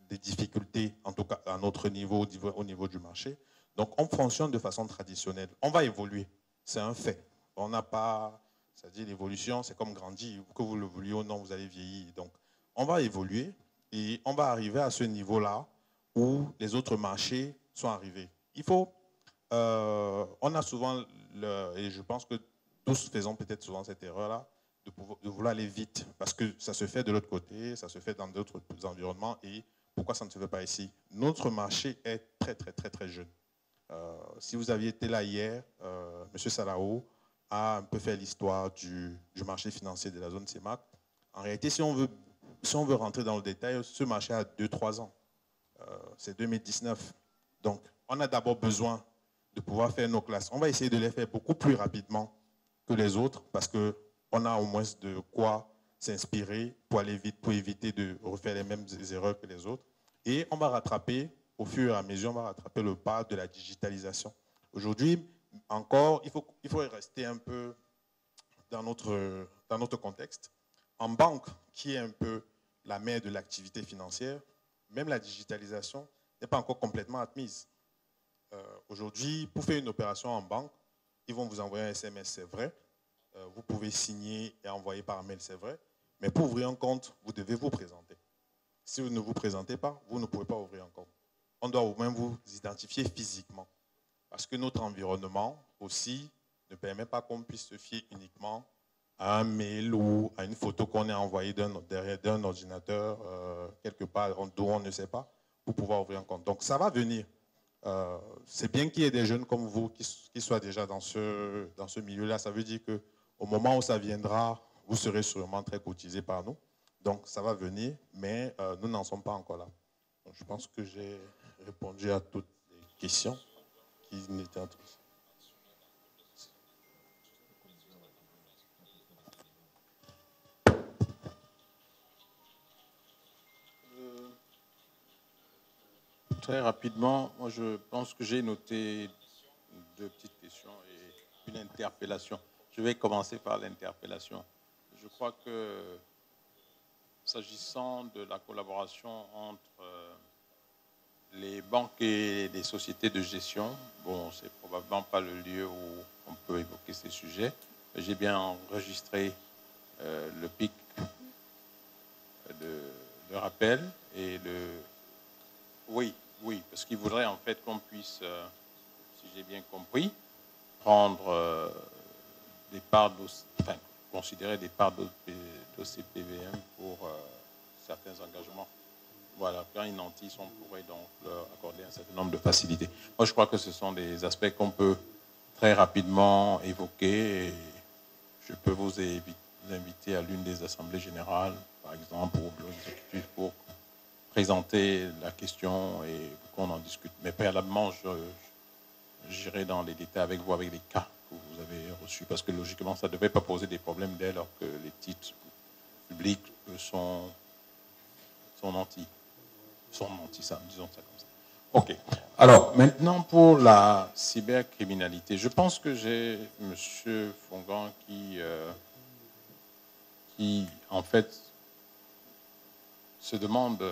difficultés, en tout cas à notre niveau, au niveau du marché. Donc, on fonctionne de façon traditionnelle. On va évoluer, c'est un fait. On n'a pas, c'est-à-dire l'évolution, c'est comme grandir, que vous le vouliez ou non, vous allez vieillir. Donc, on va évoluer et on va arriver à ce niveau-là où les autres marchés sont arrivés. On a souvent, et je pense que tous faisons peut-être souvent cette erreur-là, de vouloir aller vite, parce que ça se fait de l'autre côté, ça se fait dans d'autres environnements, et pourquoi ça ne se fait pas ici? Notre marché est très, très, très, très jeune. Si vous aviez été là hier, M. Salao a un peu fait l'histoire du marché financier de la zone CEMAC. En réalité, si on veut rentrer dans le détail, ce marché a 2-3 ans. C'est 2019. Donc, on a d'abord besoin de pouvoir faire nos classes. On va essayer de les faire beaucoup plus rapidement que les autres parce qu'on a au moins de quoi s'inspirer pour aller vite, pour éviter de refaire les mêmes erreurs que les autres. Et on va rattraper, au fur et à mesure, on va rattraper le pas de la digitalisation. Aujourd'hui, encore, il faut rester un peu dans notre contexte. En banque, qui est un peu la mère de l'activité financière, même la digitalisation n'est pas encore complètement admise. Aujourd'hui, pour faire une opération en banque, ils vont vous envoyer un SMS, c'est vrai. Vous pouvez signer et envoyer par mail, c'est vrai. Mais pour ouvrir un compte, vous devez vous présenter. Si vous ne vous présentez pas, vous ne pouvez pas ouvrir un compte. On doit au moins vous identifier physiquement. Parce que notre environnement aussi ne permet pas qu'on puisse se fier uniquement à un mail ou à une photo qu'on a envoyée d'un ordinateur quelque part d'où on ne sait pas pour pouvoir ouvrir un compte. Donc ça va venir. C'est bien qu'il y ait des jeunes comme vous qui soient déjà dans ce milieu-là. Ça veut dire qu'au moment où ça viendra, vous serez sûrement très cotisés par nous. Donc ça va venir, mais nous n'en sommes pas encore là. Donc, je pense que j'ai répondu à toutes les questions qui n'étaient intéressées. Très rapidement, moi je pense que j'ai noté 2 petites questions et une interpellation. Je vais commencer par l'interpellation. Je crois que s'agissant de la collaboration entre les banques et les sociétés de gestion, bon, c'est probablement pas le lieu où on peut évoquer ces sujets. J'ai bien enregistré le pic de rappel et le... Oui, parce qu'il voudrait en fait qu'on puisse, si j'ai bien compris, prendre des parts, enfin, considérer des parts d'OCPVM pour certains engagements. Voilà, quand ils nantissent, on pourrait donc leur accorder un certain nombre de facilités. Moi, je crois que ce sont des aspects qu'on peut très rapidement évoquer. Et je peux vous inviter à l'une des assemblées générales, par exemple, ou au bureau exécutif, pour présenter la question et qu'on en discute. Mais préalablement, j'irai dans les détails avec vous, avec les cas que vous avez reçus, parce que logiquement, ça ne devait pas poser des problèmes dès lors que les titres publics sont nantis, disons ça comme ça. OK. Alors, maintenant, pour la cybercriminalité, je pense que j'ai M. Fongan qui, en fait, se demande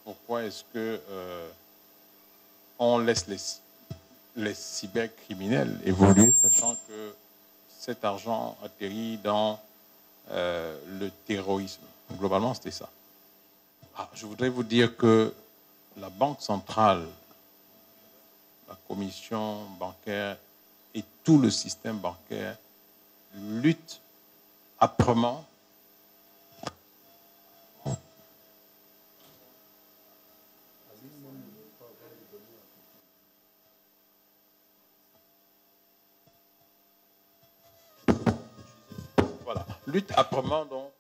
pourquoi est-ce que on laisse les cybercriminels évoluer, sachant que cet argent atterrit dans le terrorisme. Globalement, c'était ça. Je voudrais vous dire que la Banque centrale, la commission bancaire et tout le système bancaire luttent âprement donc,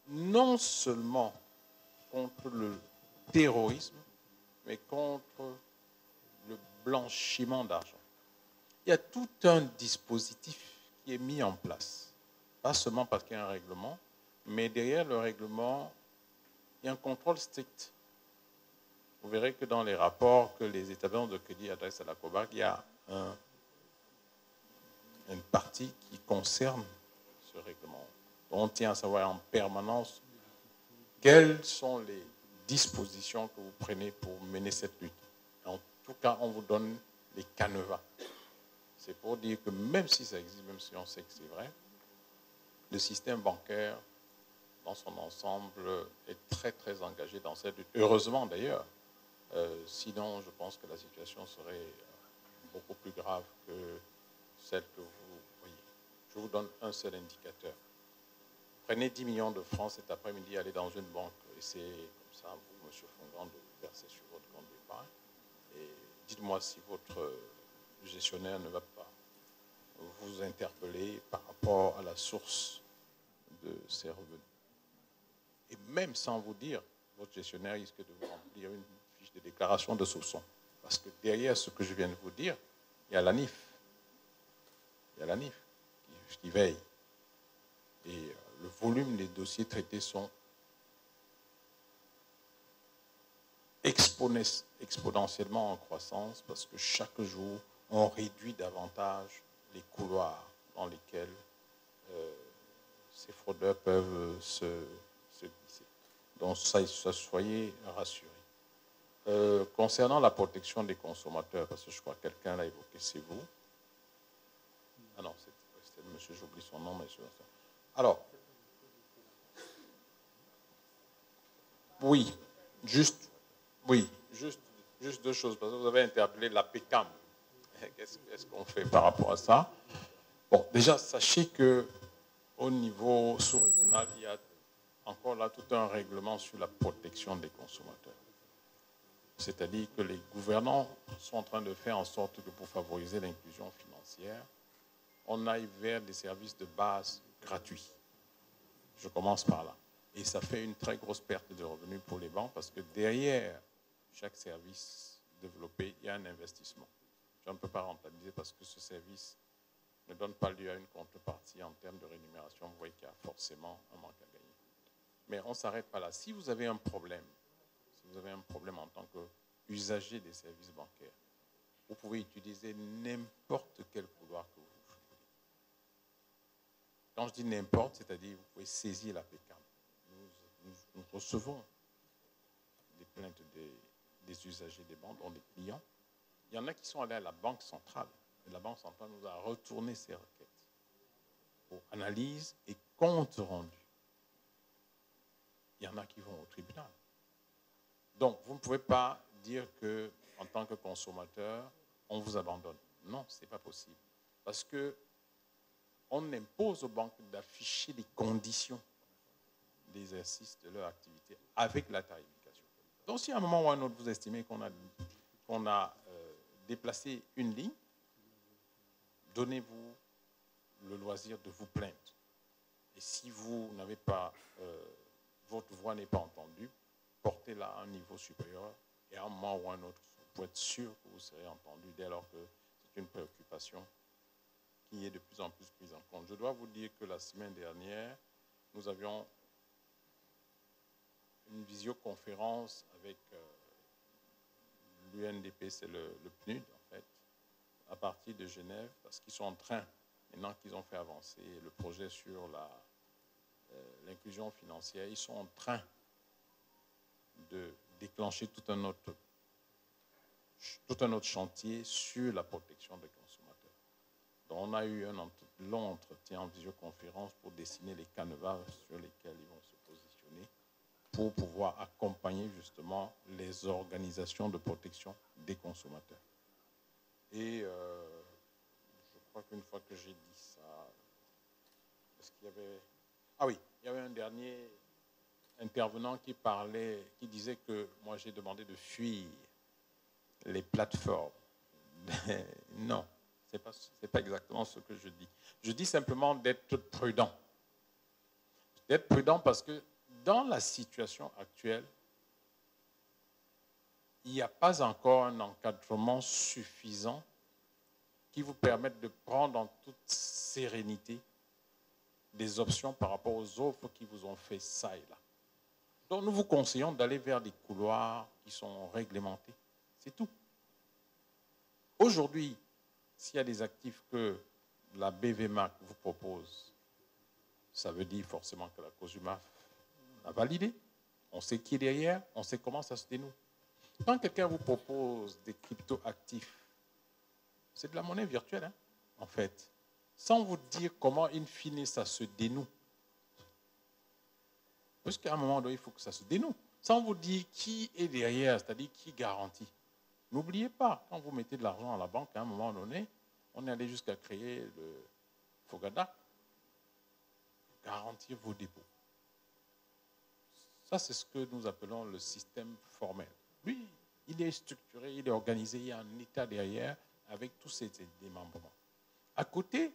non seulement contre le terrorisme, mais contre le blanchiment d'argent. Il y a tout un dispositif qui est mis en place, pas seulement parce qu'il y a un règlement, mais derrière le règlement, il y a un contrôle strict. Vous verrez que dans les rapports que les établissements de crédit adressent à la COBAC, il y a une partie qui concerne ce règlement. On tient à savoir en permanence quelles sont les dispositions que vous prenez pour mener cette lutte. En tout cas, on vous donne les canevas. C'est pour dire que même si ça existe, même si on sait que c'est vrai, le système bancaire, dans son ensemble, est très, très engagé dans cette lutte. Heureusement, d'ailleurs. Sinon, je pense que la situation serait beaucoup plus grave que celle que vous voyez. Je vous donne un seul indicateur. Prenez 10 millions de francs cet après-midi, allez dans une banque, essayez comme ça, vous, M. Fongan, de verser sur votre compte d'épargne. Et dites-moi si votre gestionnaire ne va pas vous interpeller par rapport à la source de ces revenus. Et même sans vous dire, votre gestionnaire risque de vous remplir une fiche de déclaration de soupçon. Parce que derrière ce que je viens de vous dire, il y a l'ANIF. Il y a l'ANIF qui veille. Et le volume des dossiers traités sont exponentiellement en croissance parce que chaque jour, on réduit davantage les couloirs dans lesquels ces fraudeurs peuvent se glisser. Donc, soyez rassurés. Concernant la protection des consommateurs, parce que je crois que quelqu'un l'a évoqué, c'est vous. Ah non, c'était monsieur, j'oublie son nom, mais c'est ça. Alors, oui, juste deux choses, parce que vous avez interpellé la PECAM. Qu'est-ce qu'on fait par rapport à ça? Bon, déjà, sachez qu'au niveau sous-régional, il y a encore là tout un règlement sur la protection des consommateurs. C'est-à-dire que les gouvernants sont en train de faire en sorte que pour favoriser l'inclusion financière, on aille vers des services de base gratuits. Je commence par là. Et ça fait une très grosse perte de revenus pour les banques parce que derrière chaque service développé, il y a un investissement. Je ne peux pas rentabiliser parce que ce service ne donne pas lieu à une contrepartie en termes de rémunération. Vous voyez qu'il y a forcément un manque à gagner. Mais on ne s'arrête pas là. Si vous avez un problème en tant que usager des services bancaires, vous pouvez utiliser n'importe quel couloir que vous voulez. Quand je dis n'importe, c'est-à-dire vous pouvez saisir l'APCAM. Nous recevons des plaintes des usagers des banques, dont des clients. Il y en a qui sont allés à la Banque centrale. Et la Banque centrale nous a retourné ces requêtes pour analyse et compte rendu. Il y en a qui vont au tribunal. Donc, vous ne pouvez pas dire que, en tant que consommateur, on vous abandonne. Non, ce n'est pas possible. Parce qu'on impose aux banques d'afficher les conditions d'exercice de leur activité avec la tarification. Donc, si à un moment ou à un autre, vous estimez qu'on a déplacé une ligne, donnez-vous le loisir de vous plaindre. Et si vous n'avez pas, votre voix n'est pas entendue, portez-la à un niveau supérieur et à un moment ou à un autre, pour être sûr que vous serez entendu dès lors que c'est une préoccupation qui est de plus en plus prise en compte. Je dois vous dire que la semaine dernière, nous avions une visioconférence avec l'UNDP, c'est le PNUD en fait, à partir de Genève, parce qu'ils sont en train, maintenant qu'ils ont fait avancer le projet sur l'inclusion financière, ils sont en train de déclencher tout un autre chantier sur la protection des consommateurs. Donc on a eu un long entretien en visioconférence pour dessiner les canevas sur lesquels ils vont se positionner pour pouvoir accompagner justement les organisations de protection des consommateurs. Et je crois qu'une fois que j'ai dit ça, est-ce qu'il y avait... Ah oui, il y avait un dernier intervenant qui disait que moi j'ai demandé de fuir les plateformes. Non, ce n'est pas exactement ce que je dis. Je dis simplement d'être prudent. D'être prudent parce que dans la situation actuelle, il n'y a pas encore un encadrement suffisant qui vous permette de prendre en toute sérénité des options par rapport aux offres qui vous ont fait ça et là. Donc nous vous conseillons d'aller vers des couloirs qui sont réglementés. C'est tout. Aujourd'hui, s'il y a des actifs que la BVMAC vous propose, ça veut dire forcément que la COSUMAF a validé. On sait qui est derrière, on sait comment ça se dénoue. Quand quelqu'un vous propose des crypto-actifs, c'est de la monnaie virtuelle, hein, en fait, sans vous dire comment, in fine, ça se dénoue. Parce qu'à un moment donné, il faut que ça se dénoue. Sans vous dire qui est derrière, c'est-à-dire qui garantit. N'oubliez pas, quand vous mettez de l'argent à la banque, à un moment donné, on est allé jusqu'à créer le FOGADA, garantir vos dépôts. Ça, c'est ce que nous appelons le système formel. Lui, il est structuré, il est organisé, il y a un État derrière avec tous ces démembrements. À côté,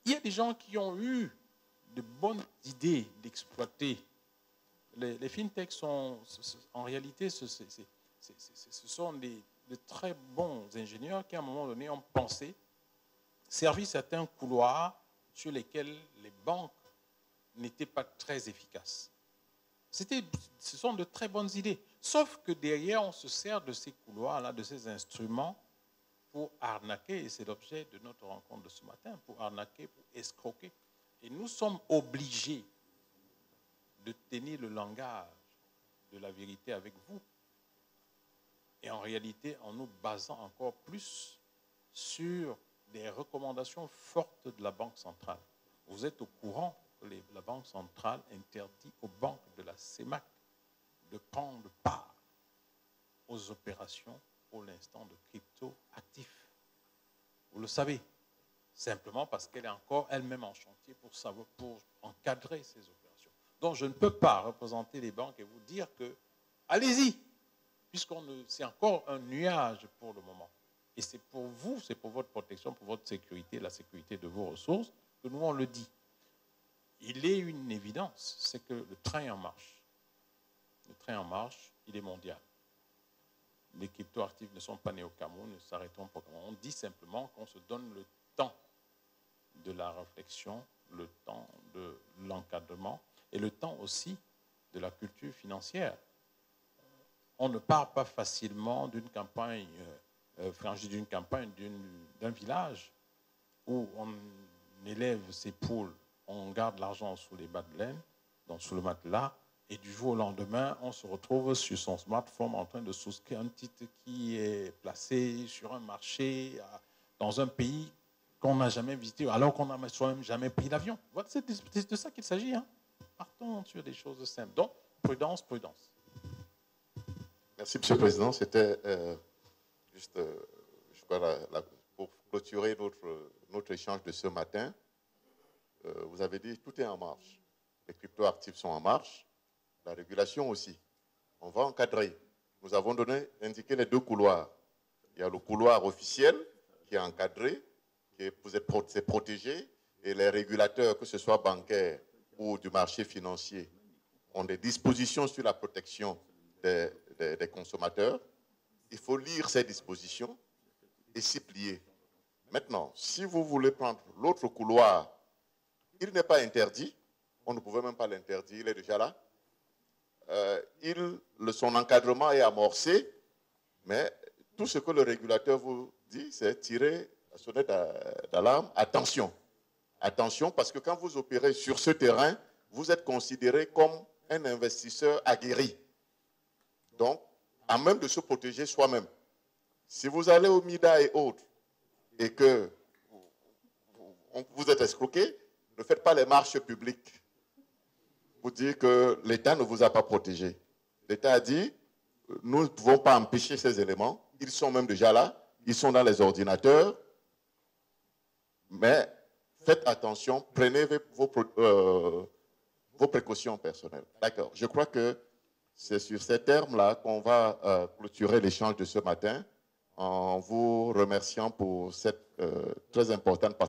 il y a des gens qui ont eu de bonnes idées d'exploiter. Les fintechs sont, en réalité, ce sont de très bons ingénieurs qui, à un moment donné, ont pensé servir certains couloirs sur lesquels les banques n'étaient pas très efficaces. Ce sont de très bonnes idées. Sauf que derrière, on se sert de ces couloirs-là, de ces instruments, pour arnaquer, et c'est l'objet de notre rencontre de ce matin, pour arnaquer, pour escroquer. Et nous sommes obligés de tenir le langage de la vérité avec vous. Et en réalité, en nous basant encore plus sur des recommandations fortes de la Banque centrale. Vous êtes au courant que la Banque centrale interdit aux banques de la CEMAC de prendre part aux opérations, pour l'instant, de crypto-actifs. Vous le savez, simplement parce qu'elle est encore elle-même en chantier pour encadrer ces opérations. Donc, je ne peux pas représenter les banques et vous dire que, allez-y, c'est encore un nuage pour le moment. Et c'est pour vous, c'est pour votre protection, pour votre sécurité, la sécurité de vos ressources, que nous, on le dit. Il est une évidence, c'est que le train est en marche. Le train en marche, il est mondial. Les crypto-actifs ne sont pas nés au Cameroun, ne s'arrêteront pas au Cameroun. On dit simplement qu'on se donne le temps de la réflexion, le temps de l'encadrement et le temps aussi de la culture financière. on ne part pas facilement d'une campagne, franchie d'une campagne, d'un village où on élève ses poules, on garde l'argent sous les bas de laine, donc sous le matelas, et du jour au lendemain, on se retrouve sur son smartphone en train de souscrire un titre qui est placé sur un marché dans un pays qu'on n'a jamais visité, alors qu'on n'a soi-même jamais pris l'avion. Voilà, c'est de ça qu'il s'agit. Hein. Partons sur des choses simples. Donc, prudence, prudence. Merci, Monsieur le Président. C'était juste, je crois, pour clôturer notre échange de ce matin. Vous avez dit tout est en marche. Les cryptoactifs sont en marche. La régulation aussi. On va encadrer. Nous avons indiqué les deux couloirs. Il y a le couloir officiel qui est encadré, c'est protégé, et les régulateurs, que ce soit bancaires ou du marché financier, ont des dispositions sur la protection des consommateurs. Il faut lire ces dispositions et s'y plier. Maintenant, si vous voulez prendre l'autre couloir, il n'est pas interdit. On ne pouvait même pas l'interdire, il est déjà là. Son encadrement est amorcé, mais tout ce que le régulateur vous dit, c'est tirer la sonnette d'alarme. Attention. Attention, parce que quand vous opérez sur ce terrain, vous êtes considéré comme un investisseur aguerri. Donc, à même de se protéger soi-même. Si vous allez au MIDA et autres, et que vous êtes escroqué, ne faites pas les marches publiques pour dire que l'État ne vous a pas protégé. L'État a dit, nous ne pouvons pas empêcher ces éléments, ils sont même déjà là, ils sont dans les ordinateurs, mais faites attention, prenez vos précautions personnelles. D'accord, je crois que c'est sur ces termes-là qu'on va clôturer l'échange de ce matin en vous remerciant pour cette très importante participation.